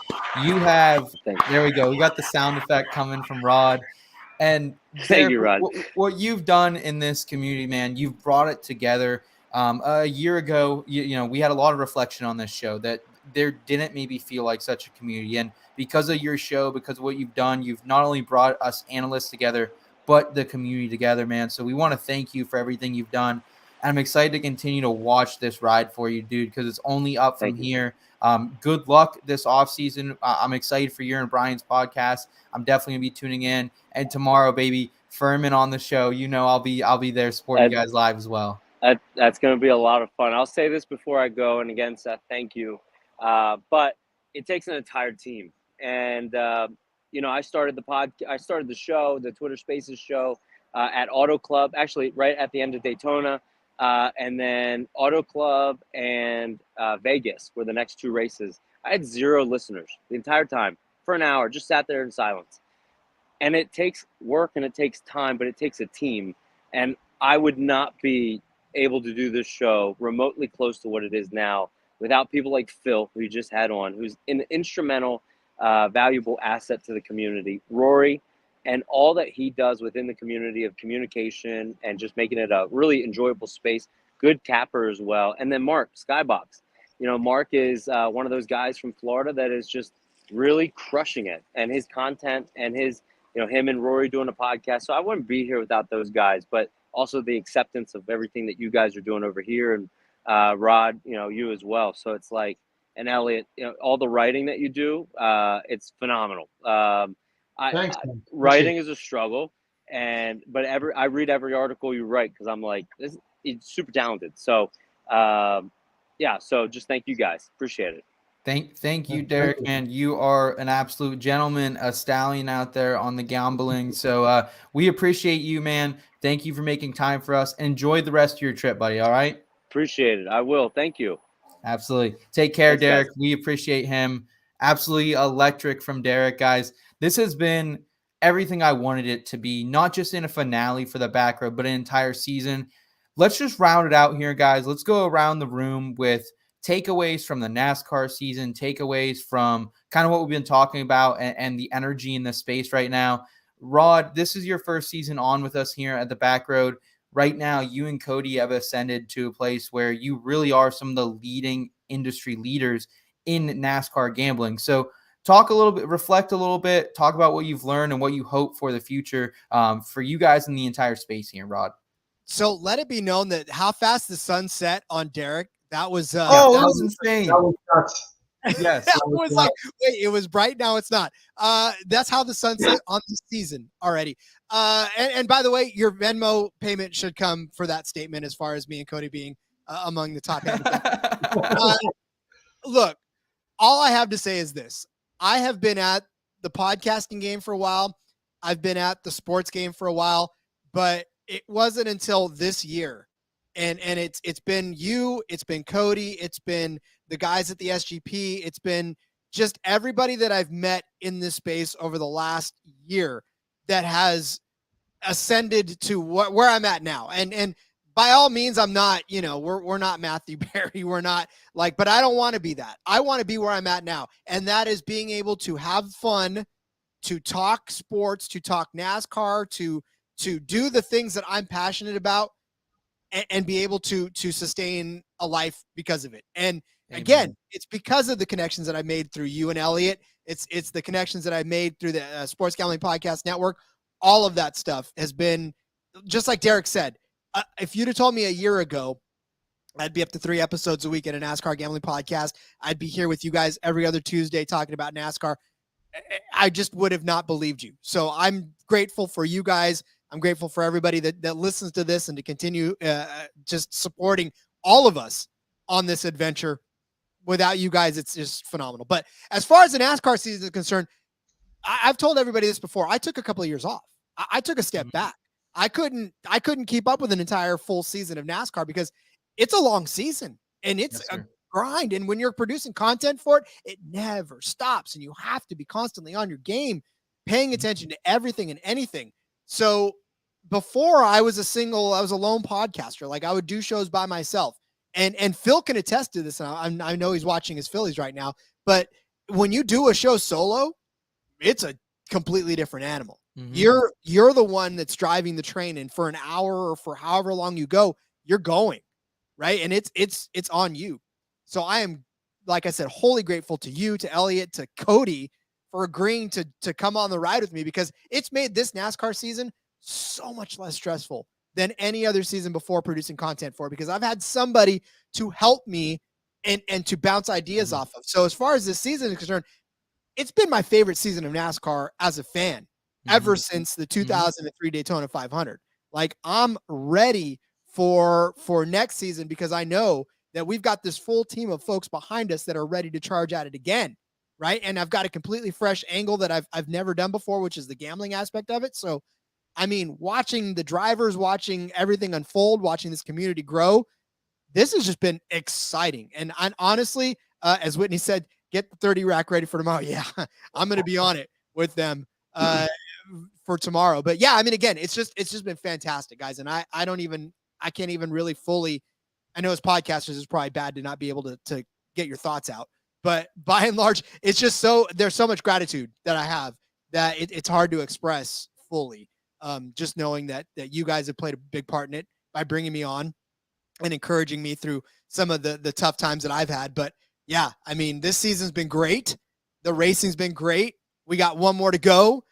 You have there we go. We got the sound effect coming from Rod, and Derek, thank you, Rod. What you've done in this community, man, you've brought it together. A year ago, we had a lot of reflection on this show that there didn't maybe feel like such a community, and because of your show, because of what you've done, you've not only brought us analysts together, but the community together, man. So we want to thank you for everything you've done. And I'm excited to continue to watch this ride for you, dude, because it's only up from here. Good luck this offseason. I'm excited for your and Brian's podcast. I'm definitely going to be tuning in. And tomorrow, baby, Furman on the show. I'll be there supporting you guys live as well. That's going to be a lot of fun. I'll say this before I go. And again, Seth, thank you. But it takes an entire team. And, I started the show, the Twitter Spaces show, at Auto Club, actually right at the end of Daytona, and then Auto Club and Vegas were the next two races. I had 0 listeners the entire time for an hour, just sat there in silence. And it takes work and it takes time, but it takes a team. And I would not be able to do this show remotely close to what it is now without people like Phil, who you just had on, who's an instrumental valuable asset to the community, Rory, and all that he does within the community of communication and just making it a really enjoyable space. Good capper as well. And then Mark, Skybox. Mark is one of those guys from Florida that is just really crushing it, and his content and his, him and Rory doing a podcast. So I wouldn't be here without those guys, but also the acceptance of everything that you guys are doing over here, and Rod, you as well. So it's like, and Elliot, all the writing that you do, it's phenomenal. Thanks, writing is a struggle, but I read every article you write because I'm like, it's super talented. So, so just thank you guys. Appreciate it. Thank you, Derek, man. You are an absolute gentleman, a stallion out there on the gambling. So we appreciate you, man. Thank you for making time for us. Enjoy the rest of your trip, buddy. All right? Appreciate it. I will. Thank you. Absolutely. Take care, Thanks, Derek. guys. We appreciate him. Absolutely electric from Derek, guys. This has been everything I wanted it to be, not just in a finale for the back row, but an entire season. Let's just round it out here, guys. Let's go around the room with takeaways from the NASCAR season, takeaways from kind of what we've been talking about and the energy in the space right now. Rod, this is your first season on with us here at the Back Road. Right now, you and Cody have ascended to a place where you really are some of the leading industry leaders in NASCAR gambling. So talk a little bit, reflect a little bit, talk about what you've learned and what you hope for the future for you guys in the entire space here, Rod. So let it be known that how fast the sun set on Derek. That was that was insane. That was nuts. Yes. That was like, wait, it was bright. Now it's not. That's how the sun set on this season already. And by the way, your Venmo payment should come for that statement as far as me and Cody being among the top handicappers. Look, all I have to say is this. I have been at the podcasting game for a while. I've been at the sports game for a while, but it wasn't until this year. And it's been you, it's been Cody, it's been the guys at the SGP, it's been just everybody that I've met in this space over the last year that has ascended to where I'm at now. And by all means, I'm not, we're not Matthew Berry. We're not like, but I don't want to be that. I want to be where I'm at now. And that is being able to have fun, to talk sports, to talk NASCAR, to do the things that I'm passionate about and be able to sustain a life because of it. And again, it's because of the connections that I made through you and Elliot. It's the connections that I made through the Sports Gambling Podcast Network. All of that stuff has been, just like Derek said, if you'd have told me a year ago, I'd be up to 3 episodes a week at a NASCAR gambling podcast. I'd be here with you guys every other Tuesday talking about NASCAR. I just would have not believed you. So I'm grateful for you guys. I'm grateful for everybody that listens to this and to continue just supporting all of us on this adventure. Without you guys, it's just phenomenal. But as far as the NASCAR season is concerned, I've told everybody this before. I took a couple of years off. I took a step back. I couldn't keep up with an entire full season of NASCAR because it's a long season and it's a grind. And when you're producing content for it, it never stops. And you have to be constantly on your game, paying attention to everything and anything. So before I was a lone podcaster. Like I would do shows by myself. And Phil can attest to this. And I know he's watching his Phillies right now. But when you do a show solo, it's a completely different animal. Mm-hmm. You're the one that's driving the train, and for an hour or for however long you go, you're going, right? And it's on you. So I am, like I said, wholly grateful to you, to Elliot, to Cody for agreeing to come on the ride with me, because it's made this NASCAR season so much less stressful than any other season before producing content for, because I've had somebody to help me and to bounce ideas off of. So as far as this season is concerned, it's been my favorite season of NASCAR as a fan ever since the 2003 Daytona 500. Like I'm ready for next season, because I know that we've got this full team of folks behind us that are ready to charge at it again. Right. And I've got a completely fresh angle that I've never done before, which is the gambling aspect of it. So, I mean, watching the drivers, watching everything unfold, watching this community grow, this has just been exciting. And honestly, as Whitney said, get the 30 rack ready for tomorrow. Yeah, I'm going to be on it with them for tomorrow. But yeah, I mean, again, it's just been fantastic, guys. And I can't even really fully, I know as podcasters, it's probably bad to not be able to get your thoughts out. But by and large, it's just there's so much gratitude that I have that it's hard to express fully. Just knowing that you guys have played a big part in it by bringing me on and encouraging me through some of the tough times that I've had. But yeah, I mean, this season's been great. The racing's been great. We got one more to go.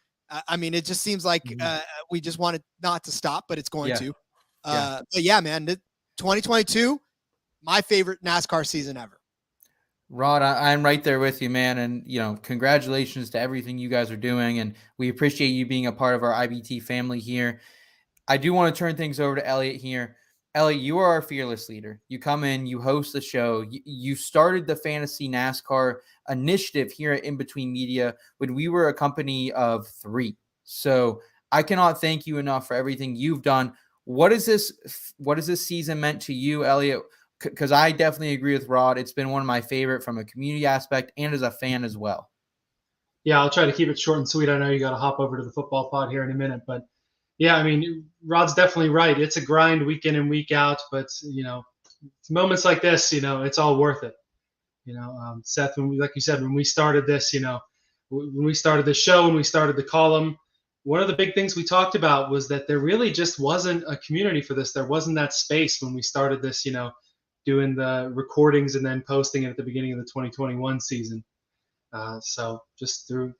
I mean, it just seems like we just want it not to stop, but it's going to. But yeah, man, 2022, my favorite NASCAR season ever. Rod, I'm right there with you, man. And, congratulations to everything you guys are doing. And we appreciate you being a part of our IBT family here. I do want to turn things over to Elliot here. Elliot, you are our fearless leader. You come in, you host the show. You started the Fantasy NASCAR initiative here at In Between Media when we were a company of 3. So I cannot thank you enough for everything you've done. What is this season meant to you, Elliot? Because I definitely agree with Rod. It's been one of my favorite from a community aspect and as a fan as well. Yeah, I'll try to keep it short and sweet. I know you got to hop over to the football pod here in a minute, but yeah, I mean, Rod's definitely right. It's a grind week in and week out, but moments like this, it's all worth it. Seth, like you said, when we started this, when we started the show, when we started the column, one of the big things we talked about was that there really just wasn't a community for this. There wasn't that space when we started this, doing the recordings and then posting it at the beginning of the 2021 season. So just through,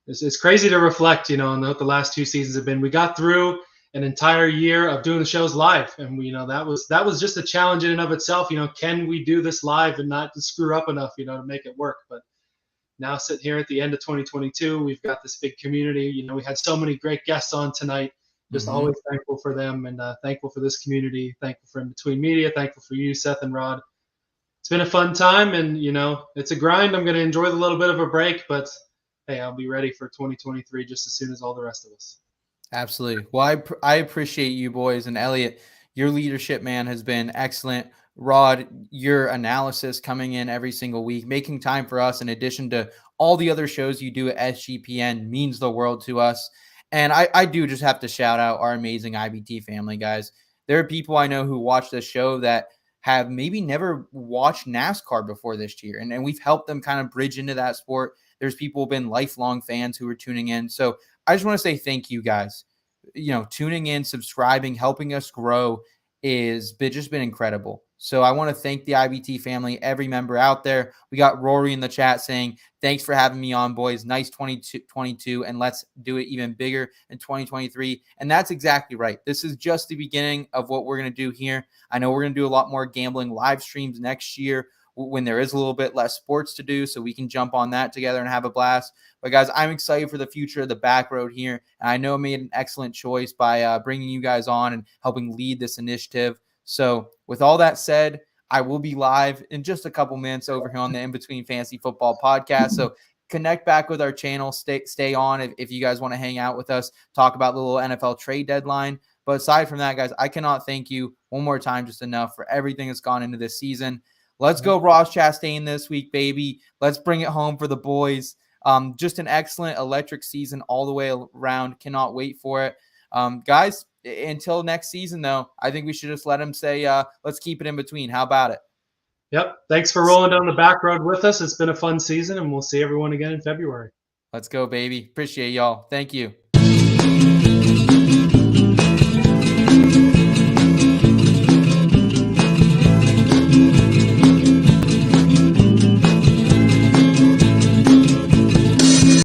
it's crazy to reflect, on what the last 2 seasons have been. We got through an entire year of doing the shows live, and that was just a challenge in and of itself. Can we do this live and not screw up enough, to make it work? But now sitting here at the end of 2022, we've got this big community. We had so many great guests on tonight. Just always thankful for them, and thankful for this community. Thankful for In Between Media. Thankful for you, Seth and Rod. It's been a fun time, and it's a grind. I'm going to enjoy the little bit of a break, but hey, I'll be ready for 2023 just as soon as all the rest of us. Absolutely. Well, I appreciate you boys, and Elliot, your leadership, man, has been excellent. Rod, your analysis coming in every single week, making time for us in addition to all the other shows you do at SGPN means the world to us. And I do just have to shout out our amazing IBT family, guys. There are people I know who watch this show that have maybe never watched NASCAR before this year, and we've helped them kind of bridge into that sport. There's people who've been lifelong fans who are tuning in. So I just want to say thank you, guys. Tuning in, subscribing, helping us grow is just been incredible. So I want to thank the IBT family, every member out there. We got Rory in the chat saying, thanks for having me on, boys. Nice 2022, and let's do it even bigger in 2023. And that's exactly right. This is just the beginning of what we're going to do here. I know we're going to do a lot more gambling live streams next year when there is a little bit less sports to do, so we can jump on that together and have a blast. But guys, I'm excited for the future of the back road here. And I know I made an excellent choice by bringing you guys on and helping lead this initiative. So with all that said, I will be live in just a couple minutes over here on the In Between Fantasy Football podcast. So connect back with our channel, stay on if you guys want to hang out with us, talk about the little NFL trade deadline. But aside from that, guys, I cannot thank you one more time just enough for everything that's gone into this season. Let's go Ross Chastian this week, baby. Let's bring it home for the boys. Just an excellent electric season all the way around. Cannot wait for it. Guys, until next season, though, I think we should just let him say, let's keep it in between. How about it? Yep. Thanks for rolling down the back road with us. It's been a fun season, and we'll see everyone again in February. Let's go, baby. Appreciate y'all. Thank you.